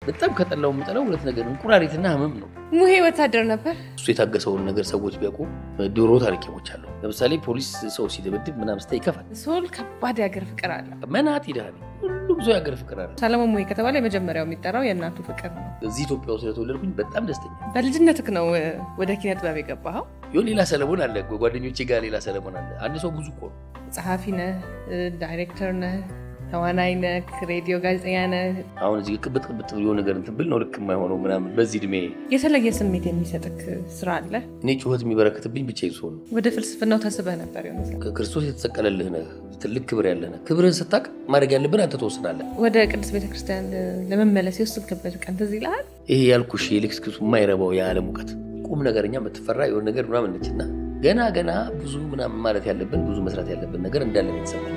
በጣም ከጠላው የምጠላው ሁለት ነገር እንቁራሪትና ህመም ነው። ሙሄ ወታደር ነበር። እሱ የታገሰውን ነገር ሰዎች ቢያውቁ ድሮ ታሪኮች አሉ። ለምሳሌ ፖሊስ ሰው ሲደበድብ ምናምን ስታይ ይከፋል። ሶል ከባድ የሀገር ፍቅር አለ። መናት ይዳል ሁሉም ሰው የሀገር ፍቅር አለ። ሰለሞን ሙሄ ከተባለ የመጀመሪያው የሚጠራው የእናቱ ፍቅር ነው። እዚህ ኢትዮጵያ ውስጥ ስለተወለድኩኝ በጣም ደስተኛ። በልጅነትህ ነው ወደ ኪነ ጥበብ የገባኸው? ይሁን ሌላ ሰለሞን አለ፣ ጓደኞቼ ጋር ሌላ ሰለሞን አለ። አንድ ሰው ብዙ እኮ ነው። ጸሐፊ ነህ፣ ዳይሬክተር ነህ፣ ተዋናይ ነህ፣ ሬዲዮ ጋዜጠኛ ነህ። አሁን እዚህ ቅብጥ ብሎ ነገር እንትን ብል ነው ልክ የማይሆነው ምናምን። በዚህ እድሜ የተለየ ስሜት የሚሰጥክ ስራ አለ? እኔ ጩኸት የሚበረክትብኝ ብቻዬን ስሆን ነው። ወደ ፍልስፍናው ተስበህ ነበር ይሆናል። ክርስቶስ የተሰቀለልህ ነህ፣ ትልቅ ክብር ያለህ ነህ። ክብርህን ስታቅ ማድረግ ያለብን አንተ ትወስናለህ። ወደ ቅድስት ቤተክርስቲያን ለመመለስ የወሰንክበት ቀን ትዝ ይልሃል? ይሄ ያልኩሽ የኤሌክትሪክ የማይረባው የዓለም ሙቀት ቁም ነገርኛ የምትፈራ የሆነ ነገር ምናምን ነችና ገና ብዙ ምናምን ማለት ያለብን ብዙ መስራት ያለብን ነገር እንዳለ የተሰማኝ።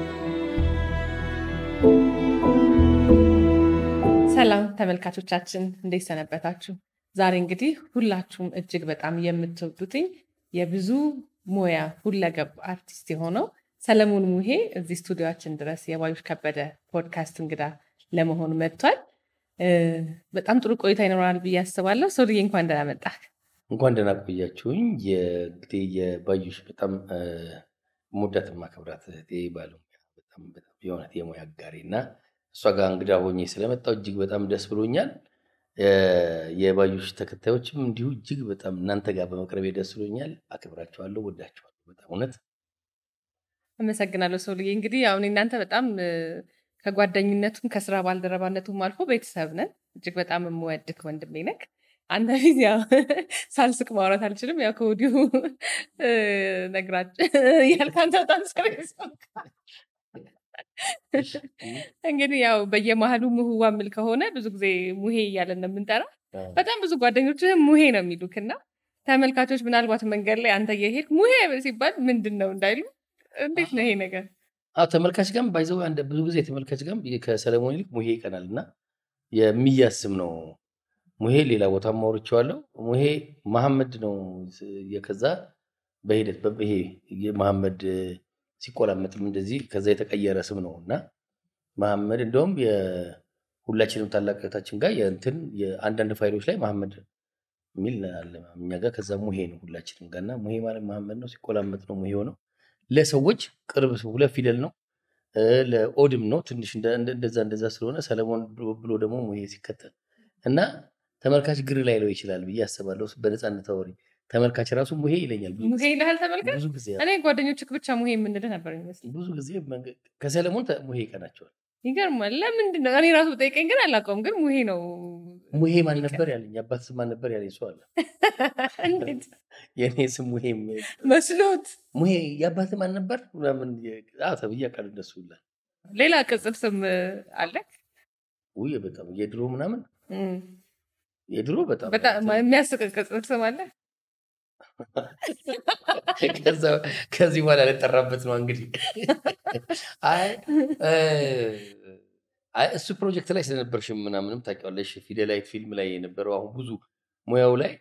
ሰላም ተመልካቾቻችን እንዴት ሰነበታችሁ? ዛሬ እንግዲህ ሁላችሁም እጅግ በጣም የምትወዱትኝ የብዙ ሙያ ሁለገብ አርቲስት የሆነው ሰለሞን ሙሄ እዚህ ስቱዲዮአችን ድረስ የባዩሽ ከበደ ፖድካስት እንግዳ ለመሆን መጥቷል። በጣም ጥሩ ቆይታ ይኖራል ብዬ አስባለሁ። ሶልዬ እንኳን ደህና መጣህ። እንኳን ደህና ቆያችሁኝ። እንግዲህ የባዩሽ በጣም ሙዳት ማከብራት እህቴ ባለሙያ በጣም የሆነት የሙያ አጋሪና እሷ ጋር እንግዳ ሆኜ ስለመጣሁ እጅግ በጣም ደስ ብሎኛል። የባዩሽ ተከታዮችም እንዲሁ እጅግ በጣም እናንተ ጋር በመቅረቤ ደስ ብሎኛል። አክብራችኋለሁ፣ ወዳችኋለሁ በጣም እውነት አመሰግናለሁ። ሶልዬ እንግዲህ አሁን እናንተ በጣም ከጓደኝነቱም ከስራ ባልደረባነቱም አልፎ ቤተሰብ ነን። እጅግ በጣም የምወድክ ወንድሜ ነክ። አንተ ፊት ያው ሳልስቅ ማውራት አልችልም። ያው ከወዲሁ ነግራችሁ ያልካንተ በጣም ሰሪስ እንግዲህ ያው በየመሃሉ ሙህዋ ምል ከሆነ ብዙ ጊዜ ሙሄ እያለን ነው የምንጠራ። በጣም ብዙ ጓደኞችህ ሙሄ ነው የሚሉክና ተመልካቾች ምናልባት መንገድ ላይ አንተ እየሄድክ ሙሄ ሲባል ምንድን ነው እንዳይሉ እንዴት ነው ይሄ ነገር? ተመልካች ጋርም ባይዘው ብዙ ጊዜ ተመልካች ጋርም ከሰለሞን ይልቅ ሙሄ ይቀናልና የሚያስም ነው። ሙሄ ሌላ ቦታ ማውርቼዋለሁ። ሙሄ መሐመድ ነው የከዛ በሂደት ይሄ የመሐመድ ሲቆላመጥም እንደዚህ ከዛ የተቀየረ ስም ነውና መሐመድ እንደውም የሁላችንም ታላቅታችን ጋር የእንትን የአንዳንድ ፋይሎች ላይ መሐመድ የሚል አለ እኛ ጋር። ከዛ ሙሄ ነው ሁላችንም ጋርና ሙሄ ማለት መሐመድ ነው፣ ሲቆላመጥ ነው ሙሄ ነው። ለሰዎች ቅርብ ሁለት ፊደል ነው፣ ለኦድም ነው ትንሽ እንደዛ ስለሆነ ሰለሞን ብሎ ደግሞ ሙሄ ሲከተል እና ተመልካች ግር ላይ ለው ይችላል ብዬ አስባለሁ። በነፃነት አወሪ ተመልካች ራሱ ሙሄ ይለኛል። ሙሄ ይልሃል ተመልካች? ብዙ ጊዜ እኔ ጓደኞችህ ብቻ ሙሄ የምንልህ ነበር የሚመስል። ብዙ ጊዜ ከሰለሞን ሙሄ ይቀናቸዋል። ይገርማል። ለምንድን ነው? እኔ ራሱ ጠይቀኝ ግን አላውቀውም። ግን ሙሄ ነው። ሙሄ ማን ነበር ያለኝ? አባት ስም ማን ነበር ያለኝ ሰው አለ። እንዴት የኔ ስም ሙሄ መስሎት ሙሄ የአባት ማን ነበር ምናምን ተብዬ ቃል እንደሱ ይላል። ሌላ ቅጽል ስም አለ? ውይ በጣም የድሮ ምናምን የድሮ በጣም የሚያስቅ ቅጽል ስም አለ? ከዚህ በኋላ ልጠራበት ነው እንግዲህ። እሱ ፕሮጀክት ላይ ስለነበርሽም ምናምንም ታውቂዋለሽ። ፊደላይት ፊልም ላይ የነበረው አሁን ብዙ ሙያው ላይ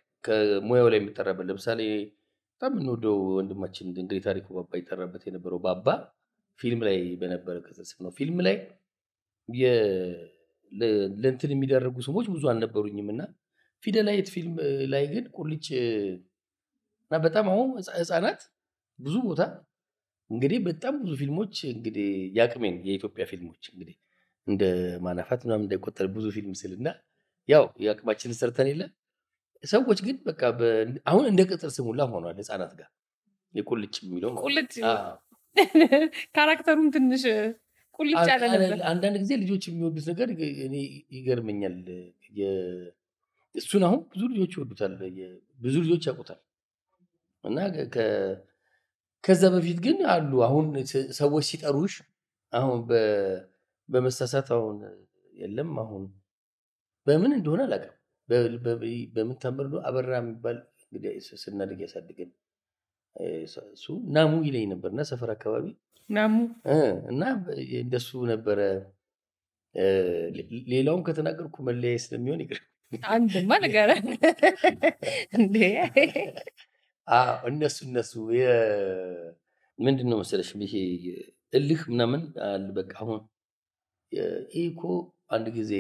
የሚጠራበት ለምሳሌ በጣም የምንወደው ወንድማችን እንግዲህ ታሪኩ ባባ ይጠራበት የነበረው ባባ ፊልም ላይ በነበረ ቅጽል ስም ነው። ፊልም ላይ ለእንትን የሚደረጉ ስሞች ብዙ አልነበሩኝም እና ፊደላይት ፊልም ላይ ግን ቁልጭ እና በጣም አሁን ህፃናት ብዙ ቦታ እንግዲህ በጣም ብዙ ፊልሞች እንግዲህ ያቅሜን የኢትዮጵያ ፊልሞች እንግዲህ እንደ ማናፋት ምናምን እንዳይቆጠር ብዙ ፊልም ስልና ያው ያቅማችንን ሰርተን የለ ሰዎች ግን በቃ አሁን እንደ ቅጽል ስም ሁላ ሆኗል ህፃናት ጋር የቁልጭ የሚለው ቁልጭ ካራክተሩም ትንሽ ቁልጭ ያለ ነበር። አንዳንድ ጊዜ ልጆች የሚወዱት ነገር እኔ ይገርመኛል። እሱን አሁን ብዙ ልጆች ይወዱታል፣ ብዙ ልጆች ያውቁታል። እና ከዛ በፊት ግን አሉ አሁን ሰዎች ሲጠሩሽ አሁን በመሳሳት አሁን የለም አሁን በምን እንደሆነ አላውቅም። በምን ታምር ነው አበራ የሚባል እንግዲህ ስናድግ ያሳድገን እሱ ናሙ ይለኝ ነበርና ሰፈር አካባቢ ናሙ እና እንደሱ ነበረ። ሌላውን ከተናገርኩ መለያየ ስለሚሆን ይቅር። አንድማ ነገር እንዴ እነሱ ምንድነው መሰለሽ ይሄ እልህ ምናምን በቃ አሁን ይሄ እኮ አንድ ጊዜ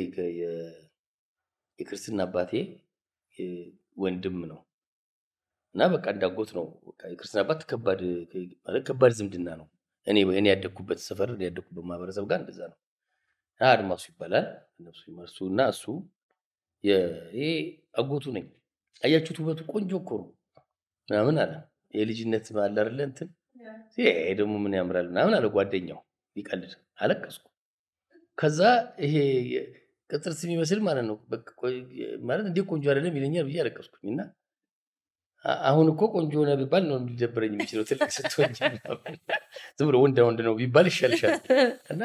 የክርስትና አባቴ ወንድም ነው እና በቃ እንዳጎት ነው። በቃ የክርስትና አባት ከባድ ዝምድና ነው። እኔ ያደግኩበት ሰፈር ያደግኩበት ማህበረሰብ ጋር እንደዛ ነው። አድማሱ ይባላል ነፍሱ ይመርሱ እና እሱ ይሄ አጎቱ ነኝ። አያችሁት ውበቱ ቆንጆ እኮ ነው ምናምን አለ። የልጅነት አለ አይደለ እንትን ይሄ ደግሞ ምን ያምራል ምናምን አለ ጓደኛው ይቀልድ። አለቀስኩ። ከዛ ይሄ ቅጽል ስም ይመስል ማለት ነው ማለት እንዴ ቆንጆ አይደለም ይለኛል ብዬ አለቀስኩኝና አሁን እኮ ቆንጆ ነው ቢባል ነው ሊደብረኝ የሚችለው ትልቅ ስትሆኝ ዝም ብሎ ወንድ ነው ቢባል ይሻልሻል። እና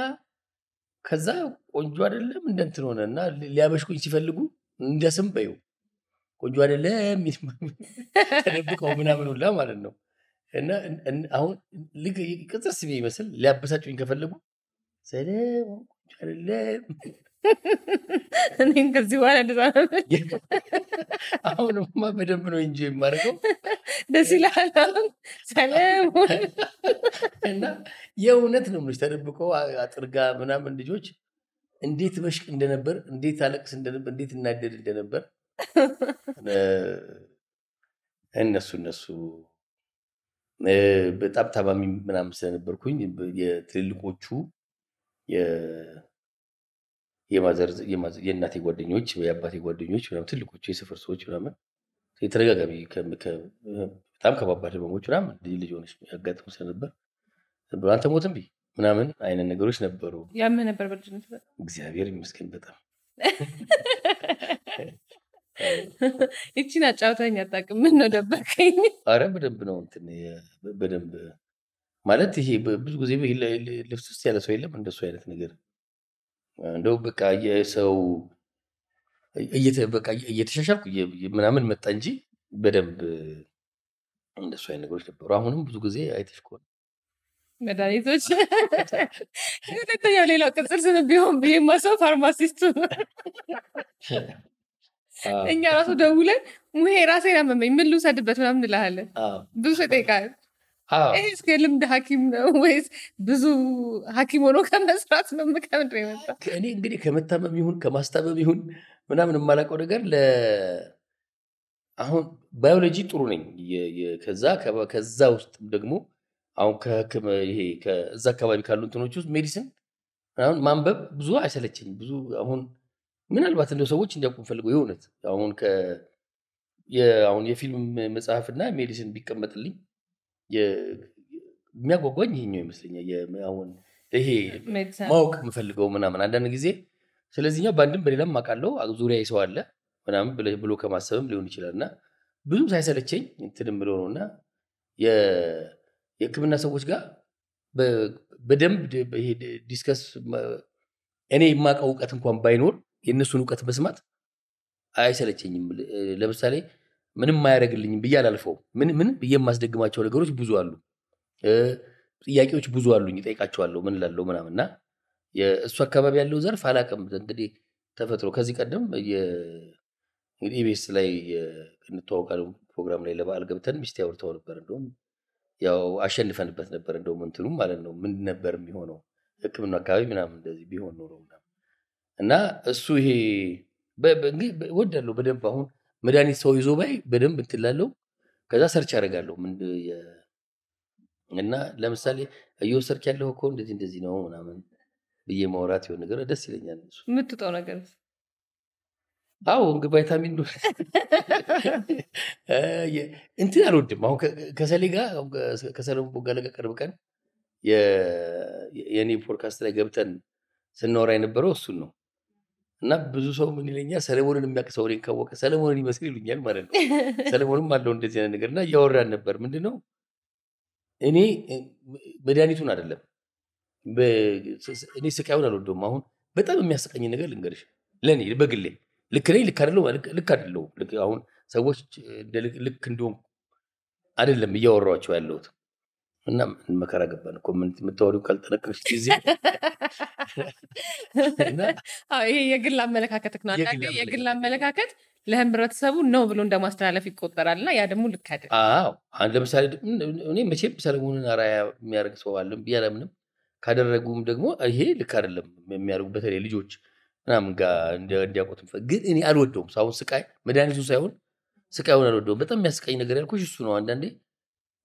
ከዛ ቆንጆ አይደለም እንደንትን ሆነና ሊያበሽኩኝ ሲፈልጉ እንደስም በይው ቆንጆ አይደለም ተደብቀው ምናምን ሁላ ማለት ነው። እና አሁን ልክ ቅጽል ስም ይመስል ሊያበሳጩኝ ከፈለጉ ሰለሞን ቆንጆ አይደለም እኔም ከዚህ በኋላ እንደዛ ነው። አሁንማ በደንብ ነው እንጂ የማደርገው ደስ ይላል ሰለሞን። እና የእውነት ነው የምልሽ ተደብቀው አጥርጋ ምናምን ልጆች እንዴት በሽቅ እንደነበር እንዴት አለቅስ እንደነበር እንዴት እናደድ እንደነበር እነሱ በጣም ታማሚ ምናምን ስለነበርኩኝ የትልልቆቹ የእናቴ ጓደኞች የአባቴ ጓደኞች ምናምን ትልቆቹ የሰፈር ሰዎች ምናምን የተደጋጋሚ በጣም ከባባድ ህመሞች ምናምን ልጅ ሆነች ያጋጥሙ ስለነበር አንተ ሞት እምቢ ምናምን አይነት ነገሮች ነበሩ። ያምህ ነበር በልጅነት? እግዚአብሔር ይመስገን በጣም ይቺን አጫውተኸኝ አታውቅም። ምን ነው ደበቀኝ? አረ በደንብ ነው እንትን በደንብ ማለት ይሄ ብዙ ጊዜ ልብስ ውስጥ ያለ ሰው የለም እንደሱ አይነት ነገር እንደው በቃ የሰው በቃ እየተሻሻልኩ ምናምን መጣ እንጂ በደንብ እንደሱ አይነት ነገሮች ነበሩ። አሁንም ብዙ ጊዜ አይተሽ ከሆነ መድኃኒቶች ሁለተኛው ሌላው ቅጽል ስም ቢሆን ብዬ ማሰብ ፋርማሲስቱ ነው። እኛ ራሱ ደውለን ሙሄ ራሴን አመመኝ ምን ልውሰድበት ምናምን እንልሃለን። ብዙ ሰው ይጠይቃል። ይሄ እስከ ልምድ ሐኪም ነው ወይስ ብዙ ሐኪም ሆኖ ከመስራት ነው? ከምንድን ነው የመጣ? እኔ እንግዲህ ከመታመም ይሁን ከማስታመም ይሁን ምናምን የማላውቀው ነገር አሁን ባዮሎጂ ጥሩ ነኝ። ከዛ ውስጥ ደግሞ አሁን ይሄ ከዛ አካባቢ ካሉ እንትኖች ውስጥ ሜዲሲን አሁን ማንበብ ብዙ አይሰለችኝም። ብዙ አሁን ምናልባት እንደው ሰዎች እንዲያውቁ ፈልገው የእውነት አሁን የፊልም መጽሐፍና ሜዲሲን ቢቀመጥልኝ የሚያጓጓኝ ይሄኛው ይመስለኛል። አሁን ይሄ ማወቅ የምፈልገው ምናምን አንዳንድ ጊዜ ስለዚህኛው በአንድም በሌላም አውቃለሁ ዙሪያ ሰው አለ ምናምን ብሎ ከማሰብም ሊሆን ይችላል እና ብዙም ሳይሰለቸኝ እንትንም ብሎ ነው እና የሕክምና ሰዎች ጋር በደንብ ዲስከስ እኔ የማውቀው እውቀት እንኳን ባይኖር የእነሱን እውቀት መስማት አይሰለቸኝም። ለምሳሌ ምንም ማያደርግልኝም ብዬ አላልፈው ምን ብዬ የማስደግማቸው ነገሮች ብዙ አሉ። ጥያቄዎች ብዙ አሉኝ እጠይቃቸዋለሁ ምን እላለሁ ምናምን እና የእሱ አካባቢ ያለው ዘርፍ አላውቅም። እንግዲህ ተፈጥሮ ከዚህ ቀደም እንግዲህ ኢቢኤስ ላይ እንተዋወቃለን ፕሮግራም ላይ ለበዓል ገብተን ሚስቴ አውርተው ነበር። እንደውም ያው አሸንፈንበት ነበር እንደውም እንትኑም ማለት ነው ምን ነበር የሚሆነው ሕክምና አካባቢ ምናምን እንደዚህ ቢሆን ኖሮ እና እሱ ይሄ ወዳለሁ በደንብ አሁን መድኃኒት ሰው ይዞ ባይ በደንብ እንትላለው ከዛ ሰርች አደርጋለሁ እና ለምሳሌ እየወሰድክ ያለው እኮ እንደዚህ ነው ምናምን ብዬ ማውራት የሆነ ነገር ደስ ይለኛል። እሱ የምትጠው ነገር አዎ እንግዲህ ቫይታሚን እንትን አልወድም። አሁን ከሰሌ ጋር ከሰለሞን ቦጋለ ጋር ቅርብ ቀን የኔ ፖድካስት ላይ ገብተን ስናወራ የነበረው እሱን ነው እና ብዙ ሰው ምን ይለኛል ሰለሞንን የሚያውቅ ሰው እኔን ካወቀ ሰለሞንን ይመስል ይሉኛል ማለት ነው። ሰለሞንም አለው እንደዚህ አይነት ነገር እና እያወራን ነበር። ምንድነው እኔ መድኃኒቱን አይደለም እኔ ስቃዩን አልወደውም። አሁን በጣም የሚያስቀኝ ነገር ልንገርሽ ለእኔ በግሌ ልክ ነኝ ልክ አይደለሁም አሁን ሰዎች ልክ እንደሆንኩ አይደለም እያወራኋቸው ያለሁት እና መከራ ገባን እኮ የምታወሪው ካልጠነቀቅሽ ጊዜ ይሄ የግል አመለካከት ነው። አንዳንዴ የግል አመለካከት ለህብረተሰቡ ነው ብሎ እንደማስተላለፍ ይቆጠራል እና ያ ደግሞ ልክ አይደለም። ለምሳሌ እኔ መቼም ሰለሞንን አርአያ የሚያደርግ ሰው አለም ብዬ አላምንም። ካደረጉም ደግሞ ይሄ ልክ አይደለም የሚያደርጉ በተለይ ልጆች ምናምን ጋር እንዲያውቁት ግን እኔ አልወደውም። ሳሁን ስቃይ መድኃኒቱ ሳይሆን ስቃዩን አልወደውም። በጣም የሚያስቀኝ ነገር ያልኩሽ እሱ ነው። አንዳንዴ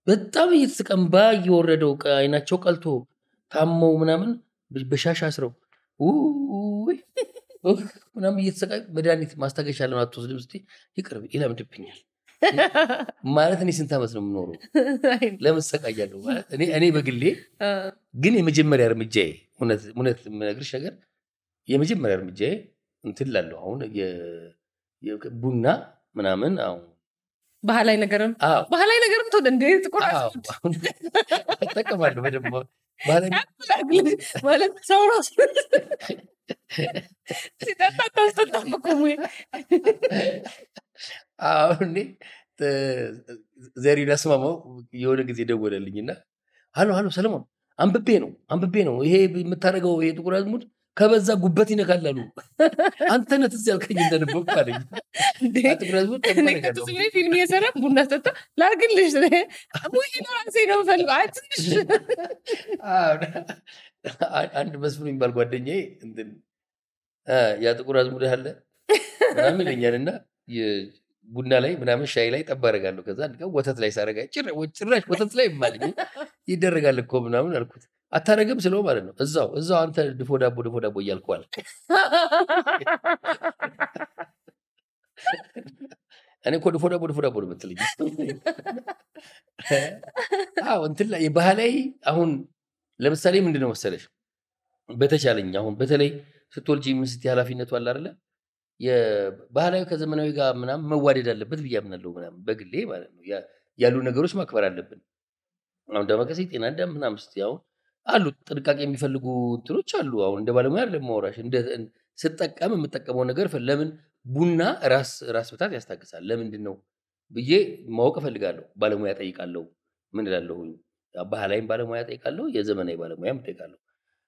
በጣም እየተስቀምባ እየወረደው አይናቸው ቀልቶ ታመው ምናምን በሻሽ አስረው ምናምን እየተሰቃይ መድኃኒት ማስታገሻ ለምን አትወስድም ስትይ ይቅርብ ይለምድብኛል ማለት እኔ ስንት ዓመት ነው የምኖረው? ለምን እሰቃያለሁ ማለት እኔ በግሌ ግን የመጀመሪያ እርምጃዬ እውነት የምነግርሽ ነገር የመጀመሪያ እርምጃዬ እንትን እላለሁ። አሁን ቡና ምናምን አሁን ባህላዊ ነገርም ተወደ እንደ ጥቁር እጠቀማለሁ በደንብ ማለት ሰው ራሱ ሲጠጣ ታስጠጣም እኮ ሙዬ። አሁን ዘሪሁን አስማማው የሆነ ጊዜ ደወለልኝና ሀሎ ሰለሞን አንብቤ ነው ይሄ የምታደርገው ይሄ ጥቁር አዝሙድ ከበዛ ጉበት ይነካል አሉ። አንተ ነህ ትዝ ያልከኝ እንደነበርኩ አለኝ። ጥቁር አዝሙድ ፊልም እየሰራ ቡና ጠጣ ላድርግልሽ ሙዬ ለራሴ ነው ፈልግ ትንሽ አንድ መስፍን የሚባል ጓደኛዬ እንትን ያ ጥቁር አዝሙድ አለ ምናምን ይለኛል እና ቡና ላይ ምናምን ሻይ ላይ ጠብ አደርጋለሁ። ከዛ አንድ ቀን ወተት ላይ ሳደርጋ ጭራሽ ወተት ላይ ማለኝ ይደረጋል እኮ ምናምን አልኩት። አታረግም ስለው ማለት ነው እዛው አንተ ድፎ ዳቦ እያልከዋል። እኔ እኮ ድፎ ዳቦ ነው የምትለኝ። እንትን ላይ ባህላዊ አሁን ለምሳሌ ምንድን ነው መሰለሽ በተቻለኝ አሁን በተለይ ስትወልጂ ምስት ኃላፊነቱ አለ አይደለ? የባህላዊ ከዘመናዊ ጋር ምናምን መዋደድ አለበት ብዬ አምናለሁ። ምናምን በግሌ ማለት ነው ያሉ ነገሮች ማክበር አለብን። አሁን ደመቀሴ ጤና አዳም ምናምን ስትይ አሁን አሉ ጥንቃቄ የሚፈልጉ እንትኖች አሉ። አሁን እንደ ባለሙያ አይደለም ማውራሽ ስጠቀም የምጠቀመው ነገር ለምን ቡና ራስ ምታት ያስታግሳል ለምንድን ነው ብዬ ማወቅ እፈልጋለሁ። ባለሙያ ጠይቃለሁ። ምን እላለሁኝ? ባህላዊም ባለሙያ ጠይቃለሁ፣ የዘመናዊ ባለሙያም ጠይቃለሁ።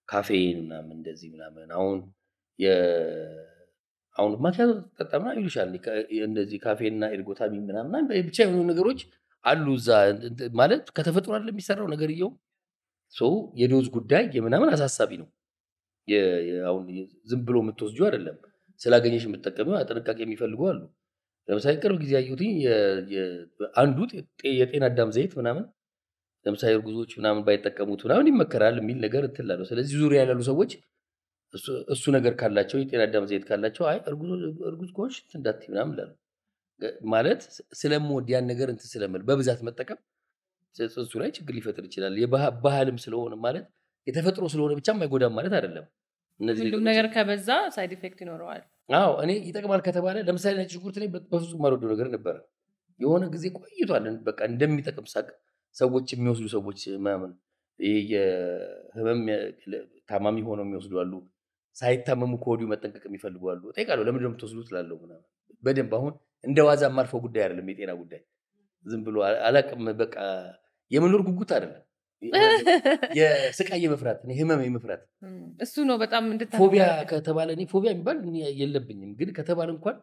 ካፌን ምናምን እንደዚህ ምናምን አሁን ማኪያቶ ተጠጣምና ይሉሻል እንደዚህ ካፌንና ኤርጎታሚን ምናምን ብቻ የሆኑ ነገሮች አሉ እዛ ማለት ከተፈጥሮ አይደለም የሚሰራው ነገርየው። የዶዝ ጉዳይ የምናምን አሳሳቢ ነው። አሁን ዝም ብሎ የምትወስጂው አይደለም ስላገኘሽ የምትጠቀሚው ጥንቃቄ የሚፈልጉ አሉ። ለምሳሌ ቅርብ ጊዜ ያየሁት አንዱ የጤና አዳም ዘይት ምናምን ለምሳሌ እርጉዞች ምናምን ባይጠቀሙት ምናምን ይመከራል የሚል ነገር እንትላለሁ። ስለዚህ ዙሪያ ያሉ ሰዎች እሱ ነገር ካላቸው የጤና አዳም ዘይት ካላቸው አይ እርጉዝ ከሆንሽ እንዳትዪ ምናምን እላለሁ። ማለት ስለምወድ ያን ነገር እንትን ስለምል በብዛት መጠቀም ጽንሱ ላይ ችግር ሊፈጥር ይችላል። ባህልም ስለሆነ ማለት የተፈጥሮ ስለሆነ ብቻ የማይጎዳም ማለት አይደለም። ሁሉም ነገር ከበዛ ሳይድ ኢፌክት ይኖረዋል። እኔ ይጠቅማል ከተባለ ለምሳሌ ነጭ ሽንኩርት ላይ በፍጹም የማልወደው ነገር ነበረ። የሆነ ጊዜ ቆይቷል በቃ እንደሚጠቅም ሳቅ ሰዎች የሚወስዱ ሰዎች ምናምን የህመም ታማሚ ሆነው የሚወስዱ አሉ። ሳይታመሙ ከወዲሁ መጠንቀቅ የሚፈልጉ አሉ። እጠይቃለሁ ለምንድን ነው የምትወስዱት እላለሁ ምናምን በደንብ አሁን እንደ ዋዛ የማልፈው ጉዳይ አይደለም። የጤና ጉዳይ ዝም ብሎ አላቅም በቃ የመኖር ጉጉት አይደለም። የስቃይ የመፍራት ህመም የመፍራት እሱ ነው በጣም ፎቢያ ከተባለ እኔ ፎቢያ የሚባል የለብኝም። ግን ከተባለ እንኳን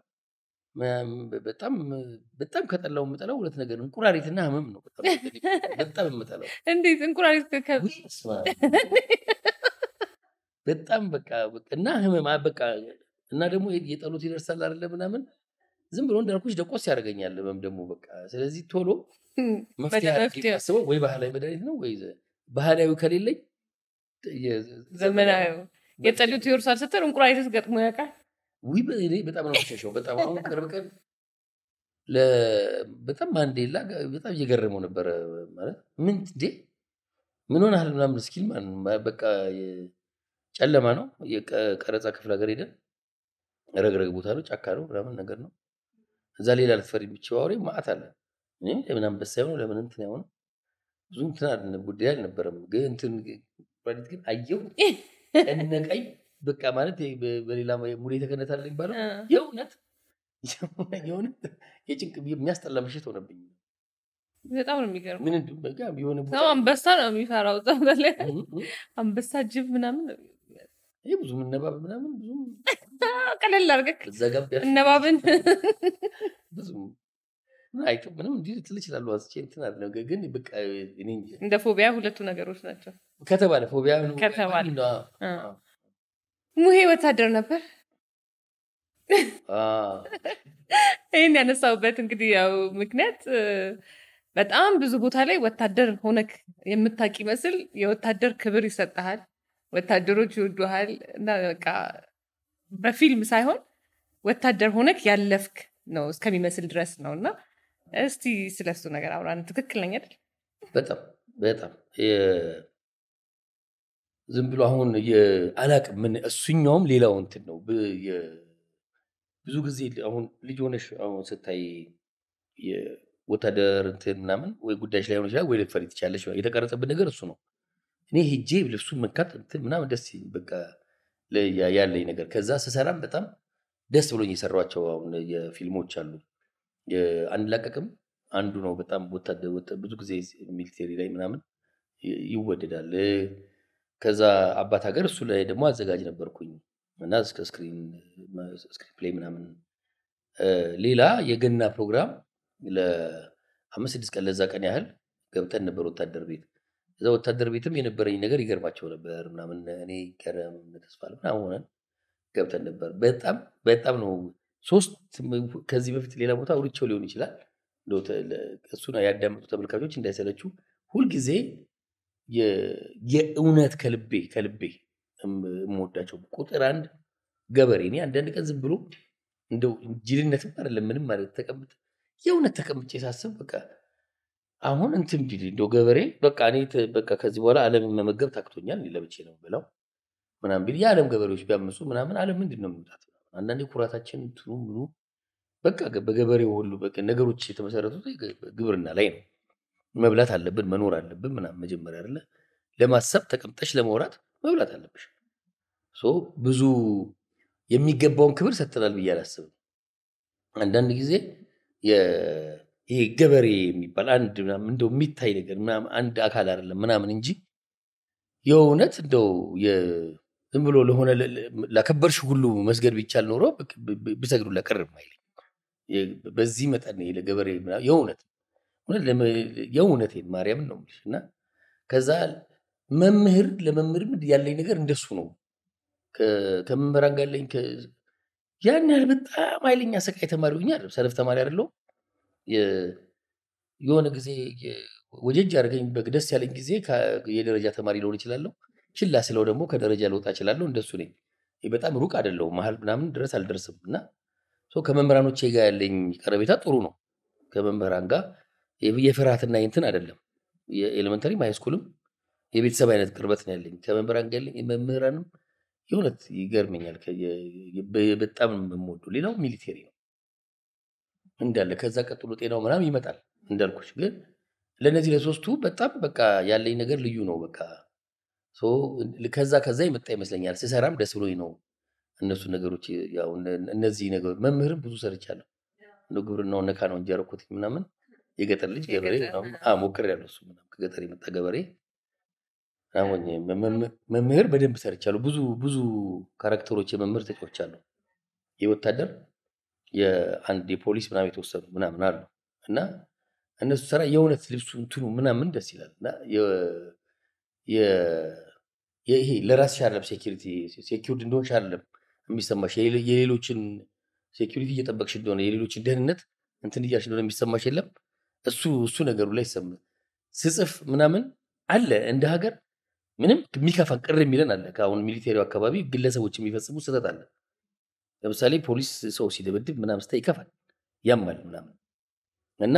በጣም ከጠላው የምጠላው ሁለት ነገር እንቁራሪትና ህመም ነው። በጣም የምጠላው እንዴት እንቁራሪት በጣም በቃ እና ህመም በቃ እና ደግሞ የጠሉት ይደርሳል አይደለ ምናምን ዝም ብሎ እንዳልኩሽ ደቆስ ያደርገኛል ህመም ደግሞ በቃ። ስለዚህ ቶሎ መፍትሄ አስበው ወይ ባህላዊ መድኃኒት ነው ወይ ባህላዊ ከሌለኝ ዘመናዊ የጠሉት ይወርሳል ስትል እንቁራሪት ገጥሞ ያውቃል? እኔ በጣም ነው የምሸሸው። በጣም አሁን ቅርብ ቀን በጣም ማንዴላ በጣም እየገረመው ነበረ ማለት ምን ሆነሃል ምናምን እስኪል በቃ ጨለማ ነው የቀረጻ ክፍለ ሀገር ሄደን ረግረግ ቦታ ነው ጫካ ነው ምናምን ነገር ነው። እዛ ሌላ ልትፈሪ ብቻ አውሬ ማዕት አለ ለምን አንበሳ ይሆን ለምን እንትን ያሆነ ብዙ እንትን አለ ጉዳይ አልነበረም። ግን እንትን ፕሮዲት ግን አየው እነቀይ በቃ ማለት በሌላ ሙሌ ተከነታል ይባላል። የእውነት የጭንቅ የሚያስጠላ ምሽት ሆነብኝ። በጣም ነው የሚገርመው። ምን በቃ ቢሆን ሰው አንበሳ ነው የሚፈራው። ዛለ አንበሳ ጅብ ምናምን ይሄ ብዙ ምንነባብ ምናምን ብዙ ቀለል አድርገህ ዘጋብ እነባብን ብዙ አይቶ ምንም እንዲህ ልትል ይችላል። ዋስቼ እንትን አይደለም ግን በቃ እኔ እንደ ፎቢያ ሁለቱ ነገሮች ናቸው ከተባለ ፎቢያ ነው ከተባለ። ሙሄ ወታደር ነበር? ይህን ያነሳውበት እንግዲህ ያው ምክንያት በጣም ብዙ ቦታ ላይ ወታደር ሆነክ የምታውቅ ይመስል የወታደር ክብር ይሰጥሃል፣ ወታደሮች ይወዱሃል እና በቃ በፊልም ሳይሆን ወታደር ሆነክ ያለፍክ ነው እስከሚመስል ድረስ ነው። እና እስቲ ስለሱ ነገር አውራን። ትክክል ነኝ አይደል? በጣም በጣም ዝም ብሎ አሁን አላቅም ምን እሱኛውም ሌላው እንትን ነው። ብዙ ጊዜ አሁን ልጅ ሆነሽ አሁን ስታይ የወታደር እንትን ምናምን ወይ ጉዳዮች ላይ ሆነ ይችላል ወይ ልትፈሪ ትችያለሽ። የተቀረጸብን ነገር እሱ ነው። እኔ ሄጄ ልብሱን መንካት እንትን ምናምን ደስ በቃ ያለኝ ነገር ከዛ ስሰራም በጣም ደስ ብሎኝ የሰሯቸው አሁን የፊልሞች አሉ። አንላቀቅም አንዱ ነው። በጣም ብዙ ጊዜ ሚሊቴሪ ላይ ምናምን ይወደዳል። ከዛ አባት ሀገር እሱ ላይ ደግሞ አዘጋጅ ነበርኩኝ እና እስከ ስክሪን ፕሌይ ምናምን ሌላ የገና ፕሮግራም ለ5-6 ቀን ለዛ ቀን ያህል ገብተን ነበር ወታደር ቤት። እዛ ወታደር ቤትም የነበረኝ ነገር ይገርማቸው ነበር ምናምን እኔ ገረም ተስፋ ምናምን ሆነን ገብተን ነበር። በጣም በጣም ነው ሶስት ከዚህ በፊት ሌላ ቦታ አውርቼው ሊሆን ይችላል። እሱን ያዳመጡ ተመልካቾች እንዳይሰለችው ሁልጊዜ የእውነት ከልቤ የምወዳቸው ቁጥር አንድ ገበሬ። እኔ አንዳንድ ቀን ዝም ብሎ እንደው ጅልነትም አይደለም ምንም ማለት ተቀምጥ የእውነት ተቀምጬ ሳስብ በቃ አሁን እንትን ቢል እንደው ገበሬ በቃ እኔ በቃ ከዚህ በኋላ ዓለምን መመገብ ታክቶኛል እኔ ለብቼ ነው ብለው ምናምን ቢል የዓለም ገበሬዎች ቢያምፁ ምናምን ዓለም ምንድን ነው የሚውጣት? አንዳንዴ ኩራታችን እንትኑ ምኑ በቃ በገበሬው ሁሉ በቃ ነገሮች የተመሰረቱት ግብርና ላይ ነው። መብላት አለብን መኖር አለብን ምናምን መጀመሪያ አይደለ ለማሰብ ተቀምጠሽ ለማውራት መብላት አለብሽ። ብዙ የሚገባውን ክብር ሰጥተናል ብዬ አላስብም። አንዳንድ ጊዜ ይሄ ገበሬ የሚባል አንድ ምናምን እንደው የሚታይ ነገር ምናምን አንድ አካል አይደለም ምናምን እንጂ የእውነት እንደው ዝም ብሎ ለሆነ ላከበርሽ ሁሉ መስገድ ቢቻል ኖሮ ቢሰግዱ ለቀርብ አይልም። በዚህ መጠን ይሄ ለገበሬ የእውነት የእውነቴን ማርያምን ነው የምልሽ። እና ከዛ ለመምህር ያለኝ ነገር እንደሱ ነው። ከመምህራን ጋር ያለኝ ያን ያህል በጣም ኃይለኛ ሰቃይ ተማሪ ሆኜ አይደለም፣ ሰነፍ ተማሪ አይደለሁም። የሆነ ጊዜ ወጀጅ አድርገኝ ደስ ያለኝ ጊዜ የደረጃ ተማሪ ልሆን እችላለሁ። ችላ ስለው ደግሞ ከደረጃ ልወጣ እችላለሁ። እንደሱ ነኝ። በጣም ሩቅ አይደለሁም፣ መሀል ምናምን ድረስ አልደርስም። እና ከመምህራኖቼ ጋር ያለኝ ቀረቤታ ጥሩ ነው። ከመምህራን ጋር የፍርሃትና እንትን አይደለም። የኤሌመንተሪም ሃይስኩልም የቤተሰብ አይነት ቅርበት ነው ያለኝ ከመምህራን ጋር ያለኝ። መምህራንም የእውነት ይገርመኛል። በጣም የምወደው ሌላው ሚሊቴሪ ነው እንዳለ። ከዛ ቀጥሎ ጤናው ምናምን ይመጣል እንዳልኩሽ። ግን ለነዚህ ለሶስቱ በጣም በቃ ያለኝ ነገር ልዩ ነው። በቃ ከዛ የመጣ ይመስለኛል። ስሰራም ደስ ብሎኝ ነው። እነሱ ነገሮች ያው እነዚህ ነገሮች መምህርም ብዙ ሰርቻለሁ። እንደው ግብርናውን ነካ ነው እንጂ ያደረኩት ምናምን የገጠር ልጅ ገበሬ ሞክሬያለሁ። እሱ ምናምን ከገጠር የመጣ ገበሬ አሁን መምህር በደንብ ሰርቻለሁ። ብዙ ካራክተሮች የመምህር ተጫውቻለሁ። የወታደር የአንድ የፖሊስ ምናምን የተወሰኑ ምናምን አሉ እና እነሱ ሰራ የእውነት ልብሱ እንትኑ ምናምን ደስ ይላል። እና ይሄ ለራስሽ አይደለም ሴኪዩርድ እንደሆንሽ አይደለም የሚሰማሽ፣ የሌሎችን ሴኪዩሪቲ እየጠበቅሽ እንደሆነ የሌሎችን ደህንነት እንትን እያልሽ እንደሆነ የሚሰማሽ የለም። እሱ ነገሩ ላይ ይሰማ ስጽፍ ምናምን አለ እንደ ሀገር ምንም የሚከፋን ቅር የሚለን አለ። ከአሁን ሚሊቴሪው አካባቢ ግለሰቦች የሚፈጽሙ ስህተት አለ። ለምሳሌ ፖሊስ ሰው ሲደበድብ ምናምን ስታይ ይከፋል፣ ያማል ምናምን እና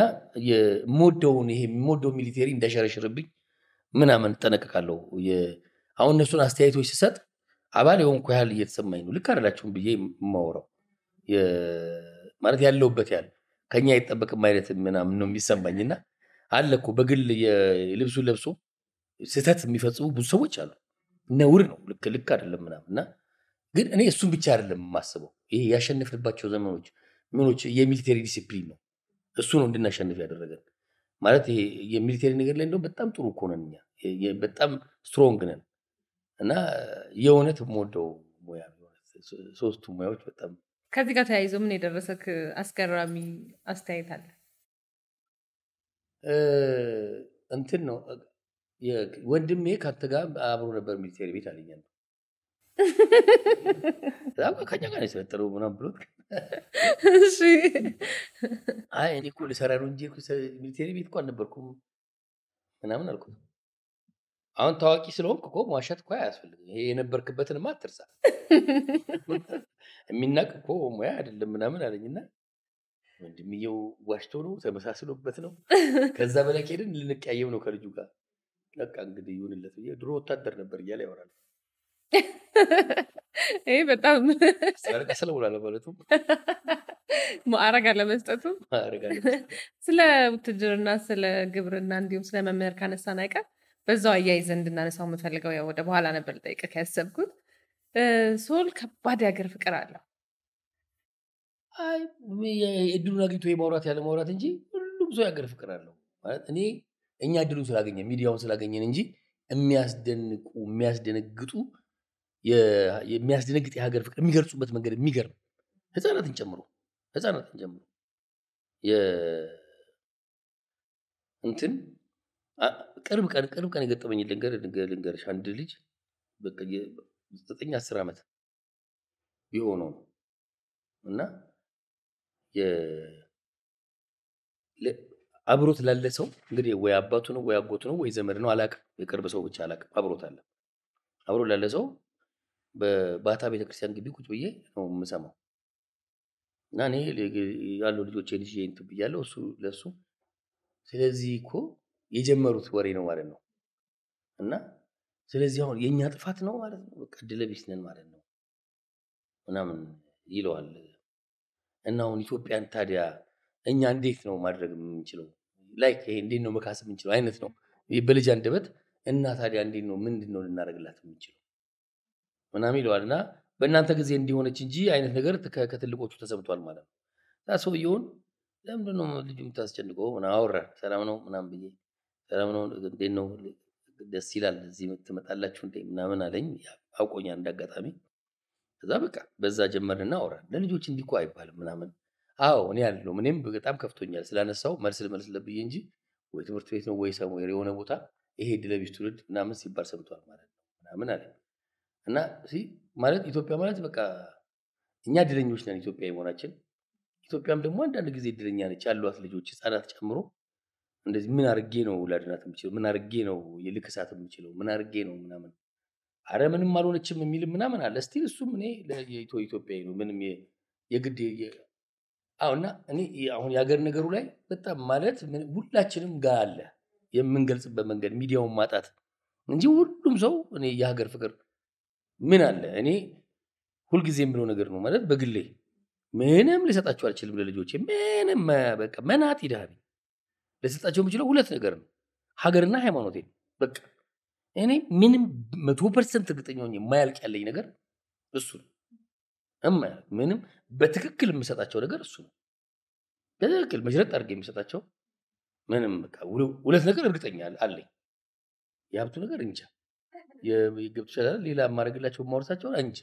የምወደው ሚሊቴሪ እንዳይሸረሽርብኝ ምናምን እጠነቀቃለሁ። አሁን እነሱን አስተያየቶች ስሰጥ አባል የሆንኩ ያህል እየተሰማኝ ነው። ልክ አይደላችሁም ብዬ የማወራው ማለት ያለውበት ያህል ከኛ አይጠበቅም አይነት ምናምን ነው የሚሰማኝና አለ እኮ በግል የልብሱን ለብሶ ስህተት የሚፈጽሙ ብዙ ሰዎች አሉ። ነውር ነው፣ ልክ አይደለም ምናምንና ግን እኔ እሱን ብቻ አይደለም የማስበው። ይሄ ያሸነፍንባቸው ዘመኖች የሚሊቴሪ ዲሲፕሊን ነው። እሱ ነው እንድናሸንፍ ያደረገን። ማለት ይሄ የሚሊቴሪ ነገር ላይ እንደው በጣም ጥሩ እኮ ነን እኛ፣ በጣም ስትሮንግ ነን። እና የእውነት የምወደው ሙያ ሶስቱ ሙያዎች በጣም። ከዚህ ጋር ተያይዞ ምን የደረሰክ አስገራሚ አስተያየት አለ? እንትን ነው ወንድሜ ካንተ ጋር አብሮ ነበር ሚሊቴሪ ቤት አለኛል። ከኛ ጋር የሰለጠነው ምናምን ብሎት እሺ አይ እኔ እኮ ልሰራ ነው እንጂ ሚሊቴሪ ቤት እኮ አልነበርኩም ምናምን አልኩት። አሁን ታዋቂ ስለሆንክ እኮ መዋሸት እኮ አያስፈልግም። ይሄ የነበርክበትንማ አትርሳ። የሚናቅ እኮ ሙያ አይደለም ምናምን አለኝና ወንድምየው ዋሽቶ ነው ተመሳስሎበት ነው። ከዛ በላይ ከሄድን ልንቀያየም ነው ከልጁ ጋር። በቃ እንግዲህ ይሁንለት ብዬ ድሮ ወታደር ነበር እያለ ያወራል። ይሄ በጣም አለቃ ስለሙላ ማለቱ ማዕረግ አለመስጠቱ። ማዕረግ አለመስጠቱ። ስለ ውትድርና፣ ስለ ግብርና እንዲሁም ስለ መምህር ካነሳን አይቀር በዛው አያይዘን እንድናነሳው የምፈልገው ያው ወደ በኋላ ነበር ልጠይቅህ ያሰብኩት። ሶል ከባድ የሀገር ፍቅር አለው። አይ እድሉን አግኝቶ የማውራት ያለ ማውራት እንጂ ሁሉም ሰው የሀገር ፍቅር አለው ማለት እኔ እኛ እድሉን ስላገኘን ሚዲያውን ስላገኘን እንጂ የሚያስደንቁ የሚያስደነግጡ የሚያስደነግጥ የሀገር ፍቅር የሚገልጹበት መንገድ የሚገርም ህፃናትን ጨምሮ እንትን ቅርብ ቀን የገጠመኝ ልንገርሽ። አንድ ልጅ በቃ 9-10 ዓመት ቢሆነው ነው እና አብሮት ላለ ሰው እንግዲህ ወይ አባቱ ነው ወይ አጎቱ ነው ወይ ዘመድ ነው አላውቅም፣ የቅርብ ሰው ብቻ አላውቅም። አብሮት አለ። አብሮ ላለ ሰው በባታ ቤተክርስቲያን ግቢ ቁጭ ብዬ ነው የምሰማው እና እኔ ያለው ልጆቼ ልጅ እንትን ብያለሁ እሱ ለሱ ስለዚህ እኮ የጀመሩት ወሬ ነው ማለት ነው እና ስለዚህ አሁን የኛ ጥፋት ነው ማለት ነው በቃ ድለቢስ ነን ማለት ነው ምናምን ይለዋል። እና አሁን ኢትዮጵያን ታዲያ እኛ እንዴት ነው ማድረግ የምንችለው? ላይክ ይሄ እንዴት ነው መካስ የምንችለው አይነት ነው በልጅ አንደበት። እና ታዲያ እንዴት ነው ምንድነው ልናደርግላት የምንችለው ምናምን ይለዋል። እና በእናንተ ጊዜ እንዲሆነች እንጂ አይነት ነገር ከትልቆቹ ተሰምቷል ማለት ነው። ሰውየውን ለምንድን ነው ልጁ የምታስጨንቀው? ምናምን አወራን። ሰላም ነው ምናምን ብዬ ሰላም ነው እንዴት ነው ደስ ይላል እዚህ ትመጣላችሁ እንዴ ምናምን አለኝ። አውቆኛል እንዳጋጣሚ። ከዛ በቃ በዛ ጀመርንና አወራን። ለልጆች እንዲህ እኮ አይባልም ምናምን። አዎ እኔ ያለው እኔም በጣም ከፍቶኛል ስላነሳው መልስ ለብዬ እንጂ ወይ ትምህርት ቤት ነው ወይ ሰሙዌር የሆነ ቦታ ይሄ ድለቢስ ትውልድ ምናምን ሲባል ሰምቷል ማለት ነው ምናምን አለ። እና ማለት ኢትዮጵያ ማለት በቃ እኛ ድለኞች ነን ኢትዮጵያ መሆናችን። ኢትዮጵያም ደግሞ አንዳንድ ጊዜ ድለኛ ነች ያሏት ልጆች ህፃናት ጨምሮ እንደዚህ ምን አድርጌ ነው ላድናት የምችለው? ምን አድርጌ ነው ልክሳት የምችለው? ምን አድርጌ ነው ምናምን አረ ምንም አልሆነችም የሚል ምናምን አለ። እስቲ እሱም እኔ ኢትዮጵያዊ ነው ምንም የግድ እና እኔ አሁን የሀገር ነገሩ ላይ በጣም ማለት ሁላችንም ጋር አለ የምንገልጽበት መንገድ ሚዲያውን ማጣት እንጂ ሁሉም ሰው እኔ የሀገር ፍቅር ምን አለ እኔ ሁልጊዜ የምለው ነገር ነው ማለት በግሌ ምንም ልሰጣቸው አልችልም ለልጆቼ ምንም በቃ መናት ይዳል ልሰጣቸው የምችለው ሁለት ነገር ነው ሀገርና ሃይማኖቴ በቃ እኔ ምንም 100% እርግጠኛ ሆኜ የማያልቅ ያለኝ ነገር እሱ ነው። ምንም በትክክል የምሰጣቸው ነገር እሱ ነው። በትክክል መሽረጥ አድርጌ የምሰጣቸው ምንም በቃ ሁለት ነገር እርግጠኛ አለኝ። የሀብቱ ነገር እንጃ የገብቶ ይችላል ሌላ ማድረግላቸው ማውርሳቸው እንጂ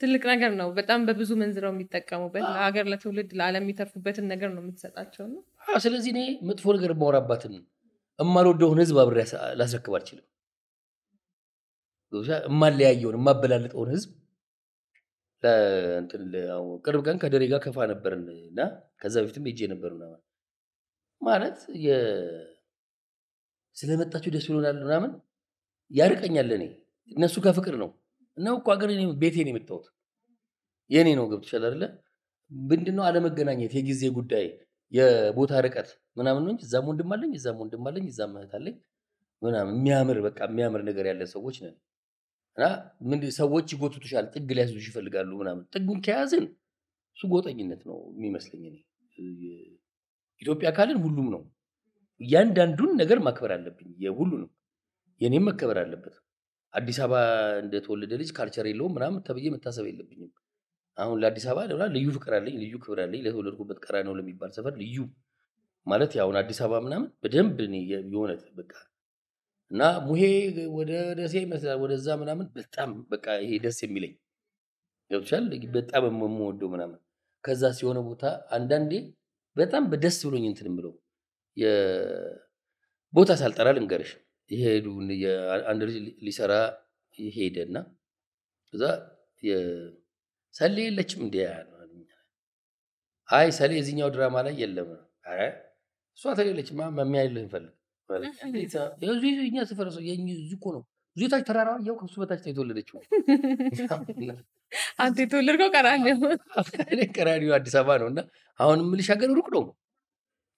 ትልቅ ነገር ነው። በጣም በብዙ መንዝረው የሚጠቀሙበት ለሀገር ለትውልድ ለዓለም የሚተርፉበትን ነገር ነው የምትሰጣቸው ነው። ስለዚህ እኔ መጥፎ ነገር ማውራባትን እማልወደውን ህዝብ አብሬ ላስረክብ አልችልም። እማለያየውን እማበላለጠውን ህዝብ ቅርብ ቀን ከደሬ ጋር ከፋ ነበርና ከዛ በፊትም ሄጄ ነበር ማለት ስለመጣችሁ ደስ ብሎናል ምናምን ያርቀኛል። እኔ እነሱ ከፍቅር ነው እና እኮ ሀገር ቤቴ ነው የመጣሁት የኔ ነው ገብቶሻል አይደለ? ምንድነው አለመገናኘት የጊዜ ጉዳይ የቦታ ርቀት ምናምን ነው እንጂ እዛም ወንድም አለኝ እዛም እህት አለኝ ምናምን የሚያምር ነገር ያለ ሰዎች ነን። እና ምን ሰዎች ይጎቱሻል ጥግ ሊያስዙሽ ይፈልጋሉ ምናምን ጥጉን ከያዝን እሱ ጎጠኝነት ነው የሚመስለኝ። እኔ ኢትዮጵያ ካልን ሁሉም ነው እያንዳንዱን ነገር ማክበር አለብኝ። የሁሉንም የኔም መከበር አለበት። አዲስ አበባ እንደተወለደ ልጅ ካልቸር የለውም ምናምን ተብዬ መታሰብ የለብኝም። አሁን ለአዲስ አበባ ልዩ ፍቅር አለኝ ልዩ ክብር አለኝ። ለተወለድኩበት ቀራንዮ ለሚባል ሰፈር ልዩ ማለት ያው አዲስ አበባ ምናምን በደንብ እኔ የሆነ በቃ እና ሙሄ ወደ ደሴ መስራት ወደዛ ምናምን በጣም በቃ ይሄ ደስ የሚለኝ ገብቶሻል በጣም የምወደው ምናምን ከዛ ሲሆነ ቦታ አንዳንዴ በጣም በደስ ብሎኝ እንትን ብለው የቦታ ሳልጠራ ልንገርሽ ይሄዱ አንድ ልጅ ሊሰራ ሄደና ከዛ ሰሌ የለችም እንዴ አይ ሰሌ እዚህኛው ድራማ ላይ የለም። አረ እሷ ተሌለች የሚያይልህ እንፈልግ እኛ ስፈረ ሰው እዚህ እኮ ነው እዚህ ታች ተራራ ያው ከሱ በታች ነው የተወለደችው። አንተ የተወለድከው ቀራንዮ። እኔ ቀራንዮ አዲስ አበባ ነው እና አሁን የምልሽ ሀገር ሩቅ ነው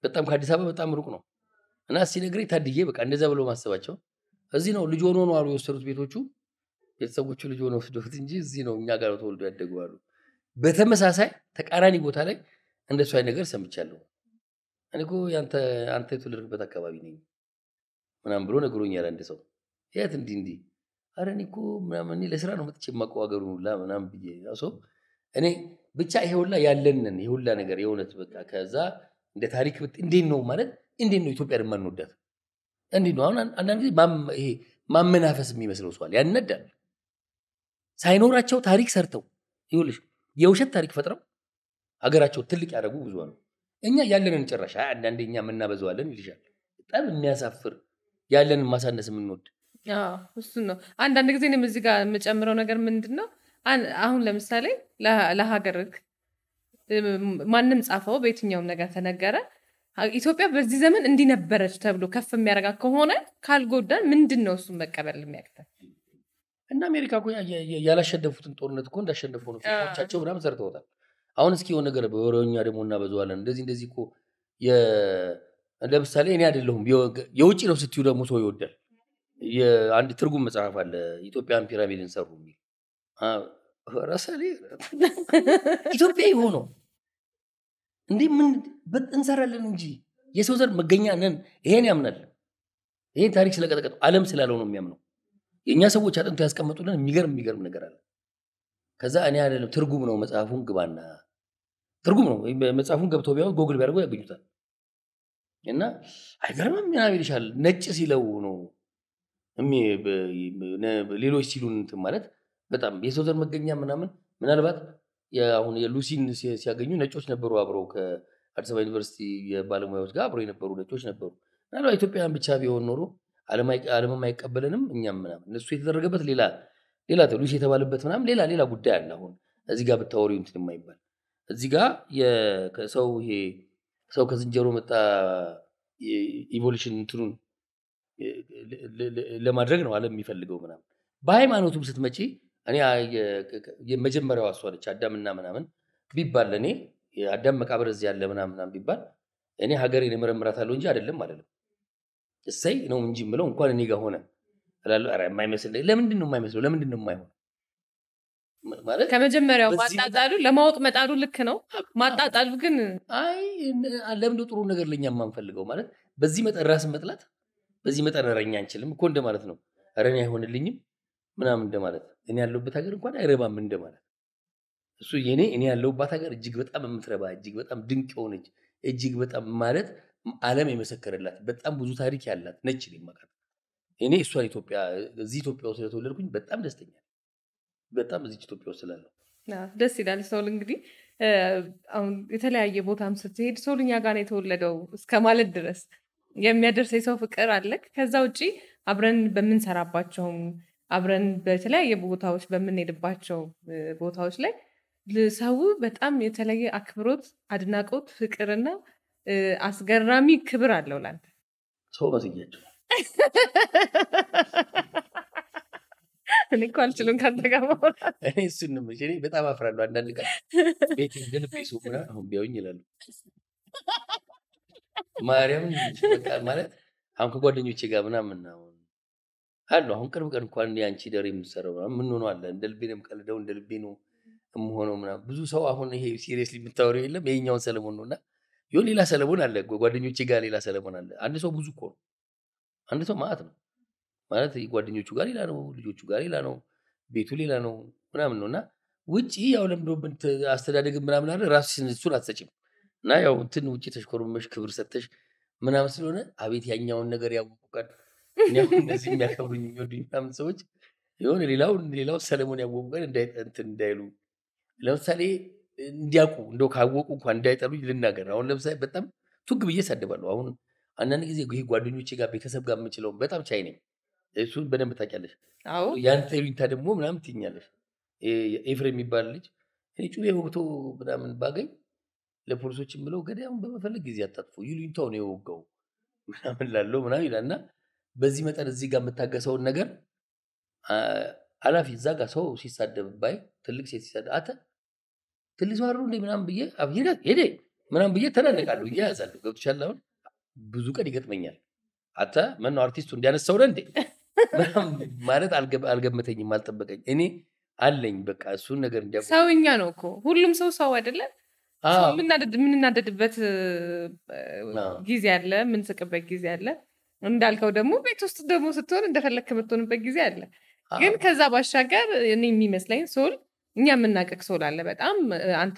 በጣም ከአዲስ አበባ በጣም ሩቅ ነው። እና ሲነግረኝ ታድዬ በቃ እንደዛ ብሎ ማሰባቸው እዚህ ነው ልጅ ሆኖ ነው አሉ የወሰዱት ቤቶቹ ቤተሰቦቹ ልጅ ሆኖ ወስደውት እንጂ እዚህ ነው እኛ ጋር ተወልዶ ያደጉ አሉ። በተመሳሳይ ተቃራኒ ቦታ ላይ እንደሱ አይነት ነገር ሰምቻለሁ። እኔ እኮ አንተ የተወለድክበት አካባቢ ነኝ ምናምን ብሎ ነግሮኛል አንድ ሰው። የት እንዲህ ኧረ እኔ እኮ ምናምን እኔ ለስራ ነው መጥቼ የማውቀው ሀገሩን ሁላ ምናምን ብዬ ሰው እኔ ብቻ ይሄ ሁላ ያለንን ይሄ ሁላ ነገር የእውነት በቃ ከዛ እንደ ታሪክ እንዴት ነው ማለት እንዴት ነው ኢትዮጵያን የማንወዳት? እንዴት ነው አሁን አንዳንድ ጊዜ ይሄ ማመናፈስ የሚመስለው ሰዋል ያነዳል። ሳይኖራቸው ታሪክ ሰርተው ይኸውልሽ የውሸት ታሪክ ፈጥረው ሀገራቸው ትልቅ ያደረጉ ብዙ ነው። እኛ ያለንን ጭራሽ አንዳንዴ እኛ የምናበዛዋለን ይልሻል። በጣም የሚያሳፍር ያለንን ማሳነስ የምንወድ እሱን ነው። አንዳንድ ጊዜ እኔም እዚህ ጋር የምጨምረው ነገር ምንድን ነው አሁን ለምሳሌ ለሀገርህ ማንም ጻፈው በየትኛውም ነገር ተነገረ ኢትዮጵያ በዚህ ዘመን እንዲነበረች ተብሎ ከፍ የሚያደርጋት ከሆነ ካልጎዳን ምንድን ነው እሱን መቀበል የሚያቅተን? እና አሜሪካ እኮ ያላሸነፉትን ጦርነት እኮ እንዳሸነፉ ነው ፊልሞቻቸው ምናምን ሰርተውታል። አሁን እስኪ የሆነ ነገር በወሬኛ ደግሞ እናበዛዋለን እንደዚህ እኮ ለምሳሌ እኔ አይደለሁም የውጭ ነው ስትዩ ደግሞ ሰው ይወዳል። የአንድ ትርጉም መጽሐፍ አለ ኢትዮጵያን ፒራሚድን ሰሩ የሚል ረሰሌ ኢትዮጵያ የሆነው እንዴ ምን እንሰራለን እንጂ የሰው ዘር መገኛ ነን ይሄን ያምናል። ይሄን ታሪክ ስለቀጠቀጠው ዓለም ስላለው ነው የሚያምነው። የኛ ሰዎች አጥንቶ ያስቀመጡልን የሚገርም ነገር አለ። ከዛ እኔ አይደለም ትርጉም ነው መጽሐፉን ግባና ትርጉም ነው መጽሐፉን ገብተው ቢያው ጎግል ቢያደርጉ ያገኙታል። እና አይገርምም ምናምን ይልሻል ነጭ ሲለው ነው ሌሎች ሲሉን እንትን ማለት በጣም የሰው ዘር መገኛ ምናምን ምናልባት አሁን የሉሲን ሲያገኙ ነጮች ነበሩ አብረው ከአዲስ አበባ ዩኒቨርሲቲ የባለሙያዎች ጋር አብረው የነበሩ ነጮች ነበሩ። ምናልባት ኢትዮጵያውያን ብቻ ቢሆን ኖሮ ዓለምም አይቀበለንም እኛም ምናምን እነሱ የተደረገበት ሌላ ሉሲ የተባለበት ምናምን ሌላ ጉዳይ አለ። አሁን እዚህ ጋር ብታወሪው እንትን የማይባል እዚህ ጋር ሰው ከዝንጀሮ መጣ ኢቮሉሽን እንትኑን ለማድረግ ነው ዓለም የሚፈልገው ምናምን። በሃይማኖቱም ስትመጪ እኔ የመጀመሪያው አሷለች አዳምና ምናምን ቢባል ለኔ የአዳም መቃብር እዚህ ያለ ምናምን ቢባል እኔ ሀገሬን እመረምራታለሁ እንጂ አይደለም እሰይ ነው እንጂ ምለው እንኳን እኔ ጋር ሆነ እላለሁ። ኧረ የማይመስል ለምንድን ነው የማይመስለው? ለምንድን ነው የማይሆን? ማለት ከመጀመሪያው ማጣጣሉ ለማወቅ መጣሉ ልክ ነው። ማጣጣሉ ግን አይ ለምንድን ጥሩ ነገር ለኛ የማንፈልገው ማለት በዚህ መጠን ራስን መጥላት በዚህ መጠን ረኛ አንችልም እኮ እንደማለት ነው። ረኛ አይሆንልኝም ምናምን እንደማለት እኔ ያለሁበት ሀገር እንኳን አይረባም እንደማለት እሱ እኔ ያለሁበት ሀገር እጅግ በጣም የምትረባ እጅግ በጣም ድንቅ የሆነች እጅግ በጣም ማለት ዓለም የመሰከረላት በጣም ብዙ ታሪክ ያላት ነች ሊማካት እኔ እሷን ኢትዮጵያ እዚህ ኢትዮጵያ ውስጥ ስለተወለድኩኝ በጣም ደስተኛ በጣም እዚህ ኢትዮጵያ ውስጥ ስላለው ደስ ይላል። ሰው እንግዲህ አሁን የተለያየ ቦታም ስትሄድ ሰው ልኛ ጋር ነው የተወለደው እስከ ማለት ድረስ የሚያደርስ የሰው ፍቅር አለ። ከዛ ውጪ አብረን በምንሰራባቸውም አብረን በተለያየ ቦታዎች በምንሄድባቸው ቦታዎች ላይ ሰው በጣም የተለየ አክብሮት፣ አድናቆት፣ ፍቅርና አስገራሚ ክብር አለው ላንተ። ሰው መስያቸው እኔ እኮ አልችልም ካንተ ጋር ማውራት። እኔ እሱን ነው እኔ በጣም አፍራለሁ። አንዳንድ ቀን ቤት ግንብ ይሱ ምናምን አሁን ቢያዩኝ ይላሉ ማርያምን በቃ ማለት አሁን ከጓደኞቼ ጋር ምናምን አሁን አሉ አሁን ቅርብ ቀን እንኳን ያንቺ ደር የምትሰራው ምን ሆኖ አለ እንደ ልቤ ነው የምቀልደው እንደ ልቤ ነው የምሆነው ምናምን ብዙ ሰው አሁን ይሄ ሲሪየስሊ የምታወሪው የለም ይሄኛውን ሰለሞን ነውና ይሁን ሌላ ሰለሞን አለ ጓደኞቼ ጋር ሌላ ሰለሞን አለ። አንድ ሰው ብዙ እኮ ነው አንድ ሰው ማለት ነው ማለት ጓደኞቹ ጋር ሌላ ነው ልጆቹ ጋር ሌላ ነው ቤቱ ሌላ ነው ምናምን ነውና ውጪ ያው ለምዶብን አስተዳደግ ምናምን አለ ራስሽን እሱን አትሰጪም እና ያው እንትን ውጪ ተሽኮርመሽ ክብር ሰጥተሽ ምናምን ስለሆነ አቤት ያኛውን ነገር ያወቁቀን እኔው እንደዚህ የሚያከብሩኝ የሚወዱኝ ምናምን ሰዎች የሆነ ሌላው ሰለሞን ያወቁቀን እንዳይሉ ለምሳሌ እንዲያውቁ እንደው ካወቁ እንኳን እንዳይጠሉኝ ልናገር። አሁን ለምሳሌ በጣም ቱግ ብዬ ሳደባለሁ። አሁን አንዳንድ ጊዜ ይሄ ጓደኞቼ ጋር ቤተሰብ ጋር የምችለው በጣም ቻይ ነኝ። እሱን በደንብ ታውቂያለሽ። አዎ ያንተ ይሉኝታ ደግሞ ምናምን ትይኛለሽ። ኤፍሬም የሚባል ልጅ እኔ ጩቤ ወቅቶ ምናምን ባገኝ ለፖሊሶችም ብለው ገዳዩን በመፈለግ ጊዜ አታጥፉ ይሉኝታው ነው የወጋው ምናምን ላለው ምናምን ይላልና በዚህ መጠን እዚህ ጋር የምታገሰውን ነገር አላፊ እዛ ጋር ሰው ሲሳደብ ባይ ትልቅ ሴት ሲሳደብ አተ ትልቅ ሰው አይደል እንዴ ምናምን ብዬ አብይራት ሄደ ምናምን ብዬ ተናነቃለሁ እያያዛለሁ ገብቶሻል አሁን ብዙ ቀን ይገጥመኛል አተ ምን ነው አርቲስቱ እንዲያነሳው ነው እንዴ ማለት አልገመተኝም አልጠበቀኝ እኔ አለኝ በቃ እሱን ነገር እንዲያ ሰውኛ ነው እኮ ሁሉም ሰው አይደለ ምንናደድበት ጊዜ አለ ምንስቅበት ጊዜ አለ እንዳልከው ደግሞ ቤት ውስጥ ደግሞ ስትሆን እንደፈለክ የምትሆንበት ጊዜ አለ ግን ከዛ ባሻገር እኔ የሚመስለኝ ሶል እኛ የምናቀቅ ሶል አለ በጣም አንተ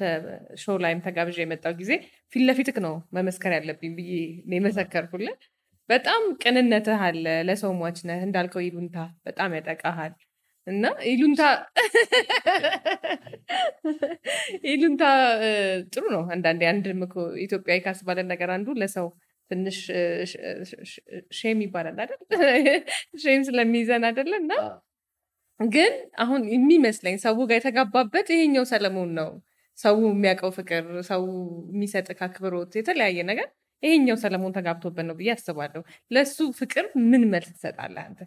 ሾው ላይም ተጋብዤ የመጣው ጊዜ ፊት ለፊትክ ነው መመስከር ያለብኝ ብዬ ነው የመሰከርኩልህ በጣም ቅንነትህ አለ ለሰው ሟች ነህ እንዳልከው ይሉንታ በጣም ያጠቃሃል እና ይሉንታ ጥሩ ነው አንዳንዴ አንድ ኢትዮጵያዊ ካስባለን ነገር አንዱ ለሰው ትንሽ ሼም ይባላል አይደል ሼም ስለሚይዘን አይደለ እና ግን አሁን የሚመስለኝ ሰው ጋር የተጋባበት ይሄኛው ሰለሞን ነው ሰው የሚያውቀው ፍቅር ሰው የሚሰጥ አክብሮት የተለያየ ነገር ይሄኛው ሰለሞን ተጋብቶበት ነው ብዬ አስባለሁ ለሱ ፍቅር ምን መልስ ትሰጣለህ አንተ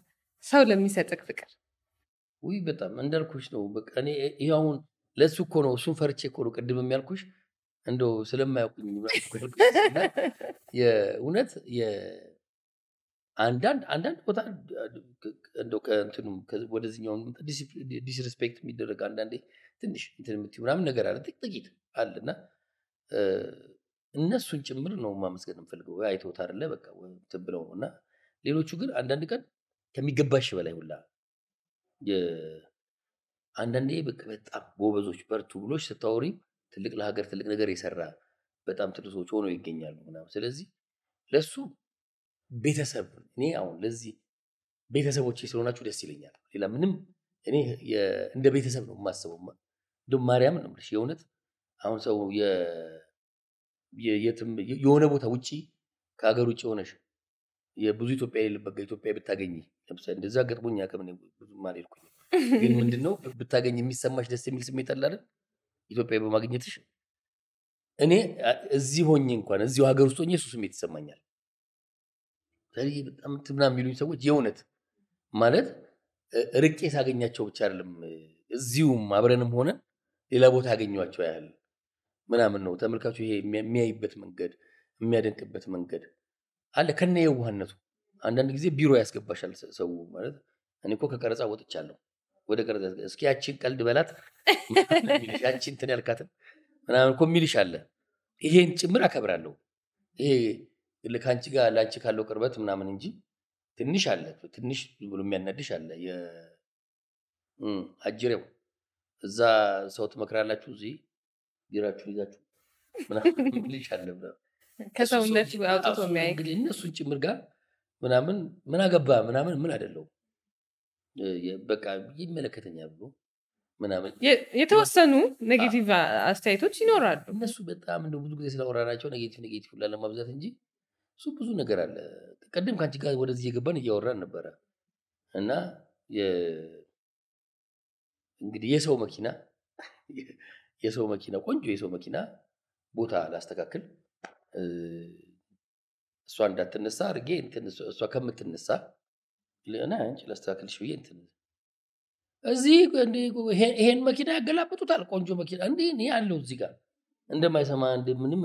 ሰው ለሚሰጥክ ፍቅር ውይ በጣም እንዳልኩሽ ነው በቃ እኔ ይሄውን ለሱ እኮ ነው እሱን ፈርቼ እኮ ነው ቅድም የሚያልኩሽ እንደው ስለማያውቁኝ የእውነት አንዳንድ ቦታ እንደው ከእንትኑ ወደዚህኛው ዲስሪስፔክት የሚደረግ አንዳንዴ ትንሽ እንትን የምትይው ምናምን ነገር አለ ጥቂት አለና እነሱን ጭምር ነው ማመስገን የምፈልገው አይተውት አይደለ በቃ እንትን ብለው ነው እና ሌሎቹ ግን አንዳንድ ቀን ከሚገባሽ በላይ ሁላ አንዳንዴ በቃ በጣም ጎበዞች በርቱ ብሎች ስታወሪ ትልቅ ለሀገር ትልቅ ነገር የሰራ በጣም ትልቅ ሰዎች ሆነው ይገኛሉ ምናምን ስለዚህ ለሱ ቤተሰብ እኔ አሁን ለዚህ ቤተሰቦቼ ስለሆናችሁ ደስ ይለኛል ሌላ ምንም እኔ እንደ ቤተሰብ ነው የማስበው እንደው ማርያም ነው የምልሽ የእውነት አሁን ሰው የሆነ ቦታ ውጪ ከሀገር ውጪ ሆነሽ የብዙ ኢትዮጵያ የሌለበት ኢትዮጵያ ብታገኝ ለምሳሌ እንደዛ ገጥሞኛ ከምን ብዙ ማለት ነው ግን ምንድነው ብታገኝ የሚሰማሽ ደስ የሚል ስሜት አለ አይደል ኢትዮጵያ በማግኘትሽ እኔ እዚህ ሆኜ እንኳን እዚሁ ሀገር ውስጥ ሆኜ እሱ ስሜት ይሰማኛል ስለዚህ በጣም ምናምን የሚሉኝ ሰዎች የእውነት ማለት ርቄ ሳገኛቸው ብቻ አይደለም እዚሁም አብረንም ሆነ ሌላ ቦታ ያገኘዋቸው ያህል ምናምን ነው ተመልካቹ ይሄ የሚያይበት መንገድ የሚያደንቅበት መንገድ አለ ከነ የዋህነቱ አንዳንድ ጊዜ ቢሮ ያስገባሻል ሰው ማለት እኔ እኮ ከቀረጻ ወጥቻለሁ ወደ ቀረጻ እስኪ ያቺን ቀልድ በላት ያቺን እንትን ያልካትን ምናምን እኮ የሚልሽ አለ ይሄን ጭምር አከብራለሁ ይሄ ለካንቺ ጋር ላንቺ ካለው ቅርበት ምናምን እንጂ ትንሽ አለ ትንሽ ብሎ የሚያናድሽ አለ አጅሬው እዛ ሰው ትመክራላችሁ እዚህ ቢራችሁ ይዛችሁ ምናምን የሚልሽ አለ ከሰውነት አውጥቶ የሚያይ እንግዲህ እነሱን ጭምር ጋር ምናምን ምን አገባ ምናምን ምን አይደለው በቃ ይመለከተኛል ብሎ ምናምን የተወሰኑ ኔጌቲቭ አስተያየቶች ይኖራሉ እነሱ በጣም እንደው ብዙ ጊዜ ስለወራናቸው ኔጌቲቭ ሁላ ለማብዛት እንጂ እሱ ብዙ ነገር አለ ቀደም ካንቺ ጋር ወደዚህ እየገባን እያወራን ነበረ እና እንግዲህ የሰው መኪና ቆንጆ የሰው መኪና ቦታ ላስተካክል እሷ እንዳትነሳ አርጌ እንትን እሷ ከምትነሳ ለና አንቺ ላስተካክልሽ ብዬ እንትን እዚህ ይሄን መኪና ያገላብጡታል ቆንጆ መኪና እንዴ እኔ ያለው እዚህ ጋር እንደማይሰማ እንደምንም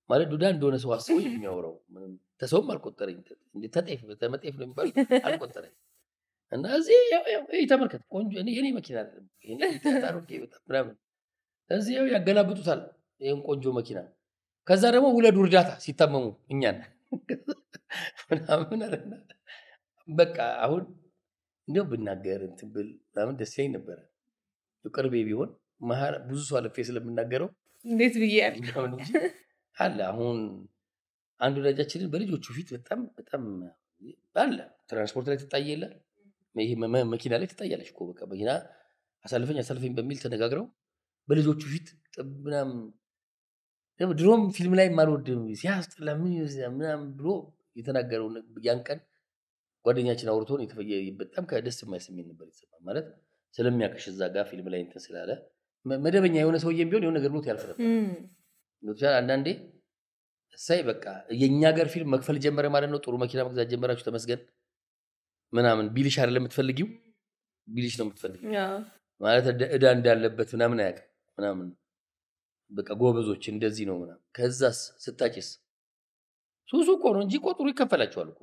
ማለት ዱዳ እንደሆነ ሰው አስቦ የሚያወራው ምንም ተሰውም አልቆጠረኝ እንዴ ተመጤፍ ነው የሚባል አልቆጠረኝ እና እዚህ ተመልከት ቆንጆ እኔ መኪና አይደለም ይሄን ታሩቄ በጣም ብራም እዚህ ያገላብጡታል ይሄን ቆንጆ መኪና ከዛ ደግሞ ውለዱ እርዳታ ሲታመሙ እኛን ምናምን አለና በቃ አሁን እንደው ብናገር እንትን ብል ምናምን ደስ ይለኝ ነበር ቅርቤ ቢሆን ብዙ ሰው አለፌ ስለምናገረው እንዴት ብዬ አለ አሁን አንዱ ወዳጃችንን በልጆቹ ፊት በጣም አለ ትራንስፖርት ላይ ትጣየለ ይሄ መኪና ላይ ትጣያለሽ እኮ በቃ መኪና አሳልፈኝ በሚል ተነጋግረው በልጆቹ ፊት ጥብናም ድሮም ፊልም ላይ ማልወድም ሲያስጠላ ምናምን ብሎ የተናገረው ያን ቀን ጓደኛችን አውርቶን በጣም ከደስ የማይሰማኝ ነበር ይሰማል ማለት ስለሚያቀሽ እዛ ጋር ፊልም ላይ እንትን ስላለ መደበኛ የሆነ ሰውዬም ቢሆን የሆነ ነገር ብሎት ያልፈረም ገብቶሻል? አንዳንዴ እሰይ በቃ የኛ ሀገር ፊልም መክፈል ጀመረ ማለት ነው። ጥሩ መኪና መግዛት ጀመራችሁ ተመስገን ምናምን ቢልሽ አይደለም የምትፈልጊው ቢልሽ ነው የምትፈልጊው ማለት ዕዳ እንዳለበት ምናምን አያውቅም ምናምን በቃ ጎበዞች እንደዚህ ነው ምናምን። ከዛስ ስታጭስ ሱሱ እኮ ነው እንጂ ቁጥሩ ይከፈላቸዋል እኮ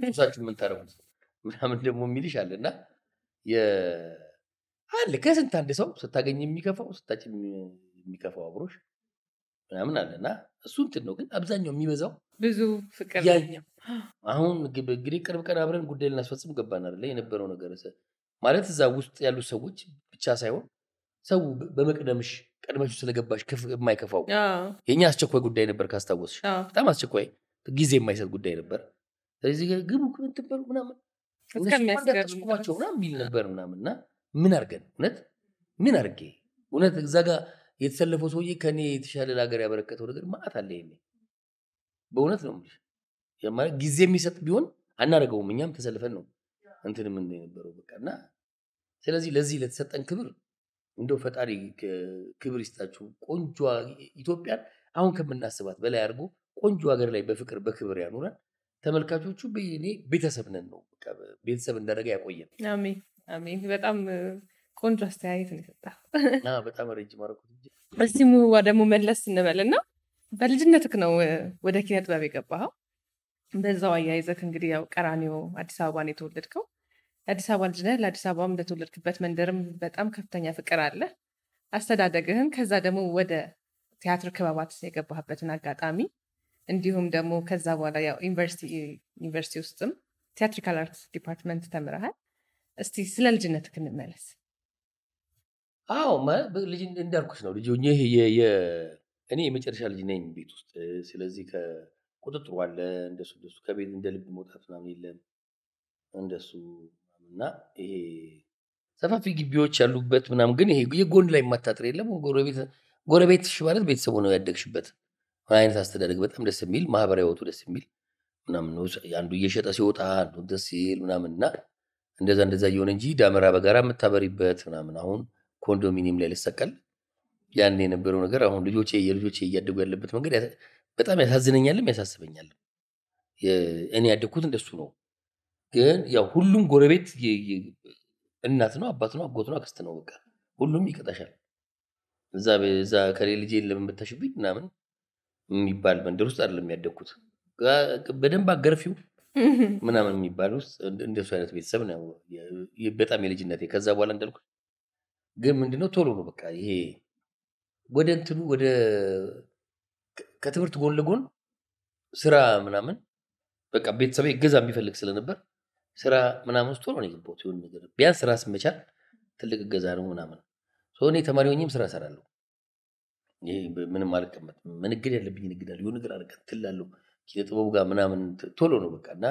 ሱሳችሁ ምን ታረጉት ምናምን ደግሞ የሚልሽ አለና አለ ከስንት አንድ ሰው ስታገኝ የሚከፋው ስታጭ የሚከፋው አብሮሽ ምናምን አለና እሱ እንትን ነው። ግን አብዛኛው የሚበዛው ብዙ ፍቅር ያኛው አሁን እንግዲህ ቅርብ ቀን አብረን ጉዳይ ልናስፈጽም ገባን አይደለ? የነበረው ነገር ማለት እዛ ውስጥ ያሉ ሰዎች ብቻ ሳይሆን ሰው በመቅደምሽ ቀድመሽ ስለገባሽ የማይከፋው የኛ አስቸኳይ ጉዳይ ነበር ካስታወስሽ፣ በጣም አስቸኳይ ጊዜ የማይሰጥ ጉዳይ ነበር። ስለዚህ ግቡ እንትበሉ ምናምን እስከሚያስገርማቸው ምናምን የሚል ነበር ምናምንና ምን አድርገን ምን አድርጌ እውነት እዛ ጋር የተሰለፈው ሰውዬ ከኔ የተሻለ ለሀገር ያበረከተው ነገር ማአት አለ። ይሄኔ በእውነት ነው የምልሽ ማለት ጊዜ የሚሰጥ ቢሆን አናደርገውም። እኛም ተሰልፈን ነው እንትን ምን የነበረው በቃና ስለዚህ ለዚህ ለተሰጠን ክብር እንደው ፈጣሪ ክብር ይስጣችሁ። ቆንጆ ኢትዮጵያን አሁን ከምናስባት በላይ አድርጎ ቆንጆ ሀገር ላይ በፍቅር በክብር ያኖራል። ተመልካቾቹ እኔ ቤተሰብ ነን ነው በቃ ቤተሰብ እንዳደረገ ያቆየን። አሜን አሜን። በጣም ቆንጆ አስተያየት ነው የሰጠው። በጣም ረጅም አደረኩት እንጂ እስቲ ደግሞ መለስ እንበልና በልጅነትህ ነው ወደ ኪነ ጥበብ የገባኸው። በዛው አያይዘህ እንግዲህ ያው ቀራኒዮ አዲስ አበባ ነው የተወለድከው። አዲስ አበባ ልጅ ነህ። ለአዲስ አበባም እንደተወለድክበት መንደርም በጣም ከፍተኛ ፍቅር አለ። አስተዳደግህን ከዛ ደግሞ ወደ ቲያትር ክበባት የገባህበትን አጋጣሚ እንዲሁም ደግሞ ከዛ በኋላ ያው ዩኒቨርሲቲ ውስጥም ቲያትሪካል አርትስ ዲፓርትመንት ተምረሃል። እስቲ ስለ ልጅነትህ እንመለስ። አዎ ልጅ እንዳልኩሽ ነው። ልጅ ሆኜ እኔ የመጨረሻ ልጅ ነኝ ቤት ውስጥ። ስለዚህ ከቁጥጥሩ አለ እንደሱ ከቤት እንደ ልብ መውጣት ምናምን የለም እንደሱ እና ይሄ ሰፋፊ ግቢዎች ያሉበት ምናምን ግን ይሄ የጎን ላይ የማታጥር የለም። ጎረቤትሽ ማለት ቤተሰቡ ነው ያደግሽበት አይነት አስተዳደግ በጣም ደስ የሚል ማህበራዊ ህይወቱ ደስ የሚል ምናምን ነው። አንዱ እየሸጠ ሲወጣ አንዱ ደስ ይል ምናምን እና እንደዛ እየሆነ እንጂ ዳመራ በጋራ የምታበሪበት ምናምን አሁን ኮንዶሚኒየም ላይ ልሰቀል ያን የነበረው ነገር አሁን የልጆቼ እያደጉ ያለበት መንገድ በጣም ያሳዝነኛልም ያሳስበኛልም። እኔ ያደግኩት እንደሱ ነው። ግን ያው ሁሉም ጎረቤት እናት ነው አባት ነው አጎት ነው አክስት ነው በቃ ሁሉም ይቀጣሻል። እዛ ከሌ ልጄ ለምን መታሽብኝ ምናምን የሚባል መንደር ውስጥ አይደለም ያደግኩት። በደንብ አገርፊው ምናምን የሚባል ውስጥ እንደሱ አይነት ቤተሰብ ነው በጣም የልጅነቴ። ከዛ በኋላ እንዳልኩ ግን ምንድነው ቶሎ ነው በቃ ይሄ ወደ ከትምህርት ጎን ለጎን ስራ ምናምን በቃ ቤተሰቤ እገዛ የሚፈልግ ስለነበር ስራ ምናምን ውስጥ ቶሎ ነው የገባሁት። የሆነ ነገር ቢያንስ ራስ መቻል ትልቅ እገዛ ነው ምናምን። እኔ ተማሪ ሆኜም ስራ እሰራለሁ። ይሄ ምንም አልቀመጥም። መንገድ ያለብኝ ንግዳለሁ የሆነ ነገር አድርገን ትላለሁ ኪነ ጥበቡ ጋር ምናምን ቶሎ ነው በቃ እና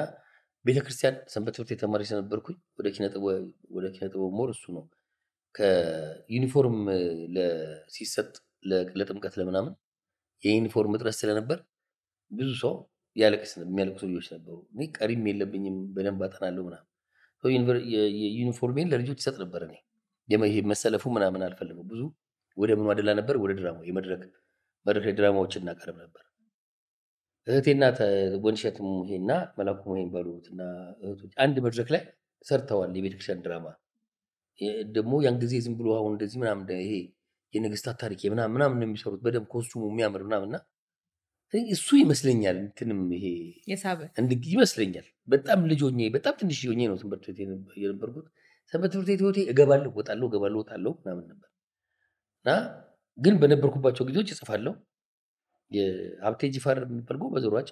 ቤተክርስቲያን ሰንበት ትምህርት ቤት ተማሪ ስለነበርኩኝ ወደ ኪነ ጥበቡ ሞር እሱ ነው ከዩኒፎርም ሲሰጥ ለጥምቀት ለምናምን የዩኒፎርም እጥረት ስለነበር ብዙ ሰው የሚያለቅሱ ልጆች ነበሩ። እኔ ቀሪም የለብኝም በደንብ አጠናለሁ ምናምን የዩኒፎርሜን ለልጆች ይሰጥ ነበር። እኔ ይሄ መሰለፉ ምናምን አልፈልግም። ብዙ ወደ ምኑ አደላ ነበር ወደ ድራማው መድረክ ላይ ድራማዎችን እናቀርብ ነበር። እህቴና ወንሸት ሙሄና መላኩ ሙሄ ባሉትና እህቶች አንድ መድረክ ላይ ሰርተዋል የቤተክርስቲያን ድራማ። ደግሞ ያን ጊዜ ዝም ብሎ አሁን እንደዚህ ምናምን ይሄ የነገስታት ታሪክ ምናምን የሚሰሩት በደንብ ኮስቱሙ የሚያምር ምናምንና እሱ ይመስለኛል እንትንም ይሄ ይመስለኛል። በጣም ልጅ ሆኜ በጣም ትንሽ ሆኜ ነው ትምህርት ቤት የነበርኩት። ሰንበት ትምህርት ቤት ህይወቴ እገባለሁ ወጣለሁ ምናምን ነበር እና ግን በነበርኩባቸው ጊዜዎች እጽፋለሁ። የሀብቴ ጂፋር የሚባል ጎበዝ ሯጭ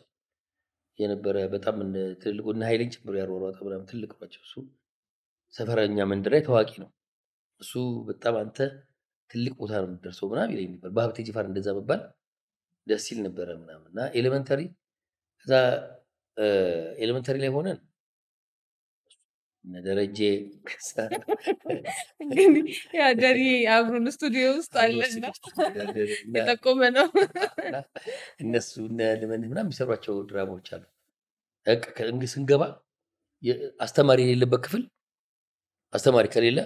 የነበረ በጣም ትልቁ እና ኃይሌን ጭምር ያሯሯጠ ምናምን ትልቅ ሯጭ እሱ ሰፈረኛ መንደር ላይ ታዋቂ ነው። እሱ በጣም አንተ ትልቅ ቦታ ነው የምትደርሰው ምናምን ይለኝ ነበር። በሀብቴ ጂፋር እንደዛ መባል ደስ ይል ነበረ ምናምን እና ኤሌመንተሪ ላይ ሆነን ደረጀ ደሪ አብሩን ስቱዲዮ ውስጥ አለና የጠቆመ ነው። እነሱ ምናምን የሚሰሯቸው ድራማዎች አሉ። ስንገባ አስተማሪ የሌለበት ክፍል አስተማሪ ከሌለ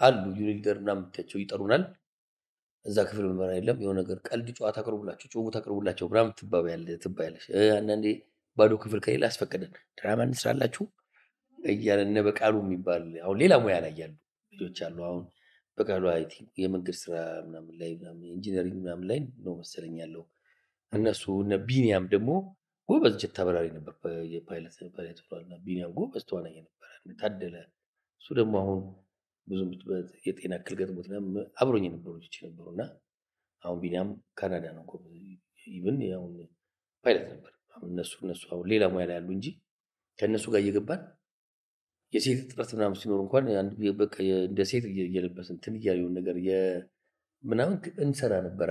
አሉ ዩኒሊደር ምናምን ይጠሩናል። እዛ ክፍል መምህራን የለም የሆነ ነገር ቀልድ ጨዋታ አቅርቡላቸው ጭውውት አቅርቡላቸው ምናምን ትባያለሽ። አንዳንዴ ባዶ ክፍል ከሌለ አስፈቅደን ድራማ እንስራላችሁ እያለ እነ በቃሉ የሚባል አሁን ሌላ ሙያ ላይ ያሉ ልጆች አሉ። አሁን በቃሉ አይ ቲንክ የመንገድ ስራ ምናምን ላይ ኢንጂነሪንግ ምናምን ላይ ነው መሰለኝ ያለው። እነሱ እነ ቢኒያም ደግሞ ጎበዝ ጀት አበራሪ ነበር፣ የፓይለት ሆኗል። እና ቢኒያም ጎበዝ ተዋናኝ ነበረ። ታደለ እሱ ደግሞ አሁን ብዙም የጤና እክል ገጥሞት አብሮኝ የነበሩ ልጆች ነበሩ። እና አሁን ቢኒያም ካናዳ ነው ኢቭን አሁን ፓይለት ነበር። አሁን እነሱ አሁን ሌላ ሙያ ላይ ያሉ እንጂ ከእነሱ ጋር እየገባን የሴት እጥረት ምናምን ሲኖር እንኳን በቃ እንደ ሴት እየለበስን እንትን እያየውን ነገር ምናምን እንሰራ ነበረ።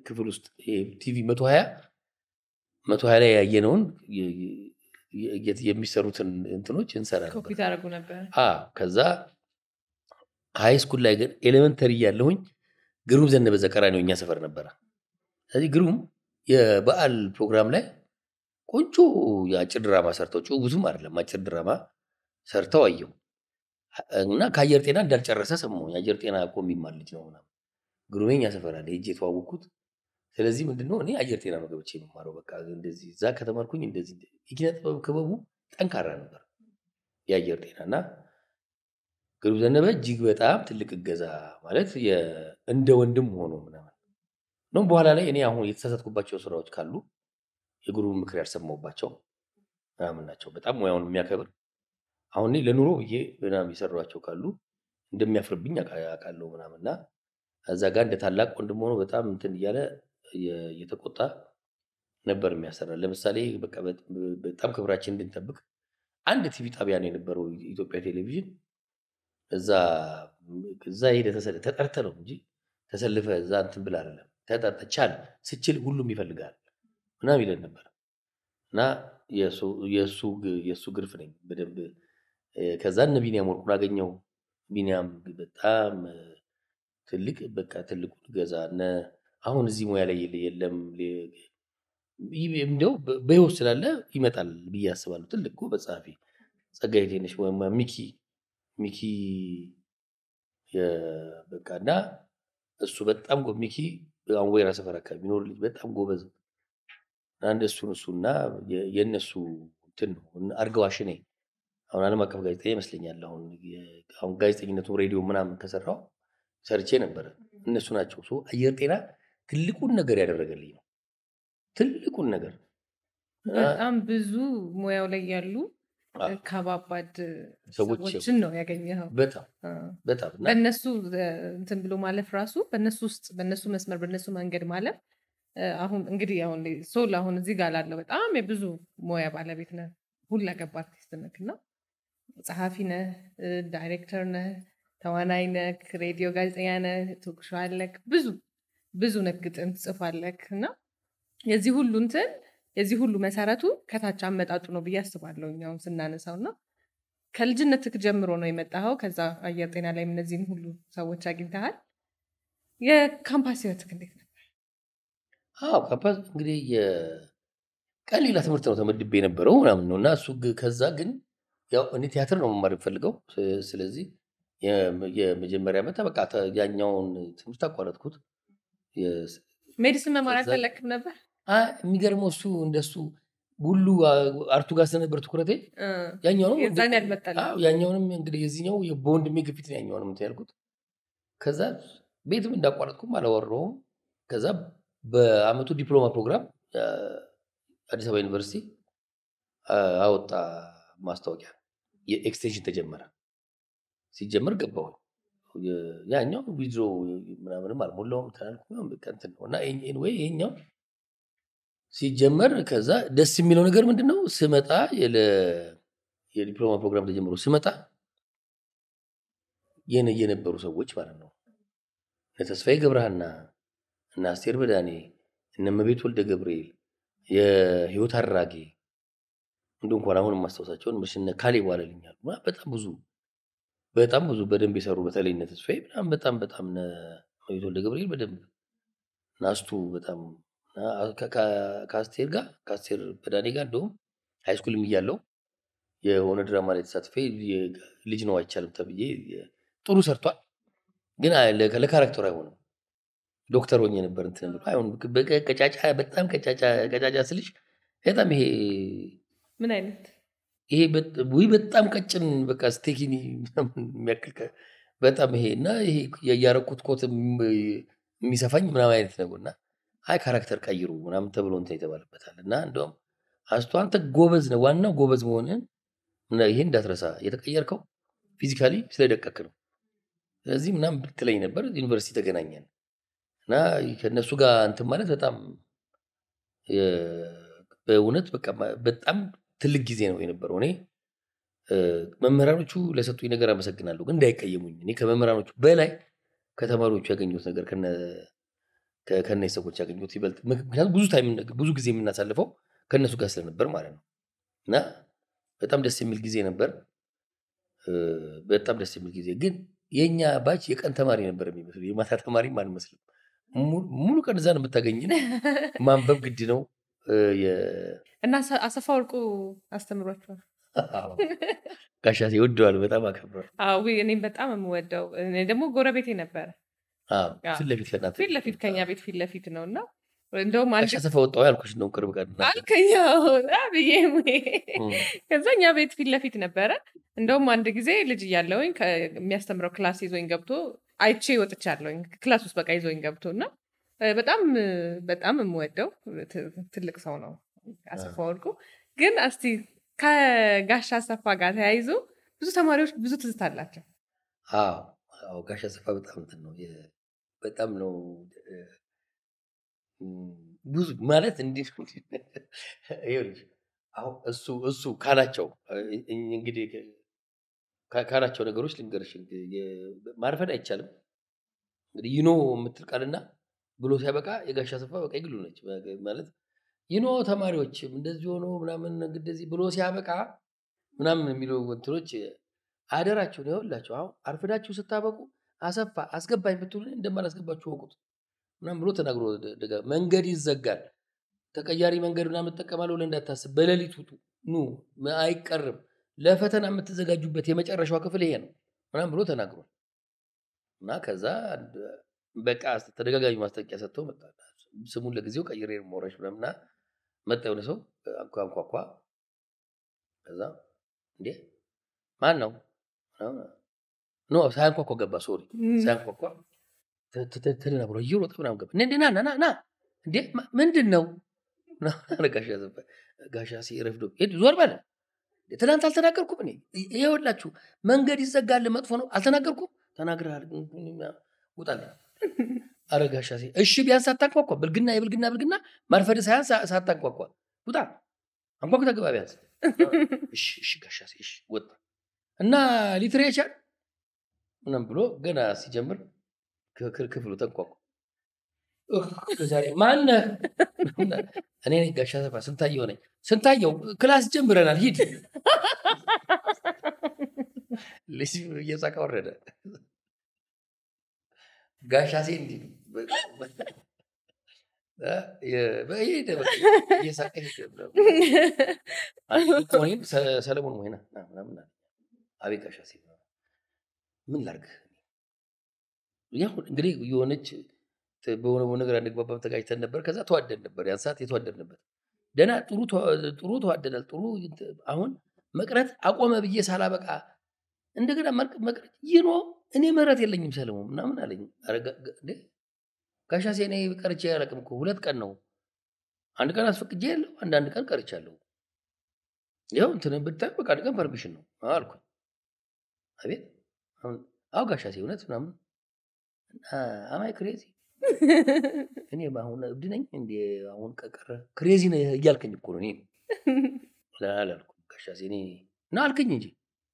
ክፍል ውስጥ ቲቪ 120 ላይ ያየነውን የሚሰሩትን እንትኖች እንሰራ ነበር። ኮፒ ታደርጉ ነበር። ከዛ ሃይ ስኩል ላይ ግን ኤሌመንተሪ እያለሁኝ ግሩም ዘነበ ዘቀራኒው እኛ ሰፈር ነበረ። ስለዚህ ግሩም የበዓል ፕሮግራም ላይ ቆንጆ የአጭር ድራማ ሰርተው ብዙም አይደለም አጭር ድራማ ሰርተው አየሁ እና ከአየር ጤና እንዳልጨረሰ ሰማሁ። የአየር ጤና እኮ የሚማር ልጅ ነው ምናምን ግሩሜ እኛ ሰፈር አለ ሄጄ የተዋወቅኩት። ስለዚህ ምንድነው እኔ አየር ጤና ነው ገብቼ የምማረው። በቃ እንደዚህ እዛ ከተማርኩኝ እንደዚህ የኪነ ጥበብ ክበቡ ጠንካራ ነበር የአየር ጤና እና ግሩም ዘነበ እጅግ በጣም ትልቅ እገዛ ማለት እንደ ወንድም ሆኖ ምናምን ነው። በኋላ ላይ እኔ አሁን የተሳሳትኩባቸው ስራዎች ካሉ የግሩም ምክር ያልሰማሁባቸው ምናምን ናቸው። በጣም ሙያውን የሚያከብር አሁን እኔ ለኑሮ ብዬ ምናምን የሰሯቸው ካሉ እንደሚያፍርብኝ አውቃለሁ ምናምን እና እዛ ጋር እንደ ታላቅ ወንድም ሆኖ በጣም እንትን እያለ እየተቆጣ ነበር የሚያሰራ። ለምሳሌ በቃ በጣም ክብራችን እንድንጠብቅ አንድ ቲቪ ጣቢያ ነው የነበረው ኢትዮጵያ ቴሌቪዥን። እዛ ሄደ ተጠርተ ነው እንጂ ተሰልፈ እዛ እንትን ብላ አይደለም። ተጠርተ ቻል ስችል ሁሉም ይፈልጋል ምናምን ይለን ነበር እና የእሱ ግርፍ ነኝ በደንብ። ከዛ እነ ቢኒያም ወርቁን አገኘው። ቢኒያም በጣም ትልቅ በቃ ትልቁን ገዛ አሁን እዚህ ሙያ ላይ የለም እንደው በህይወት ስላለ ይመጣል ብዬ አስባለሁ። ትልቅ ጎበዝ ጸሐፊ ጸጋዬ ቴነሽ ወይም ሚኪ በቃ እና እሱ በጣም ሚኪ አሁን ወይራ ሰፈር አካባቢ ቢኖር ልጅ በጣም ጎበዝ አንድ እሱና የነሱ እንትን ነው። አርገዋሽ ነኝ አሁን ዓለም አቀፍ ጋዜጠኛ ይመስለኛል። አሁን ጋዜጠኝነቱ ሬዲዮ ምናምን ከሰራው ሰርቼ ነበር። እነሱ ናቸው አየር ጤና ትልቁን ነገር ያደረገልኝ ነው። ትልቁን ነገር በጣም ብዙ ሙያው ላይ ያሉ ከባባድ ሰዎችን ነው ያገኘኸው። በጣም በእነሱ እንትን ብሎ ማለፍ ራሱ በእነሱ ውስጥ በእነሱ መስመር በእነሱ መንገድ ማለፍ አሁን እንግዲህ አሁን እዚህ ጋር ላለው በጣም የብዙ ሙያ ባለቤት ነህ፣ ሁለገብ አርቲስት ነህ እና ጸሐፊ ነህ፣ ዳይሬክተር ነህ፣ ተዋናይ ነህ፣ ሬዲዮ ጋዜጠኛ ነህ፣ ቶክ ሾው አለህ፣ ብዙ ግጥም ትጽፋለህ እና የዚህ ሁሉ መሰረቱ ከታች አመጣጡ ነው ብዬ አስባለሁ። እኛውን ስናነሳው እና ከልጅነትህ ጀምሮ ነው የመጣኸው። ከዛ አየር ጤና ላይ እነዚህን ሁሉ ሰዎች አግኝተሃል። የካምፓስ ህይወትህ እንዴት ነበር? ካምፓስ እንግዲህ ቀን ሌላ ትምህርት ነው ተመድቤ የነበረው ምናምን ነው እና እሱ ከዛ ግን ያው እኔ ቲያትር ነው መማር የምፈልገው። ስለዚህ የመጀመሪያ ዓመት በቃ ያኛውን ትምህርት አቋረጥኩት። ሜዲሲን መማር አልፈለክም ነበር? የሚገርመው እሱ እንደሱ ሁሉ አርቱ ጋር ስለነበር ትኩረቴ ያኛውንም እንግዲህ የዚህኛው በወንድሜ ግፊት ነው ያኛውንም እንትን ያልኩት። ከዛ ቤትም እንዳቋረጥኩም አላወራሁም። ከዛ በአመቱ ዲፕሎማ ፕሮግራም አዲስ አበባ ዩኒቨርሲቲ አወጣ ማስታወቂያ፣ የኤክስቴንሽን ተጀመረ። ሲጀመር ገባሁ። ያኛው ቪዲዮ ምናምንም አልሞላውም ተናልኩ በቃ እንትን ነው እና ኤኒዌይ ይሄኛው ሲጀመር ከዛ ደስ የሚለው ነገር ምንድነው ስመጣ የዲፕሎማ ፕሮግራም ተጀምሮ ስመጣ የነበሩ ሰዎች ማለት ነው እነ ተስፋዬ ገብረሃና እና አስቴር በዳኔ እነ እመቤት ወልደ ገብርኤል የህይወት አራጌ እንኳን አሁን ማስታወሳቸውን ምሽነ ካሌብ ዋለልኛል። በጣም ብዙ በደንብ የሰሩ በተለይ እነ ተስፋዬ በጣም እመቤት ወልደ ገብርኤል በደንብ ናስቱ በጣም ከአስቴር በዳኔ ጋር እንደውም ሃይስኩልም እያለሁ የሆነ ድራማ ላይ ተሳትፌ ልጅ ነው አይቻልም ተብዬ ጥሩ ሰርቷል፣ ግን ለካራክተሩ አይሆንም ዶክተር ሆኜ ነበር እንትን ብሎ አሁን ቀጫጫ በጣም ቀጫጫ ስልሽ በጣም ይሄ ምን አይነት ይሄ በጣም ቀጭን በቃ ስቴኪኒ የሚያክል በጣም ይሄ እና ይሄ ያረኩት ኮት የሚሰፋኝ ምናምን አይነት ነው እና አይ ካራክተር ቀይሩ ምናምን ተብሎ እንትን የተባለበታል እና እንደውም አስቶ አንተ ጎበዝ ነው ዋናው ጎበዝ መሆንን ይሄ እንዳትረሳ የተቀየርከው ፊዚካሊ ስለደቀክ ነው ስለዚህ ምናምን ብትለኝ ነበር ዩኒቨርሲቲ ተገናኘን እና ከነሱ ጋር እንትን ማለት በጣም በእውነት በቃ በጣም ትልቅ ጊዜ ነው የነበረው እኔ መምህራኖቹ ለሰጡኝ ነገር አመሰግናለሁ ግን እንዳይቀየሙኝ እኔ ከመምህራኖቹ በላይ ከተማሪዎቹ ያገኙት ነገር ከነ ሰዎች ያገኙት ይበልጥ ምክንያቱም ብዙ ጊዜ የምናሳልፈው ከነሱ ጋር ስለነበር ማለት ነው እና በጣም ደስ የሚል ጊዜ ነበር በጣም ደስ የሚል ጊዜ ግን የኛ ባች የቀን ተማሪ ነበር የሚመስለው የማታ ተማሪ አንመስልም ሙሉ ቀን እዛ ነው የምታገኝን ማንበብ ግድ ነው እና አሰፋ ወርቁ አስተምሯቸዋል ጋሻሴ ይወደዋል በጣም አከብሯል እኔም በጣም የምወደው እኔ ደግሞ ጎረቤቴ ነበረ ፊት ለፊት ከኛ ቤት ፊት ለፊት ነው እና እንደውም ጋሻሰፋ ወጣው ያልኩሽ ነው ቅርብ ቀን አልከኛው ብዬ ከዛ እኛ ቤት ፊት ለፊት ነበረ እንደውም አንድ ጊዜ ልጅ እያለውኝ የሚያስተምረው ክላስ ይዞኝ ገብቶ አይቼ ወጥቻለሁኝ ክላስ ውስጥ በቃ ይዞኝ ገብቶ እና በጣም በጣም የምወደው ትልቅ ሰው ነው አሰፋ ወርቁ ግን እስቲ ከጋሻ አሰፋ ጋር ተያይዞ ብዙ ተማሪዎች ብዙ ትዝታ አላቸው አዎ ጋሻ አሰፋ በጣም እንትን ነው በጣም ነው ብዙ ማለት እንዲህ ይኸውልሽ አሁን እሱ ካላቸው እንግዲህ ካላቸው ነገሮች ልንገርሽ ማርፈድ አይቻልም እንግዲህ ይኖ የምትል ቃልና ብሎ ሲያበቃ የጋሻ አሰፋ በቃ ይግሉ ነች ማለት ይኖ ተማሪዎች እንደዚህ ሆኖ ምናምን እንደዚህ ብሎ ሲያበቃ ምናምን የሚለው እንትኖች አደራችሁ ነው ይኸውላችሁ አሁን አርፍዳችሁ ስታበቁ አሰፋ አስገባኝ ብትሉ እንደማላስገባችሁ ወቁት ምናምን ብሎ ተናግሮ መንገድ ይዘጋል ተቀያሪ መንገድ ምናምን ተጠቀማለሁ ለእንዳታስብ በሌሊት ውጡ ኑ አይቀርም ለፈተና የምትዘጋጁበት የመጨረሻው ክፍል ይሄ ነው ምናምን ብሎ ተናግሯል እና ከዛ በቃ ተደጋጋሚ ማስጠንቀቂያ ሰጥተው መጣ ስሙን ለጊዜው ቀይሬ ሞረሽ ምናምንና መጣ የሆነ ሰው አንኳኳ ከዛ እንዴ ማን ነው ኖ ሳያንኳኳ ገባ ሶሪ ሳያንኳኳ ተደናብሮ እየሮጠ ምናምን ገባ እንዴ ና እንዴ ምንድን ነው ጋሻ ሲረፍዶ ዞር በለ ትናንት አልተናገርኩም እኔ ይኸውላችሁ መንገድ ይዘጋል መጥፎ ነው አልተናገርኩም ተናግረሃል ውጣል አረ ጋሻ እሺ ቢያንስ ሳታንኳኳ ብልግና ማርፈድ ሳያንስ ሳታንኳኳ ውጣ አንኳኩ ተገባ ቢያንስ እሺ ጋሻ እሺ ወጣ እና ሊትሬቸር ምናምን ብሎ ገና ሲጀምር ክፍሉ ተንኳኳ ዛሬ ማነህ እኔ ነኝ ጋሻ አሰፋ ስንታየው ክላስ ጀምረናል ሂድ ልጅ እየሳቀ ወረደ ጋሻሴ እንዲህ እየሳቀ ሰለሞን ሞይና አቤት ጋሻሴ ምን ላድርግ ያው እንግዲህ የሆነች በሆነ ነገር አንግባባም ተጋጭተን ነበር ከዛ ተዋደን ነበር ያን ሰዓት የተዋደድንበት ደና ጥሩ ተዋደናል ጥሩ አሁን መቅረት አቆመ ብዬ ሳላበቃ እንደገና መቅረት ይኖ እኔ ምህረት የለኝም ሰለሞን ምናምን አለኝ እንዴ ጋሻሴ እኔ ቀርቼ አላውቅም እኮ 2 ቀን ነው አንድ ቀን አስፈቅጄ ያለው አንድ ቀን ቀርቻለሁ ያው እንትን ብታይ በቃ አንድ ቀን ፐርሚሽን ነው አልኩኝ አቤት አው ጋሻሴ እውነት ምናምን አማይ ክሬዚ እኔ አሁን እብድ ነኝ እንዴ አሁን ቀረ ክሬዚ ነው እያልከኝ እኮ ነው እኔ አላልኩም ጋሻሴ እኔ ነው አልከኝ እንጂ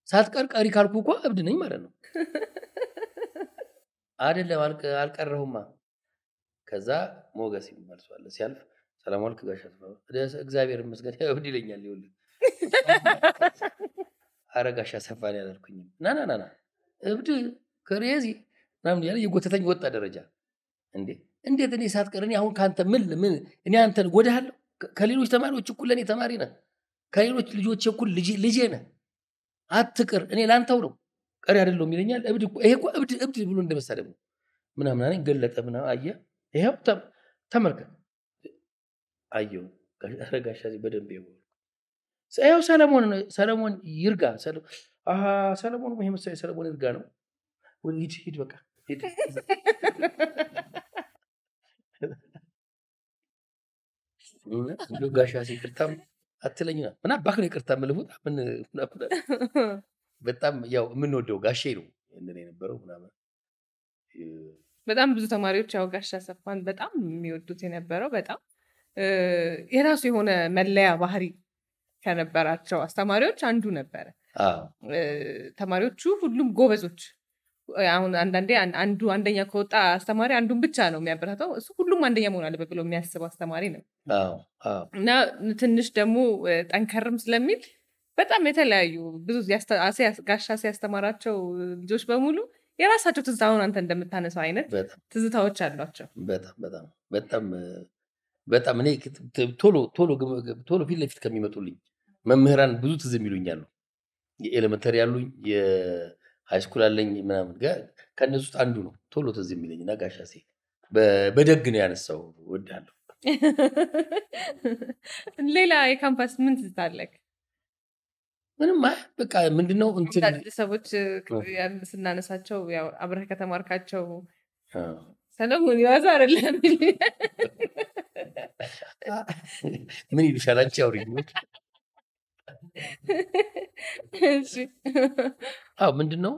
ሳትቀር ቀሪ ካልኩ እኮ እብድ ነኝ ማለት ነው አይደለም አልቀረሁማ ከዛ ሞገስ ይመልሷል ሲያልፍ ሰላም አለክ ጋሻ እግዚአብሔር ይመስገን እብድ ይለኛል ይኸውልህ አረ ጋሻ ሰፋን ያላልኩኝ ና እብድ ክሬዚ ምናምን ያለ የጎተተኝ ወጣ ደረጃ እንዴት እኔ ሳትቀር እኔ አሁን ካንተ ምን እኔ አንተን ጎዳለሁ ከሌሎች ተማሪዎች እኩል ለኔ ተማሪ ነህ ከሌሎች ልጆች እኩል ልጄ ነህ አትቅር እኔ ላንተው ነው ቀሪ አይደለም ይለኛል እብድ እኮ ይሄ እኮ እብድ ብሎ እንደመሰደብ ነው ምናምን አለኝ ገለጠ ምናምን አየ ይሄው ተመልከት አየሁ ጋሻ በደንብ ይኸው ሰለሞን ይርጋ ሰለሞን ይሄ መሰለኝ ሰለሞን ይርጋ ነው ሂድ በቃ ሂድ ጋሻ ይቅርታም አትለኝና ምን አባክ ነው ይቅርታ የምልሁት ምን በጣም ያው የምንወደው ጋሼ ነው እንደኔ የነበረው ምናምን በጣም ብዙ ተማሪዎች ያው ጋሻ አሰፋን በጣም የሚወዱት የነበረው በጣም የራሱ የሆነ መለያ ባህሪ ከነበራቸው አስተማሪዎች አንዱ ነበረ። ተማሪዎቹ ሁሉም ጎበዞች አሁን አንዳንዴ አንደኛ ከወጣ አስተማሪ አንዱን ብቻ ነው የሚያበረታታው እሱ ሁሉም አንደኛ መሆን አለበት ብሎ የሚያስበው አስተማሪ ነው እና ትንሽ ደግሞ ጠንከርም ስለሚል በጣም የተለያዩ ብዙ ጋሻ ሲያስተማራቸው ልጆች በሙሉ የራሳቸው ትዝታ አሁን አንተ እንደምታነሳው አይነት ትዝታዎች አሏቸው። በጣም እኔ ቶሎ ፊት ለፊት ከሚመጡልኝ መምህራን ብዙ ትዝ የሚሉኛሉ የኤሌመንተሪ ያሉኝ የሃይስኩል አለኝ ምናምን ጋር ከነሱ ውስጥ አንዱ ነው ቶሎ ትዝ የሚለኝና ጋሻ በደግ ነው ያነሳው ወዳለሁ። ሌላ የካምፓስ ምን ትዝታ አለክ? ምንም በቃ ምንድነው እንትን ሰዎች ስናነሳቸው ያው አብረህ ከተማርካቸው ሰለሞን ይዋዛ አይደለም ምን ይልሻል አንቺ አውሪኝ። እሺ ምንድነው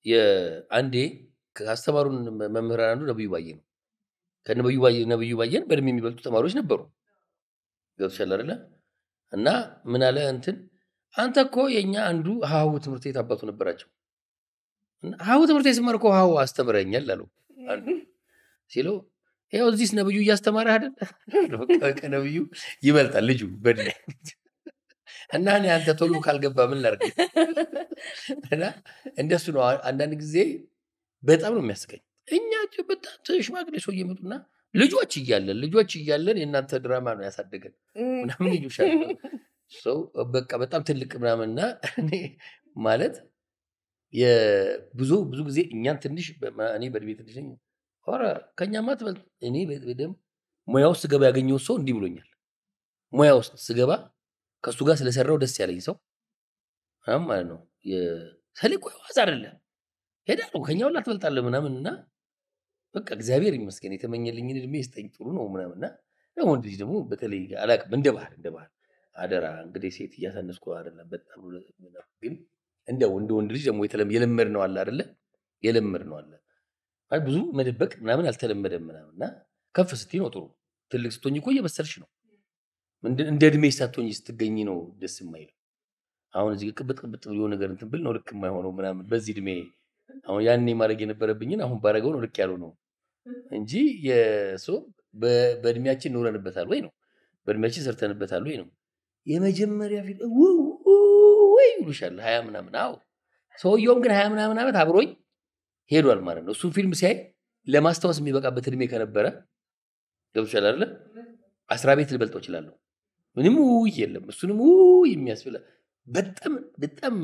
የአንዴ ከአስተማሩን መምህራን አንዱ ነብዩ ባየ ነው። ነብዩ ባየን በእድሜ የሚበልጡ ተማሪዎች ነበሩ ገብቶሻል አይደለ? እና ምን አለ እንትን አንተ እኮ የኛ አንዱ ሀሁ ትምህርት ቤት አባቱ ነበራቸው ሀሁ ትምህርት ቤት ስማር እኮ ሀሁ አስተምረኛል አሉ ሲለው ይኸው እዚህስ ነብዩ እያስተማረ አይደል? ከነብዩ ይበልጣል ልጁ በእድሜ እና እኔ አንተ ቶሎ ካልገባ ምን ላድርግ? እና እንደሱ ነው። አንዳንድ ጊዜ በጣም ነው የሚያስቀኝ። እኛ በጣም ሽማግሌ ሰው እየመጡና ልጆች እያለን የእናንተ ድራማ ነው ያሳደገን ምናምን ይሉሻል። ሰው በቃ በጣም ትልቅ ምናምንና እኔ ማለት ብዙ ጊዜ እኛን ትንሽ እኔ በእድሜ ትንሽ ነኝ ኧረ ከእኛማ ትበልጥ እኔ በደምብ ሙያ ውስጥ ስገባ ያገኘው ሰው እንዲህ ብሎኛል። ሙያ ውስጥ ስገባ ከሱ ጋር ስለሰራው ደስ ያለኝ ሰው ማለት ነው ሰሊቆ ዋዝ አይደለም ሄዳለሁ ከኛ ሁላ ትበልጣለህ ምናምንና በቃ እግዚአብሔር ይመስገን የተመኘልኝን እድሜ ይስጠኝ ጥሩ ነው ምናምንና ነው እንዴ ደግሞ በተለይ አላቅም እንደ ባህል አደራ እንግዲህ ሴት እያሳነስኩ አይደለም በጣም ግን እንደው ወንድ ልጅ ደግሞ የለመድ ነው አለ አይደለ የለመድ ነው አለ ማለት ብዙ መደበቅ ምናምን አልተለመደም ምናምንና ከፍ ስትይ ነው ጥሩ ትልቅ ስትሆኝ እኮ እየበሰልሽ ነው እንደ እድሜ ሳትሆኝ ስትገኝ ነው ደስ የማይለው። አሁን እዚህ ቅብጥ ብሎ ነገር እንትን ብል ነው ልክ የማይሆነው ምናምን በዚህ እድሜ አሁን ያኔ ማድረግ የነበረብኝን አሁን ባረገው ነው ልክ ያለው ነው እንጂ የሰው በእድሜያችን ኖረንበታል ወይ ነው በእድሜያችን ሰርተንበታል ወይ ነው የመጀመሪያ ፊልም ወይ ይሉሻል 20 ምናምን ሰውየውም ግን 20 ምናምን ዓመት አብሮኝ ሄዷል ማለት ነው። እሱን ፊልም ሲያይ ለማስታወስ የሚበቃበት እድሜ ከነበረ ገብቶሻል አይደለ 10 ቤት ልበልጠው እችላለሁ ምንም የለም እሱንም የሚያስብላ በጣም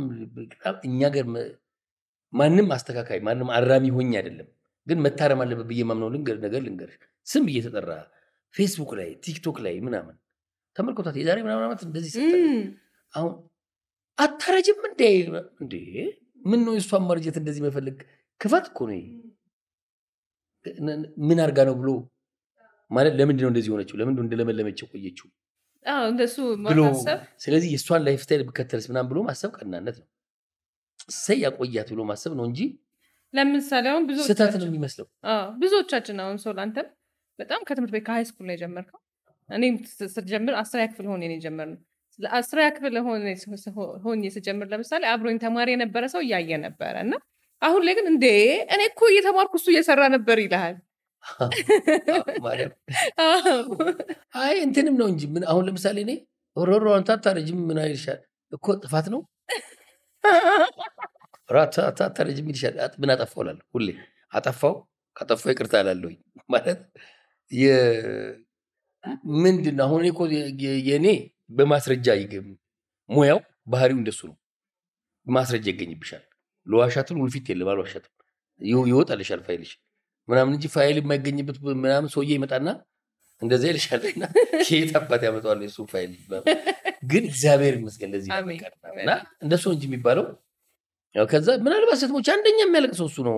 እኛ ጋር ማንም አስተካካይ ማንም አራሚ ሆኝ አይደለም ግን መታረም አለበት ብዬ ማምነው ልንገርሽ ስም እየተጠራ ፌስቡክ ላይ ቲክቶክ ላይ ምናምን ተመልከቷት የዛሬ ምናምን ዓመት እንደዚህ ሰጠ አሁን አታረጅም እንዴ ምን ነው እሷን ማርጀት እንደዚህ መፈልግ ክፋት እኮ ነው ምን አርጋ ነው ብሎ ማለት ለምንድን ነው እንደዚህ ሆነችው ለምንድን ነው እንደለመለመችው ቆየችው እንደሱ ማሰብ ስለዚህ የሷን ላይፍ ስታይል በከተልስ ምናምን ብሎ ማሰብ ቀናነት ነው ያቆያት ብሎ ማሰብ ነው እንጂ ለምሳሌ አሁን ስህተት ነው የሚመስለው ብዙዎቻችን አሁን ሰው ላንተም በጣም ከትምህርት ቤት ከሃይ ስኩል ላይ ጀመርከው እኔም ስጀምር 10ኛ ክፍል ሆኜ ነው የጀመርነው 10ኛ ክፍል ሆኜ ስጀምር ለምሳሌ አብሮኝ ተማሪ የነበረ ሰው እያየ ነበረ እና አሁን ላይ ግን እንዴ እኔ እኮ እየተማርኩ እሱ እየሰራ ነበር ይልሃል አይ እንትንም ነው እንጂ ምን አሁን ለምሳሌ እኔ ሮሮ አንተ አታረጅም ምን አይልሻል እኮ ጥፋት ነው አታረጅም ይልሻል ምን አጠፋው እላለሁ ሁሌ ካጠፋው ይቅርታ እላለሁ ማለት ምንድነው አሁን እኮ የኔ በማስረጃ ሙያው ባህሪው እንደሱ ነው ማስረጃ ይገኝብሻል ለዋሻቱን ውልፊት የለም አልዋሻቱም ይወጣልሻል ፋይልሽ ምናምን እንጂ ፋይል የማይገኝበት ምናምን ሰውዬ ይመጣና እንደዚህ ይልሻልና ከየት አባት ያመጣዋል የሱ ፋይል ግን እግዚአብሔር ይመስገን ለዚህ ያበቃና እንደሱ እንጂ የሚባለው ያው ከዛ ምናልባት ስትሞች አንደኛ የሚያለቅሰው እሱ ነው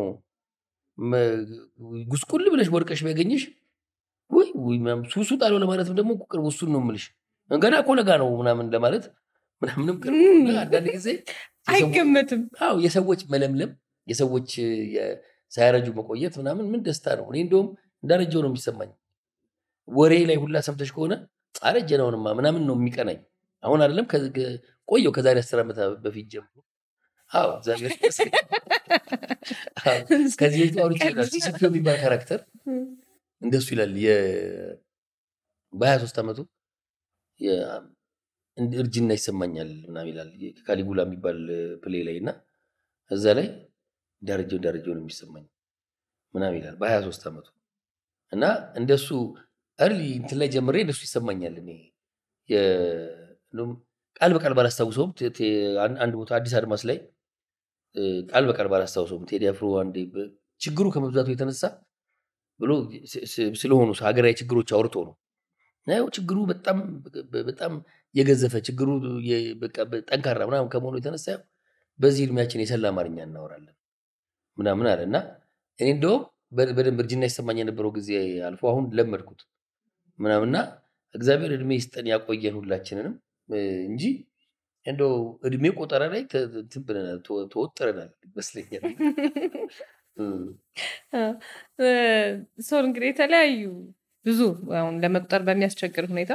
ጉስቁል ብለሽ ወርቀሽ ቢያገኝሽ ወይ ሱሱ ጣለው ለማለት ደግሞ ቅርብ እሱን ነው የምልሽ ገና እኮ ለጋ ነው ምናምን ለማለት ምናምንም ቅርብ አንዳንድ ጊዜ አይገመትም የሰዎች መለምለም የሰዎች ሳያረጁ መቆየት ምናምን ምን ደስታ ነው እኔ እንደውም እንዳረጀው ነው የሚሰማኝ ወሬ ላይ ሁላ ሰምተሽ ከሆነ አረጀነውንማ ምናምን ነው የሚቀናኝ አሁን አይደለም ቆየው ከዛሬ 10 ዓመት በፊት ጀምሮ እግዚአብሔር ከዚህ አውርቼ ሲሲፒዮ የሚባል ካራክተር እንደሱ ይላል በ23 ዓመቱ እርጅና ይሰማኛል ምናምን ይላል ካሊጉላ የሚባል ፕሌይ ላይ እና እዛ ላይ ዳርጀው ነው የሚሰማኝ ምናምን ይላል በ23 ዓመቱ እና እንደሱ እርሊ እንትን ላይ ጀምሬ እንደሱ ይሰማኛል እኔ ቃል በቃል ባላስታውሰውም አንድ ቦታ አዲስ አድማስ ላይ ቃል በቃል ባላስታውሰውም ቴዲ አፍሮ አንዴ ችግሩ ከመብዛቱ የተነሳ ብሎ ስለሆኑ ሀገራዊ ችግሮች አውርቶ ነው ነው ችግሩ በጣም የገዘፈ ችግሩ በቃ ጠንካራ ምናምን ከመሆኑ የተነሳ በዚህ እድሜያችን የሰላ አማርኛ እናወራለን ምናምን አለና እኔ እንደውም በደንብ እርጅና ይሰማኝ የነበረው ጊዜ አልፎ አሁን ለመድኩት ምናምንና እግዚአብሔር እድሜ ይስጠን ያቆየን ሁላችንንም እንጂ እንደው እድሜ ቆጠራ ላይ ተወጥረናል ይመስለኛል ሰው እንግዲህ የተለያዩ ብዙ አሁን ለመቁጠር በሚያስቸግር ሁኔታ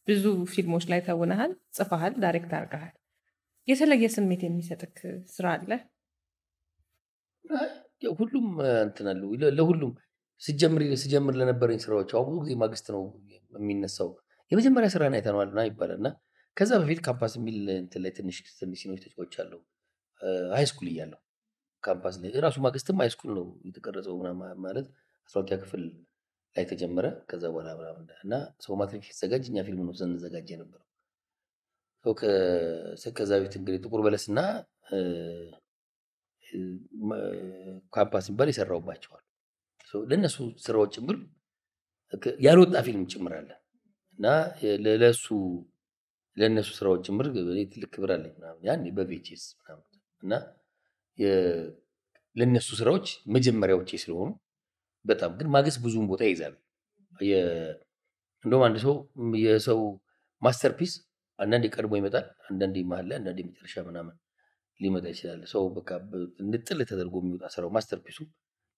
ብዙ ፊልሞች ላይ ተውነሃል ጽፈሃል ዳይሬክት አድርገሃል የተለየ ስሜት የሚሰጥክ ስራ አለ ሁሉም እንትናሉ ለሁሉም ሲጀምር ለነበረኝ ስራዎች አሁን ብዙ ጊዜ ማግስት ነው የሚነሳው የመጀመሪያ ስራ ነው አይተነዋልና ይባላልና ከዛ በፊት ካምፓስ የሚል እንትን ላይ ትንሽ ሲኖች ተጫውቻለሁ ሃይ ስኩል እያለሁ ካምፓስ ላይ ራሱ ማግስትም ሃይ ስኩል ነው የተቀረጸው ማለት 12ኛ ክፍል ላይ ተጀመረ ከዛ በኋላ እና ሰው ማትሪክ ሲዘጋጅ እኛ ፊልም ነው ስንዘጋጅ የነበረው ከዛ በፊት እንግዲህ ጥቁር በለስና ካምፓስ የሚባል የሰራውባቸዋል ለእነሱ ስራዎች ጭምር ያልወጣ ፊልም ጭምር አለ እና ለእነሱ ስራዎች ጭምር ትልቅ ክብር አለኝ ያኔ በቪኤችኤስ እና ለእነሱ ስራዎች መጀመሪያዎቼ ስለሆኑ በጣም ግን ማግስት ብዙውን ቦታ ይይዛል እንደውም አንድ ሰው የሰው ማስተርፒስ አንዳንዴ ቀድሞ ይመጣል አንዳንዴ መሀል ላይ አንዳንዴ መጨረሻ ምናምን ሊመጣ ይችላል ሰው በቃ ንጥል ተደርጎ የሚወጣ ስራው ማስተርፒሱ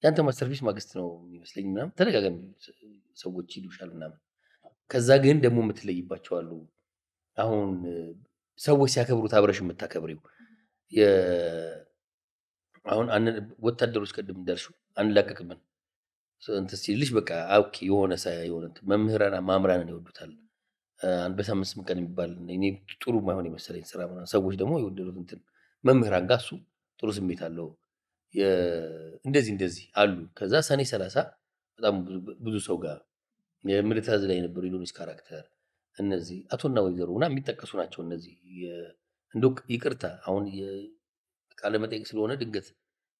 ያንተ ማስተርፒስ ማግስት ነው የሚመስለኝ ምናምን ተደጋጋሚ ሰዎች ይሉሻል ምናምን ከዛ ግን ደግሞ የምትለይባቸው አሉ አሁን ሰዎች ሲያከብሩት አብረሽ የምታከብሪው አሁን ወታደሮች ቀደም እንዳልሽው አንላቀቅምን እንትን ሲልሽ በቃ ኦኬ የሆነ መምህራን ማምራንን ይወዱታል አንበሳ መስም ቀን የሚባል እኔ ጥሩ ማይሆን የመሰለኝ ስራ ምናምን ሰዎች ደግሞ የወደዱት እንትን መምህራን ጋር እሱ ጥሩ ስሜት አለው እንደዚህ አሉ ከዛ ሰኔ 30 በጣም ብዙ ሰው ጋር የምልታዝ ላይ የነበሩ ኢሎኒስ ካራክተር እነዚህ አቶና ወይዘሮ እና የሚጠቀሱ ናቸው እነዚህ እንደው ይቅርታ አሁን ቃለ መጠይቅ ስለሆነ ድንገት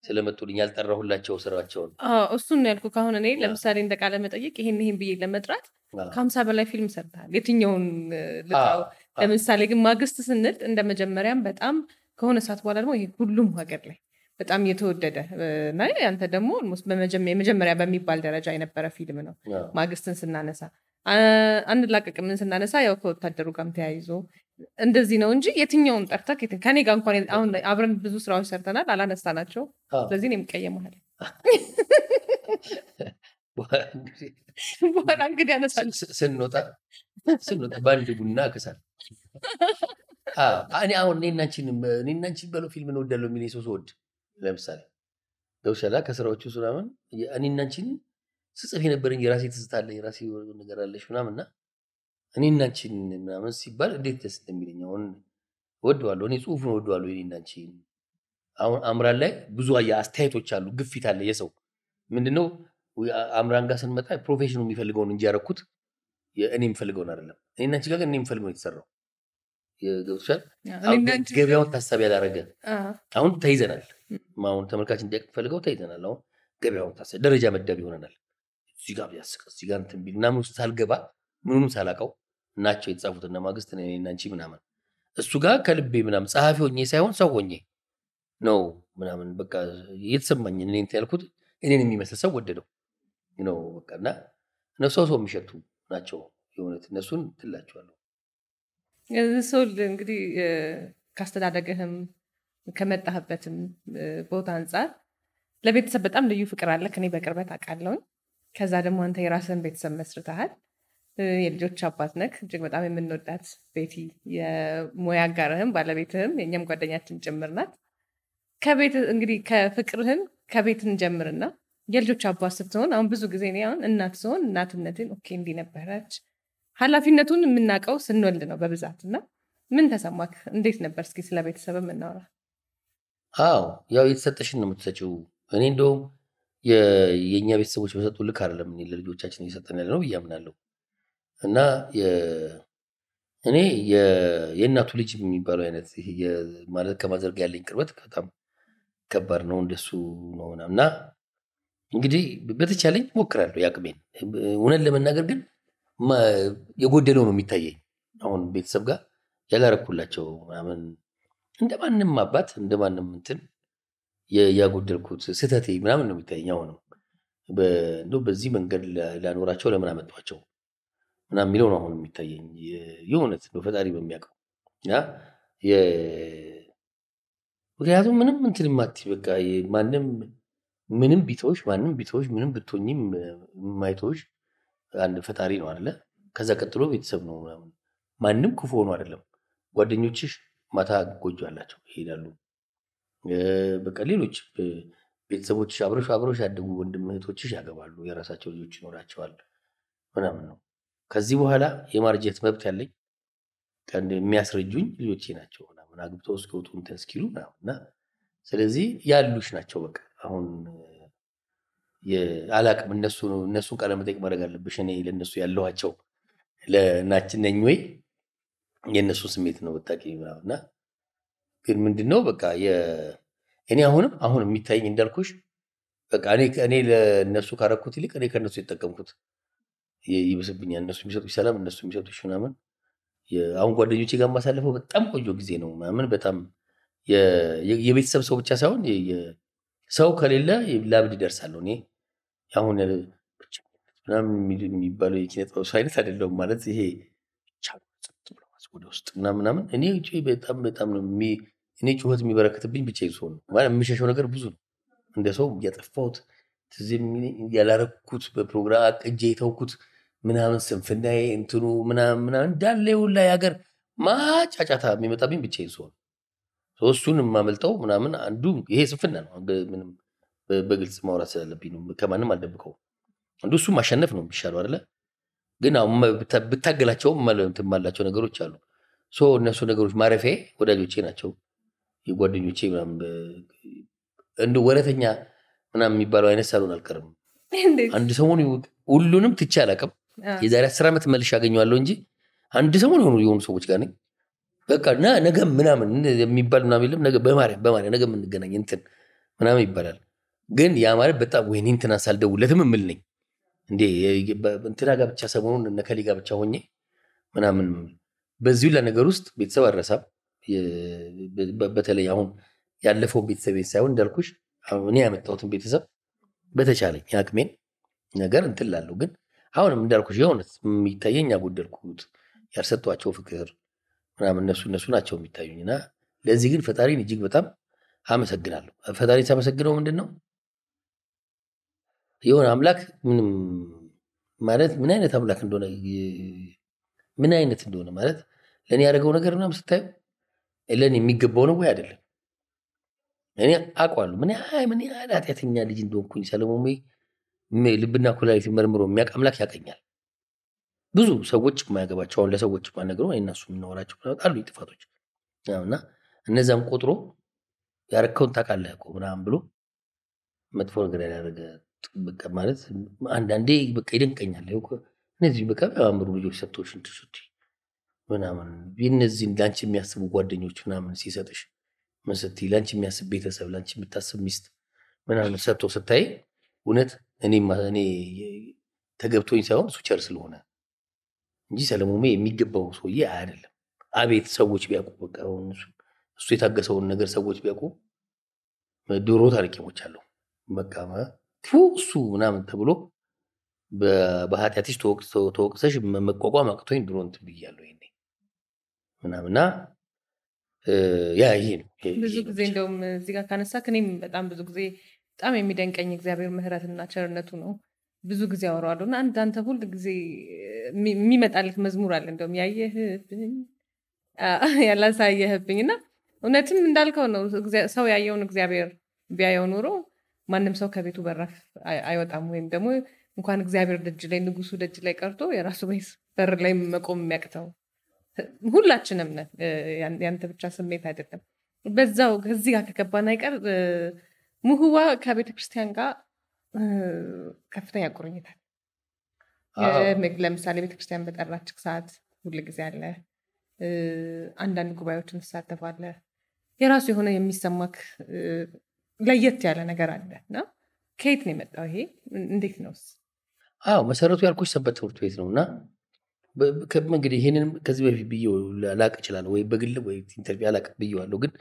ስለመጡልኝ ያልጠራሁላቸው ስራቸውን እሱን ነው ያልኩህ አሁን እኔ ለምሳሌ እንደ ቃለ መጠይቅ ይሄን ብዬ ለመጥራት ከ50 በላይ ፊልም ሰርተሃል የትኛውን ልጣው ለምሳሌ ግን ማግስት ስንል እንደ መጀመሪያም በጣም ከሆነ ሰዓት በኋላ ደግሞ ይሄ ሁሉም ሀገር ላይ በጣም የተወደደ እና አንተ ደግሞ የመጀመሪያ በሚባል ደረጃ የነበረ ፊልም ነው ማግስትን ስናነሳ አንላቀቅም ስናነሳ ያው ከወታደሩ ጋርም ተያይዞ እንደዚህ ነው እንጂ የትኛውን ጠርተህ ከኔ ጋር እንኳን አሁን አብረን ብዙ ስራዎች ሰርተናል አላነሳናቸው ስለዚህ ነው የምቀየመሃል በኋላ እንግዲህ ያነሳል ስንወጣ በአንድ ቡና ከሳል እኔ አሁን እኔናንቺን በለው ፊልም እንወዳለሁ የሚል ሰው ስወድ ለምሳሌ ደውሻላ ከስራዎቹ ምናምን እኔናንቺን ስጽፍ የነበረኝ የራሴ ትዝታለ የራሴ ነገር አለሽ ምናምንና እኔናንቺን ምናምን ሲባል እንዴት ደስ እንደሚለኝ አሁን ወደዋለሁ እኔ ጽሁፉን ወደዋለሁ እኔናንቺን አሁን አምራን ላይ ብዙ አስተያየቶች አሉ ግፊት አለ የሰው ምንድነው አምራን ጋር ስንመጣ ፕሮፌሽኑ የሚፈልገውን እንጂ ያረኩት እኔ የምፈልገውን አይደለም እኔናንቺ ጋር እኔ የምፈልገው የተሰራው የገብሻል ገበያውን ታሳቢ ያላረገ አሁን ተይዘናል አሁን ተመልካች እንዲያውቅ ፈልገው ተይዘናል አሁን ገበያውን ደረጃ መደብ ይሆናል። እዚህ ጋር ቢያስቅ እዚህ ጋር እንትን ቢል ምናምን ውስጥ ሳልገባ ምኑንም ሳላውቀው ናቸው የተጻፉት እነ ማግስት እኔና አንቺ ምናምን እሱ ጋር ከልቤ ምናምን ጸሐፊ ሆኜ ሳይሆን ሰው ሆኜ ነው ምናምን በቃ የተሰማኝ እኔ እንትን ያልኩት እኔን የሚመስል ሰው ወደደው ነው በቃ እና እነሱ ሰው የሚሸቱ ናቸው የሆነት እነሱን ትላቸዋለሁ። ሰው እንግዲህ ካስተዳደግህም ከመጣህበትም ቦታ አንጻር ለቤተሰብ በጣም ልዩ ፍቅር አለ። ከኔ በቅርበት አውቃለሁኝ። ከዛ ደግሞ አንተ የራስህን ቤተሰብ መስርተሃል። የልጆች አባት ነህ። እጅግ በጣም የምንወዳት ቤቲ የሙያ አጋርህም ባለቤትህም የእኛም ጓደኛችን ጭምር ናት። ከቤት እንግዲህ ከፍቅርህን ከቤትን ጀምርና የልጆች አባት ስትሆን አሁን ብዙ ጊዜ እኔ አሁን እናት ስሆን እናትነትን ኦኬ እንዲህ ነበረች ኃላፊነቱን የምናውቀው ስንወልድ ነው በብዛት እና ምን ተሰማክ? እንዴት ነበር? እስኪ ስለ ቤተሰብ እናውራ። አዎ ያው የተሰጠሽን ነው የምትሰጪው። እኔ እንደውም የእኛ ቤተሰቦች በሰጡ ልክ አይደለም እኔ ለልጆቻችን እየሰጠን ያለ ነው ብዬ አምናለሁ። እና እኔ የእናቱ ልጅ የሚባለው አይነት ማለት ከማዘርጋ ያለኝ ቅርበት በጣም ከባድ ነው። እንደሱ ነው እና እንግዲህ በተቻለኝ ሞክራለሁ ያቅሜን። እውነት ለመናገር ግን የጎደለው ነው የሚታየኝ። አሁን ቤተሰብ ጋር ያላረኩላቸው ምናምን እንደማንም አባት እንደማንም እንትን ያጎደልኩት ስህተቴ ምናምን ነው የሚታየኝ። አሁንም እንደው በዚህ መንገድ ላኖራቸው ለምን አመጧቸው ምናምን የሚለው ነው አሁን የሚታየኝ። የእውነት ነው ፈጣሪ በሚያውቀው ምክንያቱም ምንም እንትን ማት በቃ ምንም ቢተውሽ ማንም ቢተውሽ ምንም ብትሆኝም የማይተውሽ አንድ ፈጣሪ ነው አይደለ? ከዛ ቀጥሎ ቤተሰብ ነው ምናምን። ማንም ክፉ ሆኖ አይደለም። ጓደኞችሽ ማታ ጎጆ አላቸው ይሄዳሉ። በቃ ሌሎች ቤተሰቦችሽ አብረሽ ያደጉ ወንድም እህቶችሽ ያገባሉ፣ የራሳቸው ልጆች ይኖራቸዋል ምናምን ነው። ከዚህ በኋላ የማርጀት መብት ያለኝ የሚያስረጁኝ ልጆቼ ናቸው ምናምን አግብተው እስኪወጡ እንትን እስኪሉ ምናምን እና ስለዚህ ያሉሽ ናቸው በቃ አሁን አላቅም እነሱን ቃለ መጠይቅ ማድረግ አለብሽ። እኔ ለእነሱ ያለኋቸው ለናችን ነኝ ወይ የእነሱ ስሜት ነው በጣቂ እና ግን ምንድነው በቃ እኔ አሁን የሚታየኝ እንዳልኩሽ በቃ እኔ ለእነሱ ካረኩት ይልቅ እኔ ከእነሱ የተጠቀምኩት ይብስብኛል። እነሱ የሚሰጡሽ ሰላም እነሱ የሚሰጡሽ ምናምን አሁን ጓደኞቼ ጋር ማሳለፈው በጣም ቆንጆ ጊዜ ነው ምናምን በጣም የቤተሰብ ሰው ብቻ ሳይሆን ሰው ከሌለ ላብድ ይደርሳለሁ። እኔ አሁን ምናምን የሚባለው የኪነ ጥበብ ሰው አይነት አይደለሁም። ማለት ይሄ ወደ ውስጥ ምናምን እኔ በጣም ነው እኔ ጩኸት የሚበረከትብኝ ብቻዬን ስሆን ነው። ማለት የምሸሸው ነገር ብዙ ነው። እንደ ሰው እያጠፋሁት ያላረኩት በፕሮግራም አቅጄ የተውኩት ምናምን ስንፍናዬ እንትኑ ምናምን እንዳለ ሁላ የሀገር ማጫጫታ የሚመጣብኝ ብቻዬን ስሆን እሱን የማመልጠው ምናምን አንዱ ይሄ ስንፍና ነው። ምንም በግልጽ ማውራት ስላለብኝ ነው። ከማንም አልደብቀው። አንዱ እሱ ማሸነፍ ነው የሚሻለው አይደለ? ግን አሁን ብታገላቸውም እንትን ማላቸው ነገሮች አሉ። እነሱ ነገሮች ማረፊያ ወዳጆቼ ናቸው፣ የጓደኞቼ ምናምን እንደ ወረተኛ ምናምን የሚባለው አይነት ሳልሆን አልቀርም። አንድ ሰሞን ሁሉንም ትቼ አላውቅም። የዛሬ 10 ዓመት መልሼ አገኘዋለሁ እንጂ አንድ ሰሞን የሆኑ ሰዎች ጋር ነኝ በቃ ነገ ምናምን የሚባል ምናምን የለም። ነገ በማርያም ነገ የምንገናኝ እንትን ምናምን ይባላል። ግን ያ ማለት በጣም ወይኔ እንትና ሳልደውለትም እምል ነኝ እንዴ እንትና ጋር ብቻ ሰሞኑን እነከሌ ጋር ብቻ ሆኜ ምናምን በዚሁ ለነገር ውስጥ ቤተሰብ አልረሳም። በተለይ አሁን ያለፈው ቤተሰብ ሳይሆን እንዳልኩሽ እኔ ያመጣሁትን ቤተሰብ በተቻለኝ የአቅሜን ነገር እንትን ላለሁ። ግን አሁንም እንዳልኩሽ የእውነት የሚታየኝ ያጎደልኩት ያልሰጧቸው ፍቅር ምናምን እነሱ ናቸው የሚታዩኝ እና ለዚህ ግን ፈጣሪን እጅግ በጣም አመሰግናለሁ። ፈጣሪን ሳመሰግነው ምንድን ነው የሆነ አምላክ ምንም ማለት ምን አይነት አምላክ እንደሆነ ማለት ለእኔ ያደረገው ነገር ምናምን ስታዩ ለእኔ የሚገባው ነው ወይ አይደለም። እኔ አውቀዋለሁ ምን ያህል ኃጢአተኛ ልጅ እንደሆንኩኝ። ሰለሞን ልብና ኩላሊት መርምሮ የሚያውቅ አምላክ ያውቀኛል። ብዙ ሰዎች የማያገባቸው አሁን ለሰዎች ማነግረው እነሱ የምናወራቸው አሉ ጥፋቶች እና እነዛም ቆጥሮ ያረከውን ታውቃለህ እኮ ምናምን ብሎ መጥፎ ነገር ያደረገ በቃ ማለት አንዳንዴ በቃ ይደንቀኛል። እነዚህ በቃ ያምሩ ልጆች ሰጥቶሽ እንትሱት ምናምን እነዚህ ላንቺ የሚያስቡ ጓደኞች ምናምን ሲሰጥሽ መስቲ ላንቺ የሚያስብ ቤተሰብ ላንቺ የምታስብ ሚስት ምናምን ሰጥቶ ስታይ እውነት እኔ ተገብቶኝ ሳይሆን እሱ ቸር ስለሆነ እንጂ ሰለሞን የሚገባው ሰውዬ አይደለም። አቤት ሰዎች ቢያውቁ በቃ እሱ የታገሰውን ነገር ሰዎች ቢያውቁ ድሮ ታሪኬሞች አለው በቃ እሱ ምናምን ተብሎ በኃጢአትሽ ተወቅሰሽ መቋቋም አቅቶኝ ድሮ እንትን ብያለሁ ይሄኔ ምናምና ያ ይሄ ነው። ብዙ ጊዜ እንደውም እዚህ ጋር ካነሳክ እኔም በጣም ብዙ ጊዜ በጣም የሚደንቀኝ እግዚአብሔር ምሕረትና ቸርነቱ ነው። ብዙ ጊዜ አወራዋለሁ እና አንተ ሁል ጊዜ የሚመጣልህ መዝሙር አለ እንደውም ያየህብኝ ያላሳየህብኝ እና እውነትም እንዳልከው ነው። ሰው ያየውን እግዚአብሔር ቢያየው ኖሮ ማንም ሰው ከቤቱ በራፍ አይወጣም። ወይም ደግሞ እንኳን እግዚአብሔር ደጅ ላይ ንጉሱ ደጅ ላይ ቀርቶ የራሱ ቤት በር ላይ መቆም የሚያቅተው ሁላችንም ነን። ያንተ ብቻ ስሜት አይደለም። በዛው ከዚህ ጋር ከገባን አይቀር ሙህዋ ከቤተ ክርስቲያን ጋር ከፍተኛ ቁርኝት አለ። ለምሳሌ ቤተክርስቲያን በጠራችህ ሰዓት ሁል ጊዜ አለ። አንዳንድ ጉባኤዎችን ትሳተፋለህ። የራሱ የሆነ የሚሰማክ ለየት ያለ ነገር አለ እና ከየት ነው የመጣው ይሄ? እንዴት ነውስ? መሰረቱ ያልኩሽ ሰንበት ትምህርት ቤት ነው እና እንግዲህ ይህንንም ከዚህ በፊት ብዬ ላቅ እችላለሁ ወይ በግል ወይ ኢንተርቪው አላቅ ብዬዋለሁ። ግን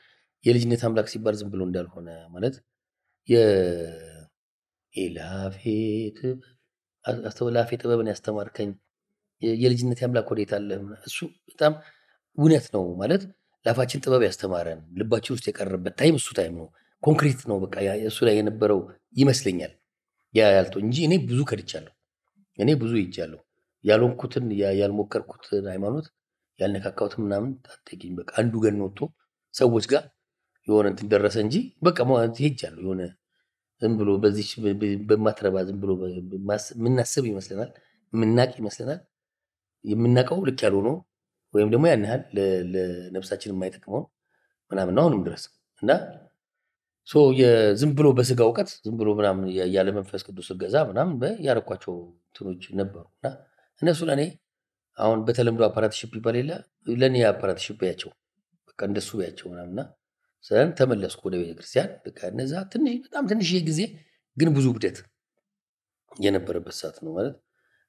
የልጅነት አምላክ ሲባል ዝም ብሎ እንዳልሆነ ማለት ላፌ ጥበብን ያስተማርከኝ የልጅነት አምላክ ወዴት አለ? እሱ በጣም እውነት ነው ማለት ላፋችን ጥበብ ያስተማረን ልባችን ውስጥ የቀረበት ታይም እሱ ታይም ነው። ኮንክሪት ነው በቃ እሱ ላይ የነበረው ይመስለኛል ያልተው እንጂ እኔ ብዙ ከድቻለሁ። እኔ ብዙ ይጃለሁ። ያልሆንኩትን ያልሞከርኩትን ሃይማኖት ያልነካካሁትን ምናምን ታጠቂኝ በቃ አንዱ ገን ወጥቶ ሰዎች ጋር የሆነ እንትን ደረሰ እንጂ በቃ ሄጃለሁ። የሆነ ዝም ብሎ በዚህ በማትረባ ዝም ብሎ የምናስብ ይመስለናል፣ የምናቅ ይመስለናል። የምናቀው ልክ ያልሆነው ወይም ደግሞ ያን ያህል ለነፍሳችን የማይጠቅመውን ምናምን አሁንም ድረስ እና ዝም ብሎ በስጋ እውቀት ዝም ብሎ ምናምን ያለ መንፈስ ቅዱስ እገዛ ምናምን ያረኳቸው እንትኖች ነበሩ እና እነሱ ለእኔ አሁን በተለምዶ አፓራትሽፕ ይባል የለ ለእኔ አፓራትሽፕ ያቸው በቃ እንደሱ ያቸው ምናምንና ስለዚህ ተመለስኩ ወደ ቤተክርስቲያን። በቃ እነዛ በጣም ትንሽዬ ጊዜ ግን ብዙ ብደት የነበረበት ሰዓት ነው ማለት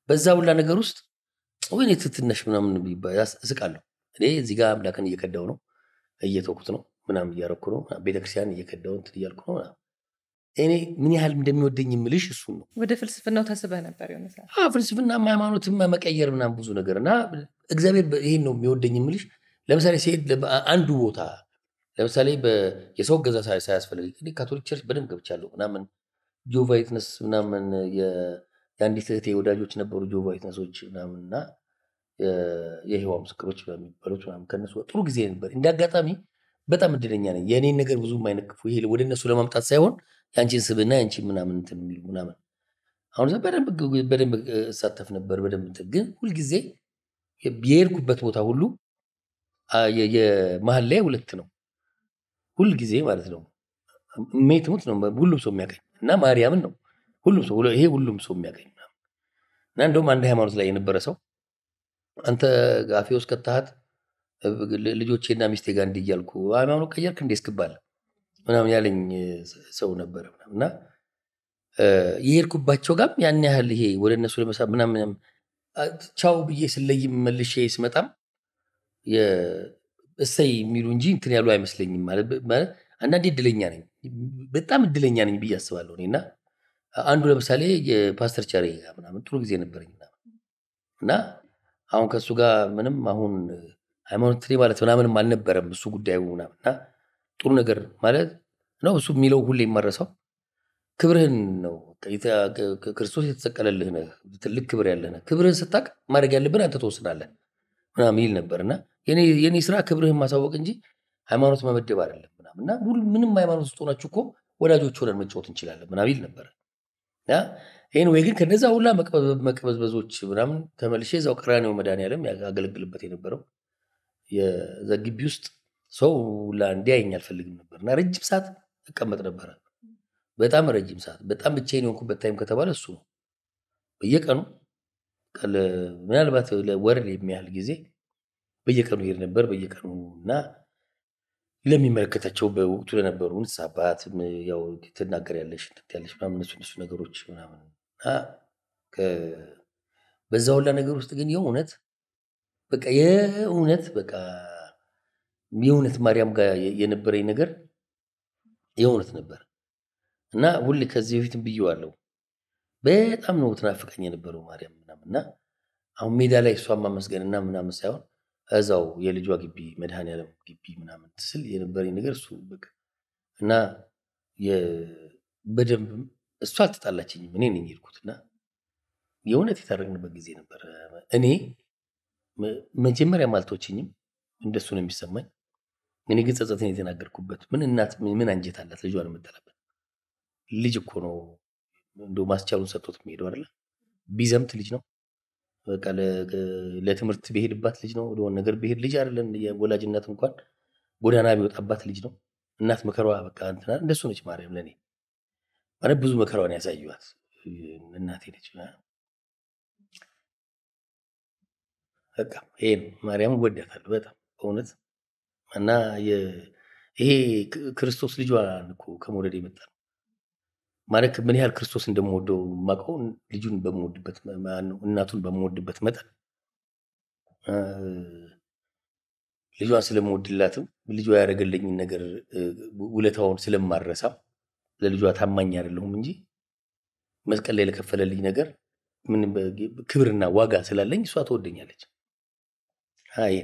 በዛ ሁላ ነገር ውስጥ ወይኔ ትትነሽ ምናምን እስቃለሁ። እኔ እዚህ ጋር አምላክን እየከዳው ነው እየተውኩት ነው ምናምን እያረኩ ነው ቤተክርስቲያን እየከዳው እንትን እያልኩ ነው። እኔ ምን ያህል እንደሚወደኝ የምልሽ እሱን ነው። ወደ ፍልስፍናው ታስበህ ነበር የሆነ ሰዓት? ፍልስፍና ሃይማኖትን መቀየር ምናምን ብዙ ነገር እና እግዚአብሔር ይሄን ነው የሚወደኝ የምልሽ። ለምሳሌ ሲሄድ አንዱ ቦታ ለምሳሌ የሰው ገዛ ሳያስፈልግ እኔ ካቶሊክ ቸርች በደንብ ገብቻለሁ ምናምን ጆቫ ዊትነስ ምናምን የአንዲት እህቴ ወዳጆች ነበሩ ጆቫ ዊትነሶች ምናምን እና የይሖዋ ምስክሮች በሚባሉት ምናምን ከነሱ ጥሩ ጊዜ ነበር። እንዳጋጣሚ በጣም እድለኛ ነኝ። የእኔን ነገር ብዙ የማይነቅፉ ይሄ ወደ እነሱ ለማምጣት ሳይሆን የአንቺን ስብና የአንቺን ምናምን እንትን የሚሉ ምናምን አሁን በደንብ እሳተፍ ነበር በደንብ ግን ሁልጊዜ የሄድኩበት ቦታ ሁሉ የመሀል ላይ ሁለት ነው ሁልጊዜ ማለት ነው። ሜትሙት ነው ሁሉም ሰው የሚያገኝ እና ማርያምን ነው ሁሉም ሰው ይሄ ሁሉም ሰው የሚያገኝ እና እንደውም አንድ ሃይማኖት ላይ የነበረ ሰው አንተ ጋፌ ውስጥ ከተሃት ልጆቼና ሚስቴ ጋር እንዲህ እያልኩ ሃይማኖት ቀየርክ እንዴ እስክባል ምናምን ያለኝ ሰው ነበር እና የሄድኩባቸው ጋር ያን ያህል ይሄ ወደ እነሱ ለመሳብ ምናምን ቻው ብዬ ስለይም መልሼ ስመጣም እሰይ የሚሉ እንጂ እንትን ያሉ አይመስለኝም። ማለት አንዳንዴ እድለኛ ነኝ በጣም እድለኛ ነኝ ብዬ አስባለሁ። እኔና አንዱ ለምሳሌ የፓስተር ቻሬ ምናምን ጥሩ ጊዜ ነበረኝ እና አሁን ከእሱ ጋር ምንም አሁን ሃይማኖት ማለት ምናምንም አልነበረም እሱ ጉዳዩ ምናምን እና ጥሩ ነገር ማለት ነው። እሱ የሚለው ሁሌ የማረሳው ክብርህን ነው ክርስቶስ የተሰቀለልህ ነህ ትልቅ ክብር ያለህ ነህ ክብርህን ስታቅ ማድረግ ያለብን አንተ ትወስናለህ ምናምን ይል ነበር እና የኔ ስራ ክብርህን ማሳወቅ እንጂ ሃይማኖት መመደብ አይደለም ምናምን እና ምንም ሃይማኖት ውስጥ ሆናችሁ እኮ ወዳጆች ሆነን መጫወት እንችላለን ምናምን ይል ነበር። ኤኒዌይ ግን ከነዛ ሁላ መቅበዝበዞች ምናምን ተመልሼ እዛው ቀራንዮ መድኃኔዓለም ያገለግልበት የነበረው የዛ ግቢ ውስጥ ሰው ሁላ እንዲያየኝ አልፈልግም ነበር እና ረጅም ሰዓት እቀመጥ ነበረ። በጣም ረጅም ሰዓት በጣም ብቻዬን የሆንኩበት ታይም ከተባለ እሱ ነው። በየቀኑ ምናልባት ለወር የሚያህል ጊዜ በየቀኑ ሄድ ነበር በየቀኑ እና ለሚመለከታቸው በወቅቱ ለነበሩ ንስሐ አባት ያው ትናገሪያለሽ ያለሽ ምናምን እነሱ ነገሮች ምናምን በዛ ሁላ ነገር ውስጥ ግን የእውነት በቃ የእውነት ማርያም ጋር የነበረኝ ነገር የእውነት ነበር እና ሁሌ ከዚህ በፊትም ብዬዋለሁ። በጣም ነው ትናፍቀኝ የነበረው ማርያም ምናምን እና አሁን ሜዳ ላይ እሷን ማመስገንና ምናምን ሳይሆን እዛው የልጇ ግቢ መድኃኔዓለም ግቢ ምናምን ስል የነበረኝ ነገር እሱ በቃ እና በደንብ እሷ አልተጣላችኝም፣ እኔ ነኝ የሄድኩት እና የእውነት የታረቅንበት ጊዜ ነበር። እኔ መጀመሪያም አልተወችኝም፣ እንደሱ ነው የሚሰማኝ። እኔ ግን ጸጸትን የተናገርኩበት ምን እናት ምን አንጀት አላት ልጇን የምጠላበት? ልጅ እኮ ነው እንደው ማስቻሉን ሰጥቶት የሚሄደው አይደለ? ቢዘምት ልጅ ነው በቃ ለትምህርት ቢሄድባት ልጅ ነው፣ ለሆነ ነገር ቢሄድ ልጅ አይደለም። የወላጅ እናት እንኳን ጎዳና ቢወጣባት ልጅ ነው። እናት መከራዋ በቃ እንትና እንደሱ ነች ማርያም ለኔ ማለት ብዙ መከራዋን ያሳዩዋት እናቴ ነች። በቃ ይሄ ማርያም ወዳታለሁ በጣም በእውነት እና ይሄ ክርስቶስ ልጇን እኮ ከመውደድ የመጣ ነው ማለት ምን ያህል ክርስቶስ እንደምወደው ማቀው ልጁን በመወድበት እናቱን በመወድበት መጠን ልጇን ስለምወድላትም ልጇ ያደረገልኝን ነገር ውለታውን ስለማረሳም ለልጇ ታማኝ አይደለሁም እንጂ መስቀል ላይ ለከፈለልኝ ነገር ምን ክብርና ዋጋ ስላለኝ እሷ ትወደኛለች። አይ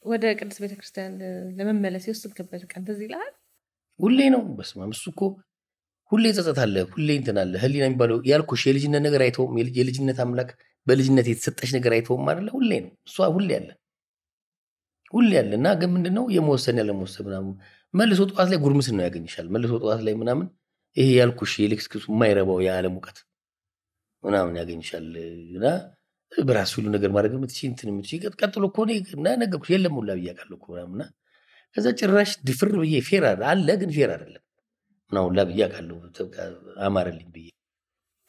ወደ ቅድስት ቤተክርስቲያን ለመመለስ የወሰንክበት ቀን ትዝ ይልሃል? ሁሌ ነው። በስመ አብ እሱ እኮ ሁሌ ጸጸት አለ፣ ሁሌ እንትን አለ። ህሊና የሚባለው ያልኩሽ የልጅነት ነገር አይተውም። የልጅነት አምላክ በልጅነት የተሰጠሽ ነገር አይተውም አይደለ? ሁሌ ነው እሷ ሁሌ አለ እና ግን ምንድነው የመወሰን ያለ መወሰን ምናምን መልሶ ጠዋት ላይ ጉርምስን ነው ያገኝሻል። መልሶ ጠዋት ላይ ምናምን ይሄ ያልኩሽ የኤሌክትሪክሱ የማይረባው የዓለም ሙቀት ምናምን ያገኝሻል እና በራስ ሁሉ ነገር ማድረግ የምትችይ እንትን የምትችይ ቀጥሎ እኮ እና ነገርኩሽ የለም ሁላ ብያለሁ እኮ ምናምን ከዛ ጭራሽ ድፍር ብዬ ፌር አለ ግን ፌር አይደለም ምናምን ሁላ ብያለሁ አማረልኝ ብዬ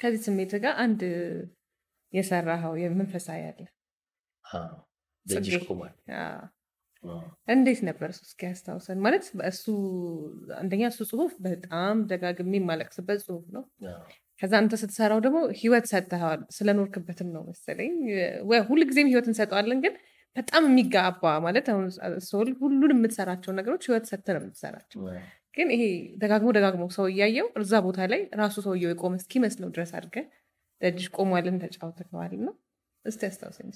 ከዚህ ስሜት ጋር አንድ የሰራኸው የመንፈሳዊ ያለ ደጅሽ ቆሟል። እንዴት ነበር እሱ? እስኪ ያስታውሰን። ማለት እሱ አንደኛ እሱ ጽሁፍ በጣም ደጋግሜ የማለቅስበት ጽሁፍ ነው። ከዛ አንተ ስትሰራው ደግሞ ህይወት ሰጥተዋል። ስለኖርክበትም ነው መሰለኝ። ሁልጊዜም ህይወት እንሰጠዋለን፣ ግን በጣም የሚጋባ ማለት አሁን ሁሉንም የምትሰራቸው ነገሮች ህይወት ሰጥተህ ነው የምትሰራቸው። ግን ይሄ ደጋግሞ ሰው እያየው እዛ ቦታ ላይ ራሱ ሰውየው የቆመ እስኪመስለው ድረስ አድርገህ ደጅሽ ቆሟልን ተጫውተዋል ነው። እስቲ ያስታውሰኝ።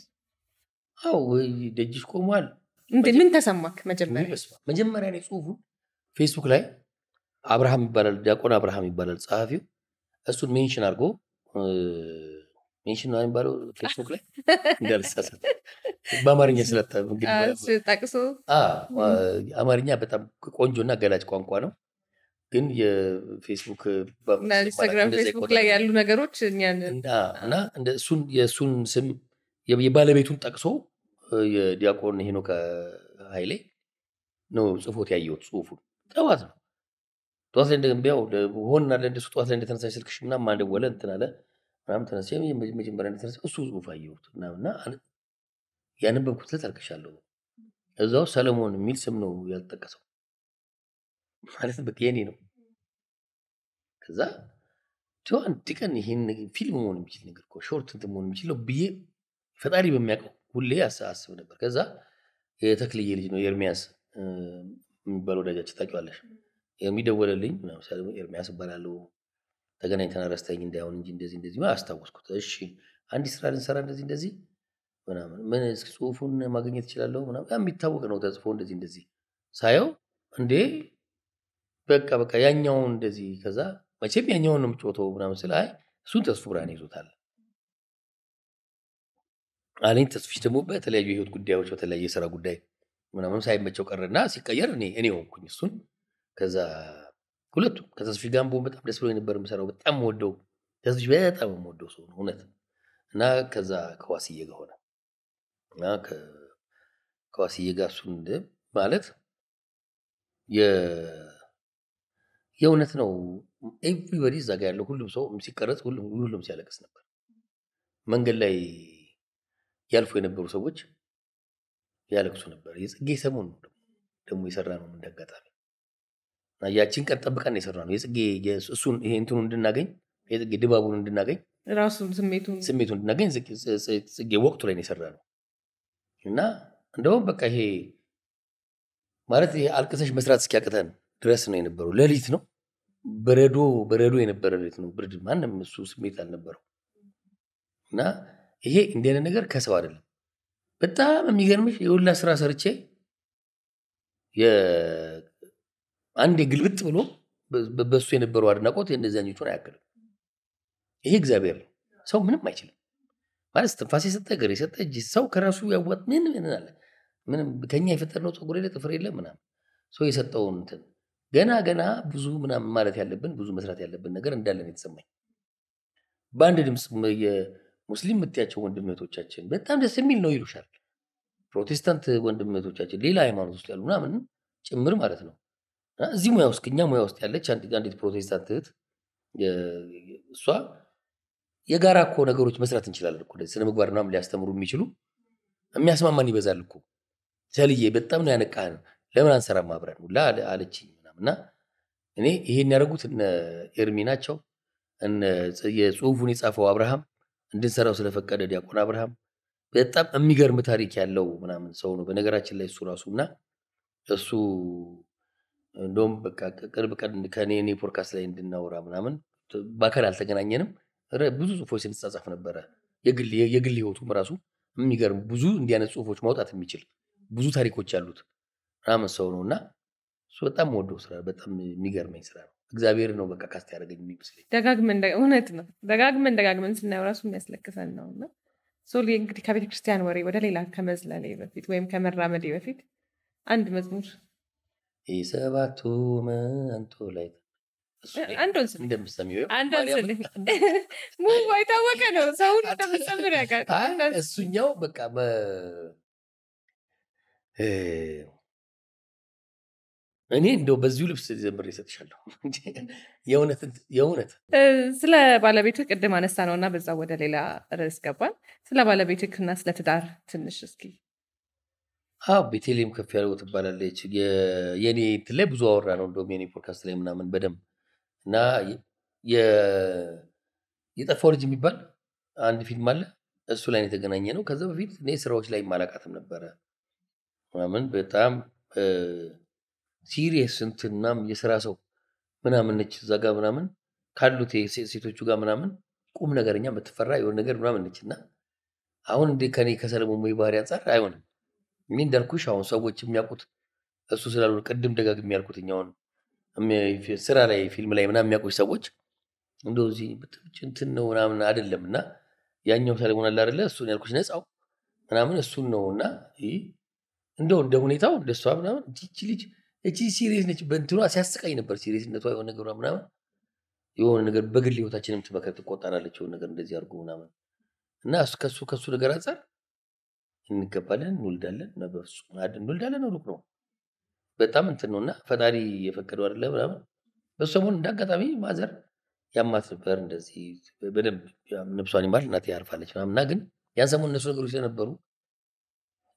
አዎ ደጅሽ ቆሟል። ምን ተሰማክ? መጀመሪያ ላይ ጽሁፉ ፌስቡክ ላይ አብርሃም ይባላል፣ ዲያቆን አብርሃም ይባላል ጸሐፊው። እሱን ሜንሽን አድርጎ ሜንሽን ነው የሚባለው ፌስቡክ ላይ እንዳልሳሳት በአማርኛ ጠቅሶ አማርኛ በጣም ቆንጆና ገላጭ ቋንቋ ነው። ግን የፌስቡክ ኢንስታግራም ፌስቡክ ላይ ያሉ ነገሮች እና የእሱን ስም የባለቤቱን ጠቅሶ የዲያቆን ሄኖክ ኃይሌ ነው ጽፎት ያየሁት። ጽሁፉን ጠዋት ነው ጠዋት ላይ እንደገንቢያው ሆንና ለእንደሱ ጠዋት ላይ እንደተነሳሽ ስልክሽ ምናምን ማን ደወለ እንትን አለ ምናምን ተነሳ መጀመሪያ እንደተነሳ እሱ ጽሁፍ አየሁት እና ያነበብኩት ዕለት አልቅሻለሁ። እዛው ሰለሞን የሚል ስም ነው ያልተጠቀሰው ማለት በቃ የኔ ነው። ከዛ አንድ ቀን ይሄን ፊልም መሆን የሚችል ነገር እኮ ሾርት እንትን መሆን የሚችለው ብዬ ፈጣሪ በሚያውቀው ሁሌ አስብ ነበር። ከዛ የተክልዬ ልጅ ነው ኤርሚያስ የሚባለው ወዳጃችን ታውቂዋለሽ? የሚደወለልኝ ምናምን ኤርሚያስ እባላለሁ ተገናኝተን ረስተኸኝ እንዳይሆን እንጂ እንደዚህ አስታወስኩት። እሺ አንዲት ስራ ልንሰራ እንደዚህ ምናምን ምን እስኪ ጽሁፉን ማግኘት እችላለሁ ምናምን የሚታወቅ ነው ተጽፎ እንደዚህ ሳየው እንዴ በቃ ያኛውን እንደዚህ ከዛ መቼም ያኛውን ነው የምትጮተው ምናምን ስለ አይ እሱን ተስፉ ብርሃኔ ይዞታል አለኝ። ተስፍሽ ደግሞ በተለያዩ የህይወት ጉዳዮች በተለያየ የስራ ጉዳይ ምናምን ሳይመቸው ቀረና ሲቀየር እኔ ሆንኩኝ እሱን። ከዛ ሁለቱም ከተስፍሽ ጋር በጣም ደስ ብሎኝ ነበር የምሰራው። በጣም ወደው ተስፍሽ በጣም የምወደው ሰው ነው እውነት። እና ከዛ ከዋስዬ ጋር ሆነ እና ከዋስዬ ጋር እሱን ማለት የእውነት ነው። ኤቭሪባዲ እዛ ጋር ያለው ሁሉም ሰው ሲቀረጽ ሁሉም ሲያለቅስ ነበር። መንገድ ላይ ያልፉ የነበሩ ሰዎች ያለቅሱ ነበር። የጽጌ ሰሞን ነው ደግሞ የሰራ ነው እንዳጋጣሚ እና ያቺን ቀን ጠብቀን የሰራ ነው የጽጌ እሱን ይሄ እንትኑ እንድናገኝ የጽጌ ድባቡን እንድናገኝ ራሱ ስሜቱን እንድናገኝ ጽጌ ወቅቱ ላይ የሰራ ነው እና እንደውም በቃ ይሄ ማለት ይሄ አልቅሰሽ መስራት እስኪያቅተን ድረስ ነው የነበረው። ሌሊት ነው በረዶ የነበረ ሌሊት ነው። ብርድ ማንም እሱ ስሜት አልነበረው እና ይሄ እንዲህ አይነት ነገር ከሰው አይደለም። በጣም የሚገርምሽ የሁላ ስራ ሰርቼ አንድ ግልብጥ ብሎ በሱ የነበረው አድናቆት እንደዛኞቹን አያክልም። ይሄ እግዚአብሔር ነው። ሰው ምንም አይችልም ማለት ትንፋስ የሰጠ እግር የሰጠ እጅ ሰው ከራሱ ያዋጥ ምን አለ ምንም ከኛ የፈጠርነው ፀጉር የለ ጥፍር የለ ምናምን ሰው የሰጠውን እንትን ገና ብዙ ምናምን ማለት ያለብን ብዙ መስራት ያለብን ነገር እንዳለን የተሰማኝ በአንድ ድምፅ የሙስሊም የምትያቸው ወንድምቶቻችን በጣም ደስ የሚል ነው ይሉሻል። ፕሮቴስታንት ወንድምቶቻችን ሌላ ሃይማኖት ውስጥ ያሉ ምናምን ጭምር ማለት ነው። እዚህ ሙያ ውስጥ እኛ ሙያ ውስጥ ያለች አንዲት ፕሮቴስታንት እህት እሷ የጋራ እኮ ነገሮች መስራት እንችላለን እኮ ስነ ምግባር ምናምን ሊያስተምሩ የሚችሉ የሚያስማማን ይበዛል እኮ ሰልዬ በጣም ነው ያነቃህን ለምን አንሰራም አብረን ሁላ አለችኝ ምናምንና እኔ ይሄን ያደረጉት እነ ኤርሚ ናቸው። የጽሁፉን የጻፈው አብርሃም እንድንሰራው ስለፈቀደ ዲያቆን አብርሃም በጣም የሚገርም ታሪክ ያለው ምናምን ሰው ነው በነገራችን ላይ እሱ ራሱና እሱ እንደውም በቃ ቅርብ ቀን ከኔ ፖድካስት ላይ እንድናወራ ምናምን በአካል አልተገናኘንም። ብዙ ጽሁፎች ስንጻጻፍ ነበረ። የግል ህይወቱም ራሱ የሚገርም ብዙ እንዲህ አይነት ጽሁፎች ማውጣት የሚችል ብዙ ታሪኮች ያሉት ምናምን ሰው ነውና እሱ በጣም ወደው ስራ በጣም የሚገርመኝ ስራ ነው። እግዚአብሔር ነው በቃ ካስት ያደረገኝ የሚመስለኝ። እውነት ነው። ደጋግመን ስናየው ራሱ የሚያስለቅሰን ነውና ሶሊ እንግዲህ ከቤተ ክርስቲያን ወሬ ወደ ሌላ ከመዝለሌ በፊት ወይም ከመራመዴ በፊት አንድ መዝሙር የሰባቱ መንቶ ላይ አንዱን ስል እንደምትሰሚው የታወቀ ነው። ሰው ሁሉ እንደምትሰምር ያውቃል። እሱኛው በቃ እኔ እንደው በዚሁ ልብስ ዘምር ይሰጥሻለሁ። የእውነት ስለ ባለቤቱ ቅድም አነሳ ነውና በዛ ወደ ሌላ ርዕስ ገባን። ስለ ባለቤቱና ስለ ትዳር ትንሽ እስኪ። ቤተልሔም ከፍ ያለው ትባላለች። የኔ እንትን ላይ ብዙ አወራ ነው እንደውም የኔ ፖድካስት ላይ ምናምን በደንብ እና የጠፋው ልጅ የሚባል አንድ ፊልም አለ እሱ ላይ የተገናኘ ነው። ከዛ በፊት እኔ ስራዎች ላይ ማላቃትም ነበረ ምናምን በጣም ሲሪየስ እንትናም የስራ ሰው ምናምን ነች። እዛ ጋር ምናምን ካሉት ሴቶቹ ጋር ምናምን ቁም ነገረኛ የምትፈራ የሆነ ነገር ምናምን ነች እና አሁን እንዴ ከኔ ከሰለሞን ሙይ ባህሪ አንጻር አይሆንም። እኔ እንዳልኩሽ አሁን ሰዎች የሚያውቁት እሱ ስላልሆነ ቅድም ደጋግሜ ያልኩት አሁን ስራ ላይ ፊልም ላይ ምናምን የሚያውቁሽ ሰዎች እንደዚህ እንትን ነው ምናምን አይደለም እና ያኛው ሰለሞን አለ አይደለ እሱን ያልኩሽ ነፃው ምናምን እሱን ነውና እንደው እንደ ሁኔታው እንደሷ ምናምን እቺ ሲሪየስ ነች። በእንትኗ ሲያስቀኝ ነበር ሲሪየስነቷ የሆነ ነገሯ ምናምን የሆነ ነገር በግል ህይወታችንም ትመከር ትቆጣላለች የሆነ ነገር እንደዚህ አድርጎ ምናምን እና ከሱ ነገር አንፃር እንገባለን እንወልዳለን ነበርሱ እንወልዳለን ሩቅ ነው በጣም እንትን ነውና ፈጣሪ የፈቀደው አይደለ ምናምን በሰሞን እንዳጋጣሚ ማዘር ያማት ነበር እንደዚህ በደንብ ነፍሷን ይማር እናቴ ያርፋለች ምናምንና ግን ያን ሰሞን እነሱ ነገሮች ስለነበሩ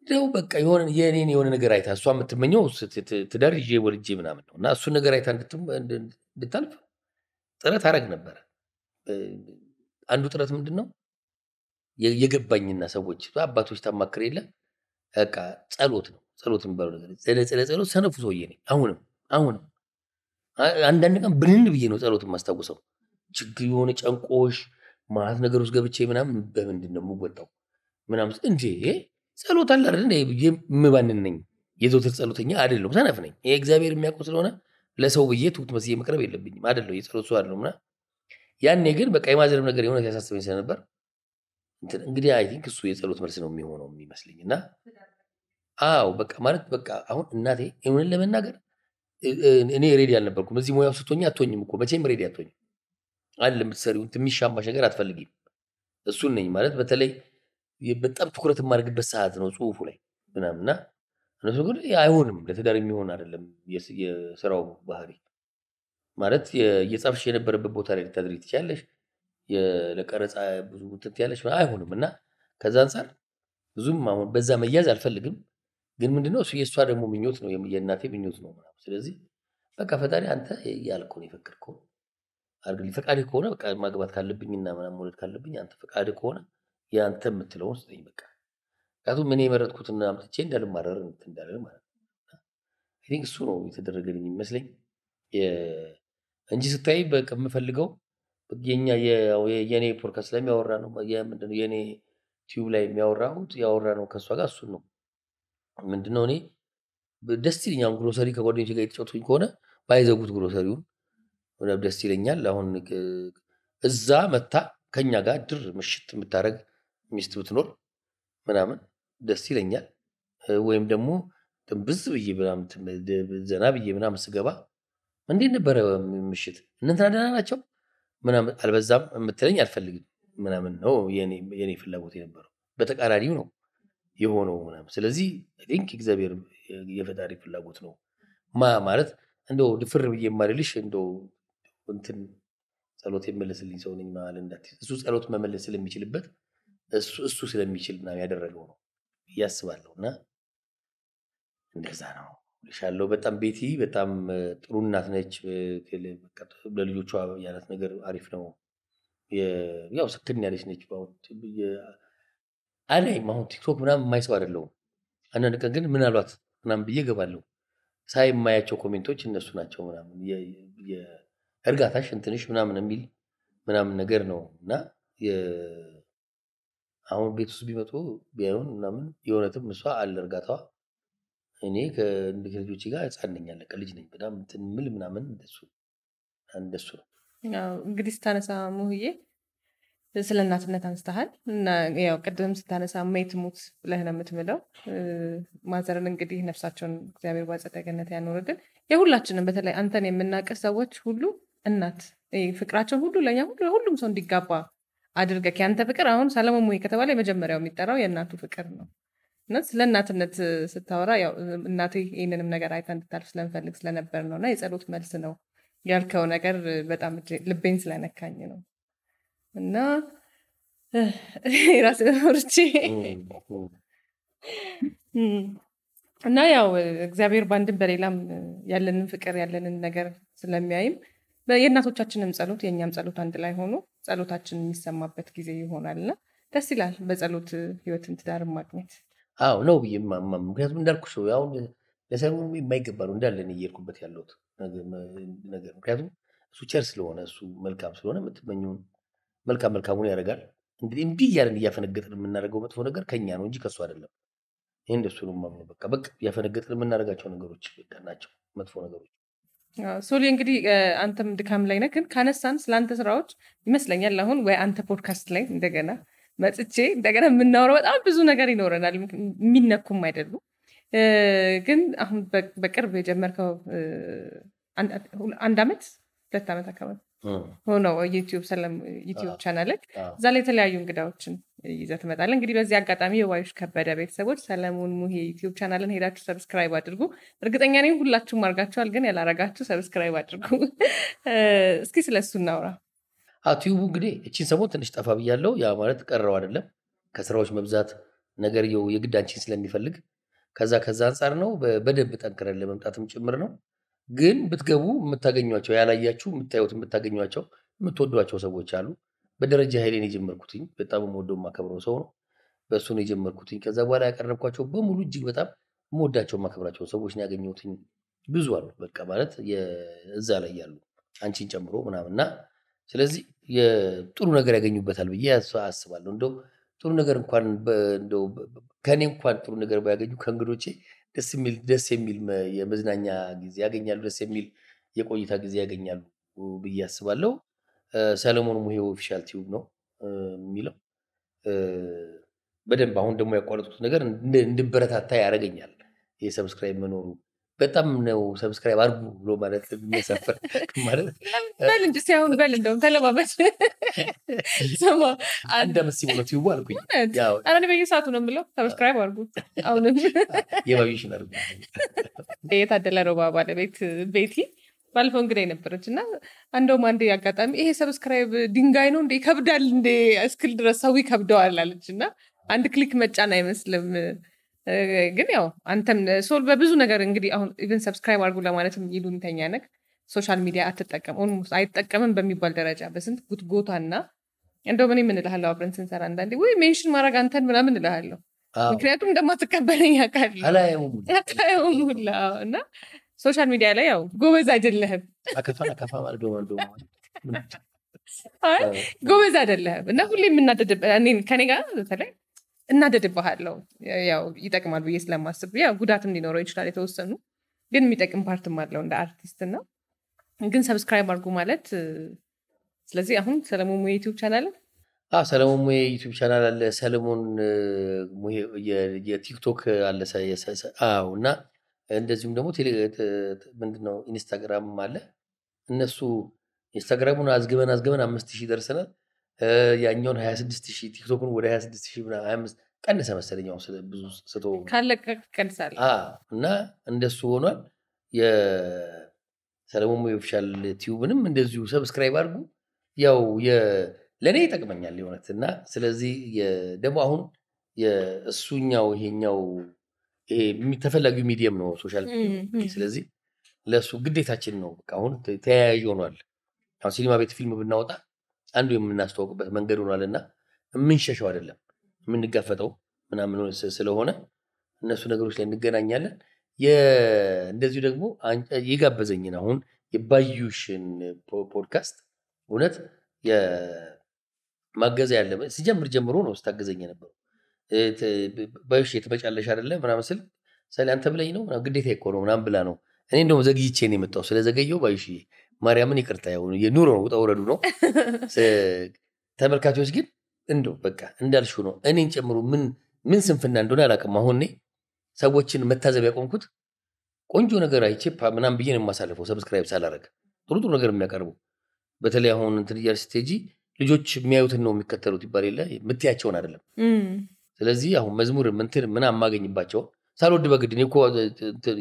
ደው በቃ የኔን የሆነ ነገር አይታ እሷ የምትመኘው ትዳር ይዤ ወልጄ ምናምን ነው እና እሱን ነገር አይታ እንድታልፍ ጥረት አደረግ ነበር። አንዱ ጥረት ምንድነው የገባኝና ሰዎች አባቶች ታማክር የለ በቃ ጸሎት ነው። ጸሎት የሚባለው ነገር ጸሎት ሰነፉ ሰውዬ ነኝ። አሁንም አንዳንድ ቀን ብንን ብዬ ነው ጸሎት የማስታውሰው። ችግር የሆነ ጨንቆሽ ማለት ነገር ውስጥ ገብቼ ምናምን በምንድን ነው የምወጣው ምናምን እንዴ ጸሎት አለ አይደል የምባንን ነኝ። የዘውትር ጸሎተኛ አይደለሁም፣ ሰነፍ ነኝ። ይሄ እግዚአብሔር የሚያውቀው ስለሆነ ለሰው ብዬ ትሁት መስዬ መቅረብ የለብኝም አይደለሁ። የጸሎት ሰው አይደለሁምና ያኔ ግን በቃ የማዘርም ነገር የሆነ ያሳስበኝ ስለነበር እንግዲህ አይ ቲንክ እሱ የጸሎት መልስ ነው የሚሆነው የሚመስልኝና በቃ ማለት በቃ አሁን እናቴ እውነት ለመናገር እኔ ሬዲ አልነበርኩም። እዚህ ሙያው ስትሆኚ አትሆኝም እኮ መቼም ሬዲ አትሆኝም አለ የምትሰሪው የሚሻማሽ ነገር አትፈልጊም። እሱን ነኝ ማለት በተለይ በጣም ትኩረት የማድረግበት ሰዓት ነው ጽሁፉ ላይ ምናምንና እነሱ ግን አይሆንም ለትዳር የሚሆን አይደለም የስራው ባህሪ ማለት የጻፍሽ የነበረበት ቦታ ላይ ልታድሪ ትችያለሽ ለቀረጻ ብዙ ትት ያለሽ አይሆንም እና ከዛ አንፃር ብዙም አሁን በዛ መያዝ አልፈልግም። ግን ምንድነው እሱ የእሷ ደግሞ ምኞት ነው የእናቴ ምኞት ነው ምናምን። ስለዚህ በቃ ፈጣሪ አንተ ያልከውን የፈቀድከውን አድርግልኝ፣ ፈቃድህ ከሆነ በቃ ማግባት ካለብኝና ምናምን መውለድ ካለብኝ አንተ ፈቃድህ ከሆነ የአንተ የምትለውን ስጠኝ በቃ። ምክንያቱም እኔ የመረጥኩትን አምጥቼ እንዳልማረር እንዳለ ማለት ነው። አይ ቲንክ እሱ ነው የተደረገልኝ ይመስለኝ እንጂ ስታይ በቃ የምፈልገው የኛ የኔ ፖድካስት ላይ የሚያወራ ነው ምንድነው የኔ ቲዩብ ላይ ያወራ ነው ከእሷ ጋር እሱን ነው። ምንድነው እኔ ደስ ይለኛል ግሮሰሪ ከጓደኞቼ ጋር የተጫወቱኝ ከሆነ ባይዘጉት ግሮሰሪውን ደስ ይለኛል። አሁን እዛ መታ ከኛ ጋር ድር ምሽት የምታደርግ ሚስት ብትኖር ምናምን ደስ ይለኛል። ወይም ደግሞ ጥንብዝ ብዬ ምናምን ዘና ብዬ ምናምን ስገባ እንዴት ነበረ ምሽት እነንትና ደህና ናቸው ምናምን አልበዛም የምትለኝ አልፈልግም ምናምን ነው የኔ ፍላጎት የነበረው። በተቃራኒው ነው የሆነው ምናምን። ስለዚህ አይ ቲንክ እግዚአብሔር የፈጣሪ ፍላጎት ነው ማለት እንደው ድፍር ብዬ የማልልሽ እንደው እንትን ጸሎት የመለስልኝ ሰው ነኝ ማለት እንዳትዪ። እሱ ጸሎት መመለስ ስለሚችልበት እሱ ስለሚችል ነው ያደረገው ነው ያስባለሁ። እና እንደዛ ነው ልሻለው። በጣም ቤቲ በጣም ጥሩ እናት ነች። ለልጆቿ ያላት ነገር አሪፍ ነው። ያው ስክን ያለች ነች። አላይም አሁን ቲክቶክ ምናምን የማይሰው አይደለሁም። አንዳንድ ቀን ግን ምን አሏት ምናምን ብዬ እገባለሁ። ሳይ የማያቸው ኮሜንቶች እነሱ ናቸው ምናምን እርጋታሽ እንትንሽ ምናምን የሚል ምናምን ነገር ነው። እና አሁን ቤት ውስጥ ቢመጡ ቢያዩን ምናምን የእውነትም እሷ አለ እርጋታዋ። እኔ ከልጆቼ ጋር ህፃን ነኝ አለቀ ልጅ ነኝ በጣም እንትን ምል ምናምን እንደሱ ነው። እንግዲህ ስታነሳ ሙህዬ ስለ እናትነት አንስተሃል እና ያው ቅድም ስታነሳ ማየት ሙት ብለህ ነው የምትምለው። ማዘርን እንግዲህ ነፍሳቸውን እግዚአብሔር በአጸደ ገነት ያኖርልን። የሁላችንም በተለይ አንተን የምናውቅ ሰዎች ሁሉ እናት ፍቅራቸውን ሁሉ ለኛ ሁሉም ሰው እንዲጋባ አድርገህ ያንተ ፍቅር አሁን ሰለሞን ሙሄ ከተባለ የመጀመሪያው የሚጠራው የእናቱ ፍቅር ነው። እና ስለ እናትነት ስታወራ ያው እናቴ ይህንንም ነገር አይታ እንድታልፍ ስለምፈልግ ስለነበር ነው እና የጸሎት መልስ ነው ያልከው ነገር በጣም ልቤን ስለነካኝ ነው። እና ራስ ወርቼ እና ያው እግዚአብሔር ባንድም በሌላም ያለንን ፍቅር ያለንን ነገር ስለሚያይም የእናቶቻችንም ጸሎት የኛም ጸሎት አንድ ላይ ሆኖ ጸሎታችን የሚሰማበት ጊዜ ይሆናልና ደስ ይላል በጸሎት ህይወትን ትዳር ማግኘት። አዎ ነው ብዬ ምክንያቱም እንዳልኩሽ አሁን ለሰለሞን የማይገባ ነው እንዳለን እየሄድኩበት ያለሁት ነገር። ምክንያቱም እሱ ቸር ስለሆነ እሱ መልካም ስለሆነ የምትመኘውን መልካሙን ያደርጋል። እንግዲህ እንዲህ እያለን እያፈነገጥን የምናደርገው መጥፎ ነገር ከኛ ነው እንጂ ከሱ አይደለም። ይሄ እንደሱ ነው የማምነው። በቃ እያፈነገጥን የምናደርጋቸው ነገሮች ናቸው መጥፎ ነገሮች። ሶሊ እንግዲህ አንተም ድካም ላይ ነህ፣ ግን ካነሳን ስለአንተ ስራዎች ይመስለኛል አሁን ወይ አንተ ፖድካስት ላይ እንደገና መጥቼ እንደገና የምናወራው በጣም ብዙ ነገር ይኖረናል። የሚነኩም አይደሉም። ግን አሁን በቅርብ የጀመርከው 1 ዓመት 2 ዓመት አካባቢ ሆነው ዩቲዩብ ቻናል እዛ ላይ የተለያዩ እንግዳዎችን ይዘህ ትመጣለህ። እንግዲህ በዚህ አጋጣሚ የዋዩሽ ከበደ ቤተሰቦች ሰለሞን ሙሄ ዩቲዩብ ቻናልን ሄዳችሁ ሰብስክራይብ አድርጉ። እርግጠኛ ነኝ ሁላችሁም አድርጋችኋል፣ ግን ያላረጋችሁ ሰብስክራይብ አድርጉ። እስኪ ስለሱ እናውራ። ዩቲዩቡ እንግዲህ እቺን ሰሞን ትንሽ ጠፋ ብያለሁ። ያ ማለት ቀረው አይደለም ከስራዎች መብዛት ነገር የግድ አንቺን ስለሚፈልግ ከዛ አንጻር ነው። በደንብ ጠንክረን ለመምጣትም ጭምር ነው። ግን ብትገቡ የምታገኟቸው ያላያችሁ የምታገኟቸው የምትወዷቸው ሰዎች አሉ። በደረጃ ኃይሌን የጀመርኩትኝ በጣም የምወደው የማከብረው ሰው ነው። በእሱ ነው የጀመርኩትኝ። ከዛ በኋላ ያቀረብኳቸው በሙሉ እጅግ በጣም የምወዳቸው የማከብራቸው ሰዎች ነው ያገኘሁትኝ። ብዙ አሉ በቃ ማለት እዛ ላይ ያሉ አንቺን ጨምሮ ምናምንና ስለዚህ ጥሩ ነገር ያገኙበታል ብዬ አስባለሁ። እንደው ጥሩ ነገር እንኳን እንደው ከኔ እንኳን ጥሩ ነገር ባያገኙ ከእንግዶቼ ደስ የሚል የመዝናኛ ጊዜ ያገኛሉ፣ ደስ የሚል የቆይታ ጊዜ ያገኛሉ ብዬ አስባለሁ። ሰለሞን ሙሄ ኦፊሻል ቲዩብ ነው የሚለው። በደንብ አሁን ደግሞ ያቋረጥኩት ነገር እንድበረታታ ያደርገኛል የሰብስክራይብ መኖሩ። በጣም ነው ሰብስክራይብ አድርጉ ብሎ ማለት የሚያሳፍር ማለት በል እንጂ ሲያሁን በል እንደውም ተለማመድ ሰማ አንድ አመት ሲሞላው ቲዩብ አልኩኝ። ያው እኔ በየሰዓቱ ነው የምለው ሰብስክራይብ አድርጉ። አሁንም የባቢሽን አድርጉ። የታደለ ሮባ ባለቤት ቤቲ ባለፈው እንግዲህ ነበረች እና እንደውም አንዴ አጋጣሚ ይሄ ሰብስክራይብ ድንጋይ ነው እንዴ ይከብዳል እንዴ እስክል ድረስ ሰው ይከብደዋል አለች። እና አንድ ክሊክ መጫን አይመስልም ግን ያው አንተም ሶል በብዙ ነገር እንግዲህ አሁን ኢቨን ሰብስክራይብ አድርጉ ለማለትም ይሉኝተኛ ነክ ሶሻል ሚዲያ አትጠቀም ኦልሞስት አይጠቀምም በሚባል ደረጃ በስንት ጉትጎታ እና እንደው ምን እልሃለሁ አብረን ስንሰራ አንዳንዴ ወይ ሜንሽን ማድረግ አንተን ምናምን እልሃለሁ ምክንያቱም እንደማትቀበለኝ አውቃለሁ አታየውም ሁላ እና ሶሻል ሚዲያ ላይ ያው ጎበዝ አይደለህም ጎበዝ አይደለህም እና ሁሌ የምናደድብህ ከኔ ጋር በተለይ እናደድብሃለሁ ያው ይጠቅማል ብዬ ስለማስብ ያው ጉዳትም ሊኖረው ይችላል የተወሰኑ ግን የሚጠቅም ፓርትም አለው እንደ አርቲስት እና ግን ሰብስክራይብ አድርጉ ማለት ስለዚህ አሁን ሰለሞን ሙሄ ዩቲዩብ ቻናል ሰለሞን ሙሄ ዩቲዩብ ቻናል አለ ሰለሞን ሙሄ የቲክቶክ አለ እና እንደዚሁም ደግሞ ምንድነው ኢንስታግራም አለ እነሱ ኢንስታግራሙን አዝግበን 5000 ደርሰናል ያኛውን 26000 ቲክቶክን ወደ 26000 እና 25 ቀነሰ መሰለኝ ብዙ ስቶ ካለቀ ቀንሳለ እና እንደሱ ሆኗል የሰለሞን ሙሄ ኦፊሻል ቲዩብንም እንደዚሁ ሰብስክራይብ አድርጉ ያው ለኔ ይጠቅመኛል የሆነት እና ስለዚህ ደግሞ አሁን የእሱኛው ይሄኛው ተፈላጊው ሚዲየም ነው ሶሻል ሚዲያ ስለዚህ ለሱ ግዴታችን ነው በቃ አሁን ተያያዥ ሆኗል አሁን ሲኒማ ቤት ፊልም ብናወጣ አንዱ የምናስተዋውቅበት መንገድ ሆኗልና የምንሸሸው አይደለም የምንጋፈጠው ምናምን ስለሆነ እነሱ ነገሮች ላይ እንገናኛለን እንደዚሁ ደግሞ የጋበዘኝን አሁን የባዩሽን ፖድካስት እውነት የማገዛ ያለ ሲጀምር ጀምሮ ነው ስታገዘኝ የነበረው ባዩሽ የተመጫለሽ አይደለ ምናምን ስል ሰለ አንተ ብለኝ ነው ግዴታ እኮ ነው ምናምን ብላ ነው እኔ እንደውም ዘግይቼ ነው የመጣው ስለዘገየው ባዩሽ ማርያምን ይቅርታ ያው የኑሮ ነው ውጣ ወረዱ ነው ተመልካቾች ግን እንደው በቃ እንዳልሽው ነው እኔን ጨምሮ ምን ስንፍና እንደሆነ አላውቅም አሁን እኔ ሰዎችን መታዘብ ያቆምኩት ቆንጆ ነገር አይቼ ምናምን ብዬ ነው የማሳልፈው ሰብስክራይብ ሳላረግ ጥሩ ነገር የሚያቀርቡ በተለይ አሁን እንትን እያልሽ ስትሄጂ ልጆች የሚያዩትን ነው የሚከተሉት ይባል የለ የምትያቸውን አይደለም ስለዚህ አሁን መዝሙር ምናምን የማገኝባቸው ሳልወድ በግድ እኔ እኮ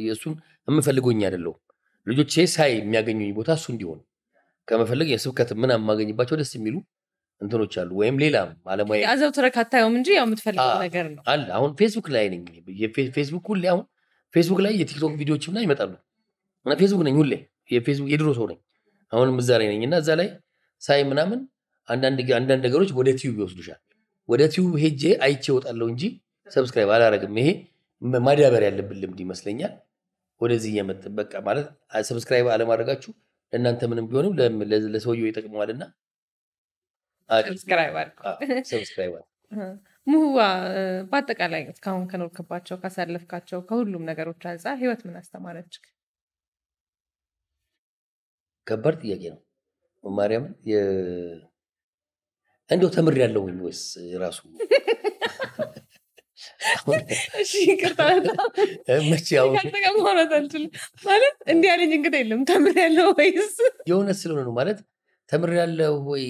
የእሱን የምፈልጎኝ አይደለሁም ልጆቼ ሳይ የሚያገኙኝ ቦታ እሱ እንዲሆን ከመፈለግ የስብከት ምናምን የማገኝባቸው ደስ የሚሉ እንትኖች አሉ ወይም ሌላም አለማዊ አዘውትረህ ካታየውም እንጂ ያው የምትፈልገው ነገር ነው አለ አሁን ፌስቡክ ላይ ነኝ የፌስቡክ ሁሌ አሁን ፌስቡክ ላይ የቲክቶክ ቪዲዮዎች ምናምን ይመጣሉ እና ፌስቡክ ነኝ ሁሌ የፌስቡክ የድሮ ሰው ነኝ አሁንም እዛ ላይ ነኝ እና እዛ ላይ ሳይ ምናምን አንዳንድ ነገሮች ወደ ቲዩብ ይወስዱሻል ወደ ቲዩብ ሄጄ አይቼ እወጣለሁ እንጂ ሰብስክራይብ አላረግም ይሄ ማዳበር ያለብን ልምድ ይመስለኛል ወደዚህ የመጣ በቃ ማለት ሰብስክራይብ አለማድረጋችሁ ለእናንተ ምንም ቢሆንም ለሰውየው ይጠቅመዋልና ሰብስክራይብ ሙህዋ በአጠቃላይ እስካሁን ከኖርክባቸው ካሳለፍካቸው ከሁሉም ነገሮች አንጻር ህይወት ምን አስተማረች ከባድ ጥያቄ ነው ማርያም እንደው ተምሬያለሁ ወይስ ራሱ እሺ ይቅርታ ማለት እንዲህ ያለኝ እንግዲህ የለም ተምሬያለሁ ወይስ የእውነት ስለሆነ ነው ማለት ተምሬያለሁ ወይ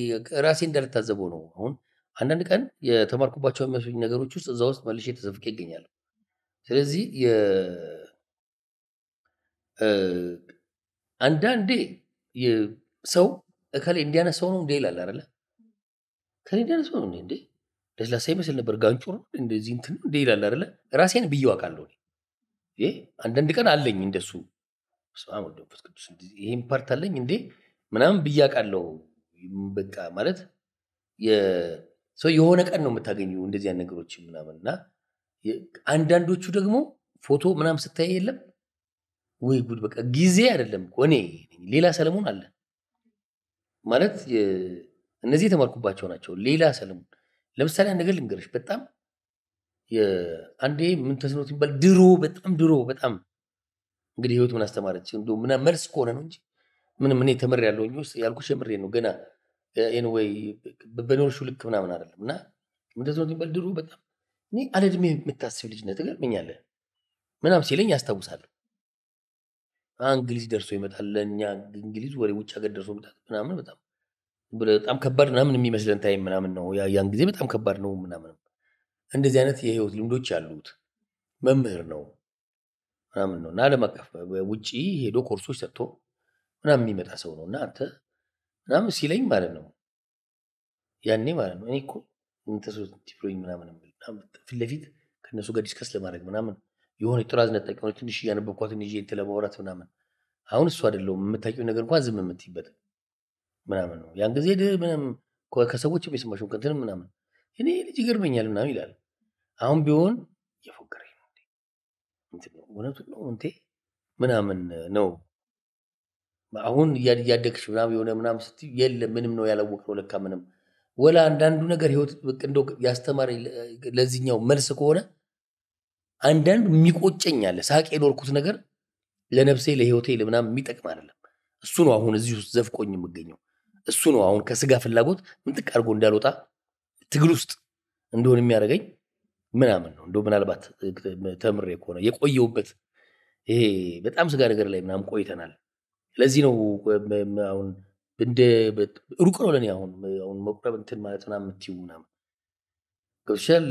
ራሴ እንዳልታዘበው ነው አሁን አንዳንድ ቀን የተማርኩባቸው የሚመስሉኝ ነገሮች ውስጥ እዛ ውስጥ መልሼ ተዘፍቄ ይገኛሉ ስለዚህ አንዳንዴ ሰው እከሌ እንዲያነሳው ነው እንዴ ይላል አይደለ ከሌ እንዲያነሳው ነው እንዴ ለስላሳ ይመስል ነበር ጋንጩ ነው እንደዚህ እንትን እንዴ ይላል አይደለ ራሴን ብዬው አውቃለሁ አንዳንድ ቀን አለኝ እንደሱ ስማም ወደ ቅዱስ ይሄን ፓርት አለኝ እንዴ ምናምን ብዬ አውቃለሁ በቃ ማለት ሰው የሆነ ቀን ነው የምታገኘው እንደዚህ አይነት ነገሮች ምናምንና አንዳንዶቹ ደግሞ ፎቶ ምናምን ስታይ የለም ወይ ጉድ በቃ ጊዜ አይደለም ኮኔ ሌላ ሰለሞን አለ ማለት እነዚህ የተማርኩባቸው ናቸው ሌላ ሰለሞን ለምሳሌ አንድ ነገር ልንገርሽ በጣም አንዴ ምን ተስኖት ይባል ድሮ በጣም እንግዲህ ህይወት ምን አስተማረች እንደው ምን መልስ ከሆነ ነው እንጂ ምን እኔ ተመር ያለውኝ ውስጥ ያልኩሽ የምሬ ነው ገና ኤኒዌይ በኖርሹ ልክ ምናምን አይደለም እና ምን ተስኖት ይባል ድሮ በጣም እኔ አለድሜ የምታስብ ልጅ ነህ ትገርመኛለህ ምናምን ሲለኝ ያስታውሳለሁ እንግሊዝ ደርሶ ይመጣል ለኛ እንግሊዝ ወደ ውጭ ሀገር ደርሶ ይመጣል ምናምን በጣም ከባድ ምናምን የሚመስለን ታይም ምናምን ነው ያን ጊዜ በጣም ከባድ ነው ምናምን እንደዚህ አይነት የህይወት ልምዶች ያሉት መምህር ነው ምናምን ነው እና ዓለም አቀፍ ውጪ ሄዶ ኮርሶች ሰጥቶ ምናምን የሚመጣ ሰው ነው እና አንተ ምናምን ሲለኝ ማለት ነው ያኔ ማለት ነው እኔ እኮ እንተሶ ዲፕሎይ ምናምን ፊት ለፊት ከነሱ ጋር ዲስከስ ለማድረግ ምናምን የሆነ ጥራዝ ነጠቅ የሆነ ትንሽ እያነበብኳትን ይዤ እንትን ለማውራት ምናምን። አሁን እሱ አይደለሁም የምታውቂው ነገር እንኳን ዝም የምትይበት ምናምን ነው። ያን ጊዜ ምንም ከሰዎች የሰማሽው ከእንትን ምናምን እኔ ልጅ ይገርመኛል ምናምን ይላል። አሁን ቢሆን እየፎገረኝ ነው እንትን ነው እውነቱን ነው እንቴ ምናምን ነው። አሁን እያደግሽ ምናምን የሆነ ምናምን ስትይ የለም ምንም ነው ያላወቅነው ለካ ምንም ወላ አንዳንዱ ነገር ህይወት እንደው ያስተማረኝ ለዚህኛው መልስ ከሆነ አንዳንዱ የሚቆጨኝ አለ። ሳቅ የኖርኩት ነገር ለነፍሴ ለህይወቴ ለምናምን የሚጠቅም አይደለም። እሱ ነው አሁን እዚህ ውስጥ ዘፍቆኝ የምገኘው። እሱ ነው አሁን ከስጋ ፍላጎት ምንጥቅ አድርጎ እንዳልወጣ ትግል ውስጥ እንደሆነ የሚያደርገኝ ምናምን ነው። እንደው ምናልባት ተምሬ ከሆነ የቆየውበት ይሄ በጣም ስጋ ነገር ላይ ምናምን ቆይተናል። ለዚህ ነው አሁን እንደ ሩቅ ነው ለኔ አሁን መቁረብ እንትን ማለት ምናምን የምትይው ምናምን ገብቶሻል።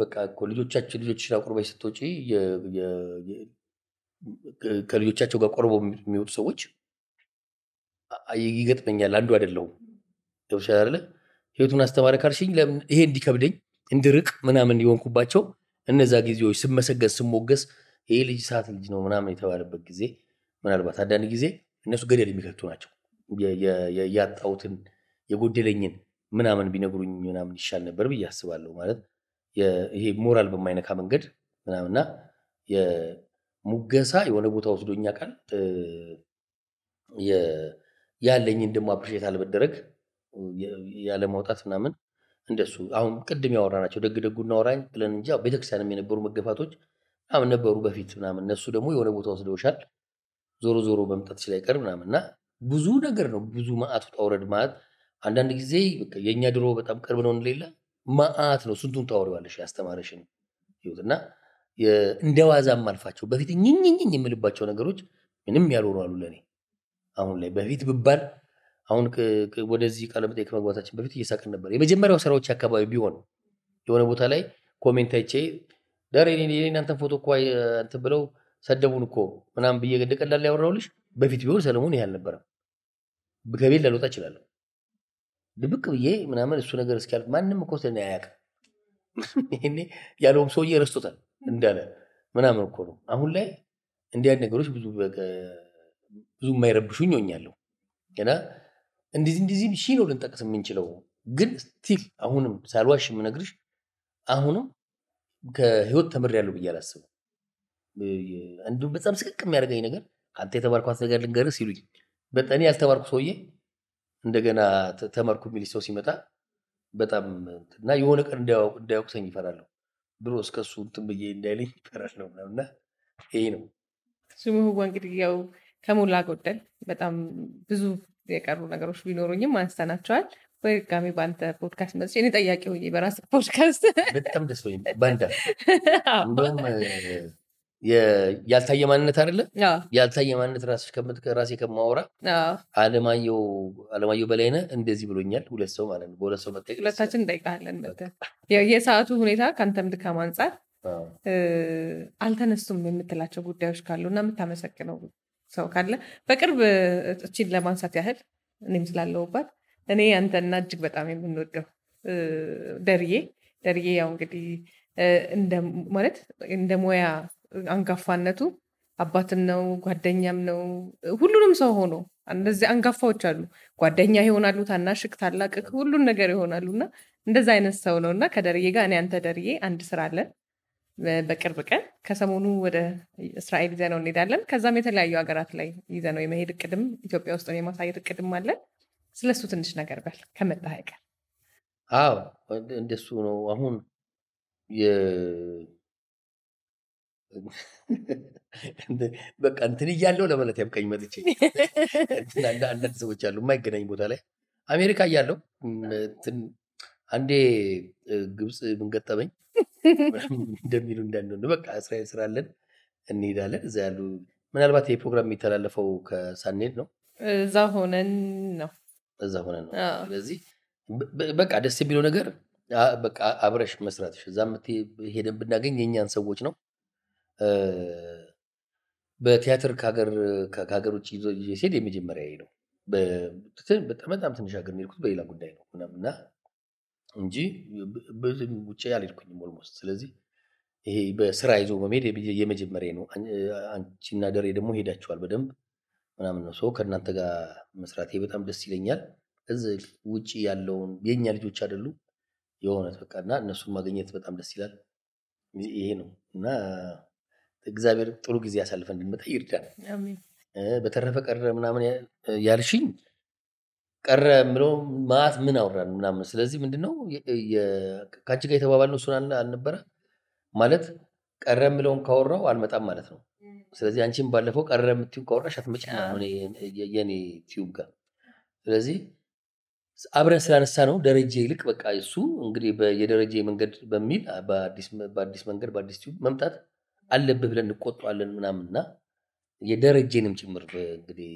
በቃ እኮ ልጆችሽን አቁርበሽ ስትወጪ ከልጆቻቸው ጋር ቆርበው የሚወጡ ሰዎች ይገጥመኛል። አንዱ አይደለሁም። ገብቶሻል አይደለ? ህይወቱን አስተማረ ካልሽኝ ለምን ይሄ እንዲከብደኝ እንድርቅ ምናምን የሆንኩባቸው እነዛ ጊዜዎች ስመሰገስ ስሞገስ ይሄ ልጅ ሰዓት ልጅ ነው ምናምን የተባለበት ጊዜ ምናልባት አንዳንድ ጊዜ እነሱ ገደል የሚከቱ ናቸው። ያጣሁትን የጎደለኝን ምናምን ቢነግሩኝ ምናምን ይሻል ነበር ብዬ አስባለሁ። ማለት ይሄ ሞራል በማይነካ መንገድ ምናምንና የሙገሳ የሆነ ቦታ ወስዶኛ ቃል ያለኝን ደግሞ አፕሪሼት አለመደረግ ያለ ማውጣት ምናምን እንደሱ አሁን ቅድም ያወራናቸው ደግ ደጉ እናወራኝ ብለን እንጂ ቤተክርስቲያንም የነበሩ መገፋቶች ምናምን ነበሩ በፊት ምናምን እነሱ ደግሞ የሆነ ቦታ ወስደውሻል ዞሮ ዞሮ መምጣት ስለይቀር ምናምንና ብዙ ነገር ነው። ብዙ ማአት ውጣ ውረድ ማለት አንዳንድ ጊዜ የኛ ድሮ በጣም ቅርብ ነው እንደሌለ ማአት ነው። ስንቱን ታወሪዋለሽ ያስተማረሽን ይሁንና እንደዋዛም አልፋቸው በፊት ኝኝኝ የምልባቸው ነገሮች ምንም ያልሆኑ አሉ ለኔ አሁን ላይ በፊት ብባል አሁን ወደዚህ ቃለ መጠይቅ ከመግባታችን በፊት እየሳቅን ነበር። የመጀመሪያው ስራዎች አካባቢ ቢሆን የሆነ ቦታ ላይ ኮሜንት አይቼ ዳሬ እኔ እናንተን ፎቶ እኮ እንትን ብለው ሰደቡን እኮ ምናምን ብዬ እንደቀላል ያወራውልሽ በፊት ቢሆን ሰለሞን ይሄ አልነበረም። ከቤት ላልወጣ እችላለሁ ድብቅ ብዬ ምናምን እሱ ነገር እስኪያልፍ ማንም እኮ ስለኔ አያውቅም። ይሄኔ ያለውም ሰውዬ ረስቶታል እንዳለ ምናምን እኮ ነው። አሁን ላይ እንዲህ አይነት ነገሮች ብዙ የማይረብሹኝ ሆኛለሁ። ገና እንደዚህ ሺህ ነው ልንጠቅስ የምንችለው ግን ስቲል አሁንም ሳልዋሽ የምነግርሽ አሁንም ከህይወት ተምሬያለሁ ብዬ አላስብም። እንዲሁ በጣም ስቅቅ የሚያደርገኝ ነገር አንተ የተማርኳት ነገር ልንገርህ ሲሉኝ በጣም ያልተማርኩ ሰውዬ እንደገና ተማርኩ የሚል ሰው ሲመጣ በጣም እና የሆነ ቀን እንዳያውቅሰኝ ይፈራለሁ። ድሮ እስከሱ እንትን ብዬ እንዳይለኝ ይፈራለሁ እና ይሄ ነው ስሙህ። እንግዲህ ያው ከሞላ ጎደል በጣም ብዙ የቀሩ ነገሮች ቢኖሩኝም አንስተናቸዋል። በድጋሚ በአንተ ፖድካስት መጥቼ እኔ ጠያቂ ሆኜ በራስህ ፖድካስት በጣም ደስ ብሎኝ ባንዳ እንደውም ያልታየ ማንነት አይደለ ያልታየ ማንነት ራሴ ከማወራ አለማየሁ በላይነህ እንደዚህ ብሎኛል። ሁለት ሰው ማለት ነው። በሁለት ሰው መጠየቅ ሁለታችን እንጠይቃለን። የሰዓቱ ሁኔታ ከአንተም ድካም አንጻር አልተነሱም የምትላቸው ጉዳዮች ካሉ እና የምታመሰግነው ሰው ካለ በቅርብ እቺን ለማንሳት ያህል እኔም ስላለሁባት እኔ አንተና እጅግ በጣም የምንወደው ደርዬ ያው እንግዲህ ማለት እንደ ሙያ አንጋፋነቱ አባትም ነው ጓደኛም ነው። ሁሉንም ሰው ሆኖ እንደዚህ አንጋፋዎች አሉ። ጓደኛ ይሆናሉ፣ ታናሽክ ታላቅክ ሁሉን ነገር ይሆናሉ እና እንደዛ አይነት ሰው ነው እና ከደርዬ ጋር እኔ አንተ ደርዬ አንድ ስራ አለን በቅርብ ቀን ከሰሞኑ ወደ እስራኤል ይዘነው እንሄዳለን። ከዛም የተለያዩ ሀገራት ላይ ይዘነው የመሄድ እቅድም ኢትዮጵያ ውስጥ የማሳየት እቅድም አለን። ስለሱ ትንሽ ነገር በል ከመጣህ አይቀር። አዎ እንደሱ ነው። አሁን በቃ እንትን እያለው ለማለት ያብቃኝ መጥቼ አንዳንድ ሰዎች አሉ የማይገናኝ ቦታ ላይ አሜሪካ እያለው አንዴ ግብፅ ምን ገጠመኝ እንደሚሉ እንዳንሆን በቃ እስራኤል ስራ አለን እንሄዳለን። እዛ ያሉ ምናልባት ይሄ ፕሮግራም የሚተላለፈው ከሳንሄድ ነው እዛ ሆነን ነው። ስለዚህ በቃ ደስ የሚለው ነገር በቃ አብረሽ መስራትሽ እዛ ሄደን ብናገኝ የእኛን ሰዎች ነው። በቲያትር ከሀገር ውጭ ይዞ ሲሄድ የመጀመሪያ ነው። በጣም ትንሽ ሀገር ሄድኩት በሌላ ጉዳይ ነው እና እንጂ ውጭ አልሄድኩኝም ኦልሞስት። ስለዚህ ይሄ በስራ ይዞ በመሄድ የመጀመሪያ ነው። አንቺና ደሬ ደግሞ ሄዳችኋል በደንብ ምናምን ነው። ከእናንተ ጋር መስራቴ በጣም ደስ ይለኛል። እዚህ ውጪ ያለውን የኛ ልጆች አይደሉ የሆነ በቃ እና እነሱን ማግኘት በጣም ደስ ይላል። ይሄ ነው እና እግዚአብሔር ጥሩ ጊዜ ያሳልፈን እንድንመጣ ይርዳል። አሜን። በተረፈ ቀረ ምናምን ያልሽኝ ቀረ ምለው ማት ምን አወራን ምናምን። ስለዚህ ምንድነው ከአንቺ ጋር የተባባልነው እሱን አልነበረ ማለት ቀረ ምለውን ካወራው አልመጣም ማለት ነው። ስለዚህ አንቺም ባለፈው ቀረ የምትይው ካወራሽ አትመጭም ማለት ነው የኔ ቲዩብ ጋር። ስለዚህ አብረን ስላነሳ ነው ደረጀ ይልቅ በቃ እሱ እንግዲህ የደረጀ መንገድ በሚል በአዲስ መንገድ በአዲስ ቲዩብ መምጣት አለብህ ብለን እንቆጣዋለን ምናምንና የደረጀንም ጭምር እንግዲህ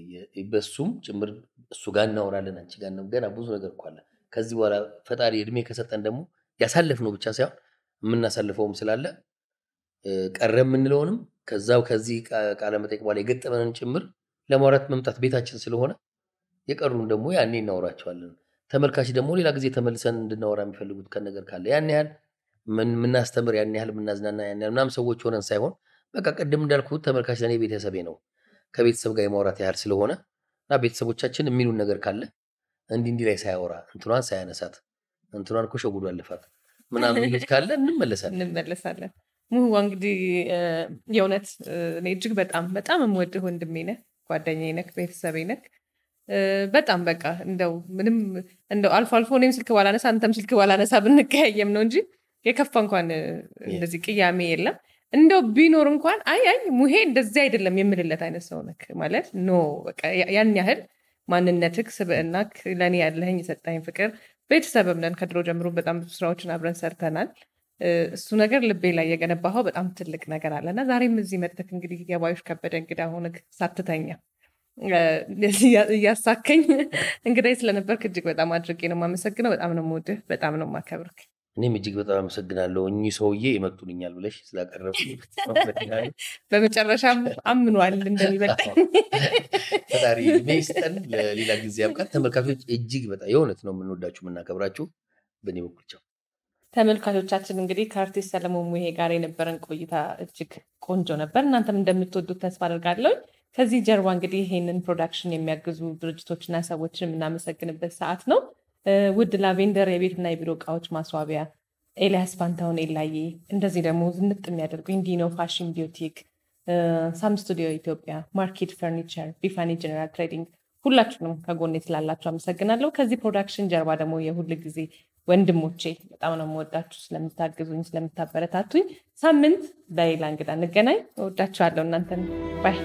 በሱም ጭምር እሱ ጋር እናወራለን። አንቺ ጋር ነው ገና ብዙ ነገር እኮ አለ። ከዚህ በኋላ ፈጣሪ እድሜ ከሰጠን ደግሞ ያሳለፍነው ብቻ ሳይሆን የምናሳልፈውም ስላለ ቀረ የምንለውንም ከዚህ ቃለ መጠይቅ በኋላ የገጠመንን ጭምር ለማውራት መምጣት ቤታችን ስለሆነ የቀሩን ደግሞ ያኔ እናወራቸዋለን። ተመልካች ደግሞ ሌላ ጊዜ ተመልሰን እንድናወራ የሚፈልጉት ከነገር ካለ ያን ያህል ምናስተምር ያን ያህል ምናዝናና ያን ያህል ምናምን ሰዎች ሆነን ሳይሆን በቃ ቅድም እንዳልኩት ተመልካች ለኔ ቤተሰቤ ነው። ከቤተሰብ ጋር የማውራት ያህል ስለሆነ እና ቤተሰቦቻችን የሚሉን ነገር ካለ እንዲህ ላይ ሳያወራ እንትኗን ሳያነሳት እንትኗን እኮ ሸጉዶ አለፋት ምናምን ልጅ ካለ እንመለሳለን። ሙህዋ እንግዲህ የእውነት እኔ እጅግ በጣም የምወድህ ወንድሜ ነህ፣ ጓደኛዬ ነህ፣ ቤተሰቤ ነህ። በጣም በቃ እንደው ምንም እንደው አልፎ እኔም ስልክ ባላነሳ አንተም ስልክ ባላነሳ ብንቀያየም ነው እንጂ የከፋ እንኳን እንደዚህ ቅያሜ የለም። እንደው ቢኖር እንኳን አይ ሙሄ እንደዚህ አይደለም የምልለት አይነት ሰው ነህ ማለት ኖ በቃ ያን ያህል ማንነትህ ስብዕናክ ለኔ ያለህኝ የሰጠኝ ፍቅር ቤተሰብም ነን ከድሮ ጀምሮ በጣም ብዙ ስራዎችን አብረን ሰርተናል። እሱ ነገር ልቤ ላይ የገነባኸው በጣም ትልቅ ነገር አለና ዛሬም እዚህ መጥተህ እንግዲህ የባዩሽ ከበደ እንግዳ ሆነህ ሳትተኛ እያሳከኝ እንግዲህ ስለነበርክ እጅግ በጣም አድርጌ ነው የማመሰግነው። በጣም ነው የምወድህ፣ በጣም ነው የማከብርህ። እኔም እጅግ በጣም አመሰግናለሁ። እኚህ ሰውዬ ይመጡልኛል ብለሽ ስላቀረብሽ በመጨረሻም አምኗል እንደሚበልጠኝ። ፈጣሪ ይስጠን፣ ለሌላ ጊዜ ያብቃን። ተመልካቾች እጅግ በጣም የእውነት ነው የምንወዳችሁ የምናከብራችሁ። በእኔ በኩል ቻው። ተመልካቾቻችን እንግዲህ ከአርቲስት ሰለሞን ሙሄ ጋር የነበረን ቆይታ እጅግ ቆንጆ ነበር። እናንተም እንደምትወዱት ተስፋ አደርጋለሁ። ከዚህ ጀርባ እንግዲህ ይሄንን ፕሮዳክሽን የሚያግዙ ድርጅቶችና ሰዎችን የምናመሰግንበት ሰዓት ነው። ውድ ላቬንደር የቤትና የቢሮ እቃዎች ማስዋቢያ፣ ኤልያስ ፋንታውን ኤላዬ፣ እንደዚህ ደግሞ ዝንጥ የሚያደርጉ ኢንዲኖ ፋሽን ቢዩቲክ፣ ሳም ስቱዲዮ ኢትዮጵያ፣ ማርኬት ፈርኒቸር፣ ቢፋኒ ጀነራል ትሬዲንግ፣ ሁላችሁንም ከጎኔ ስላላችሁ አመሰግናለሁ። ከዚህ ፕሮዳክሽን ጀርባ ደግሞ የሁል ጊዜ ወንድሞቼ በጣም ነው የምወዳችሁ፣ ስለምታግዙኝ፣ ስለምታበረታቱኝ። ሳምንት በሌላ እንግዳ እንገናኝ። እወዳችኋለሁ። እናንተን ባይ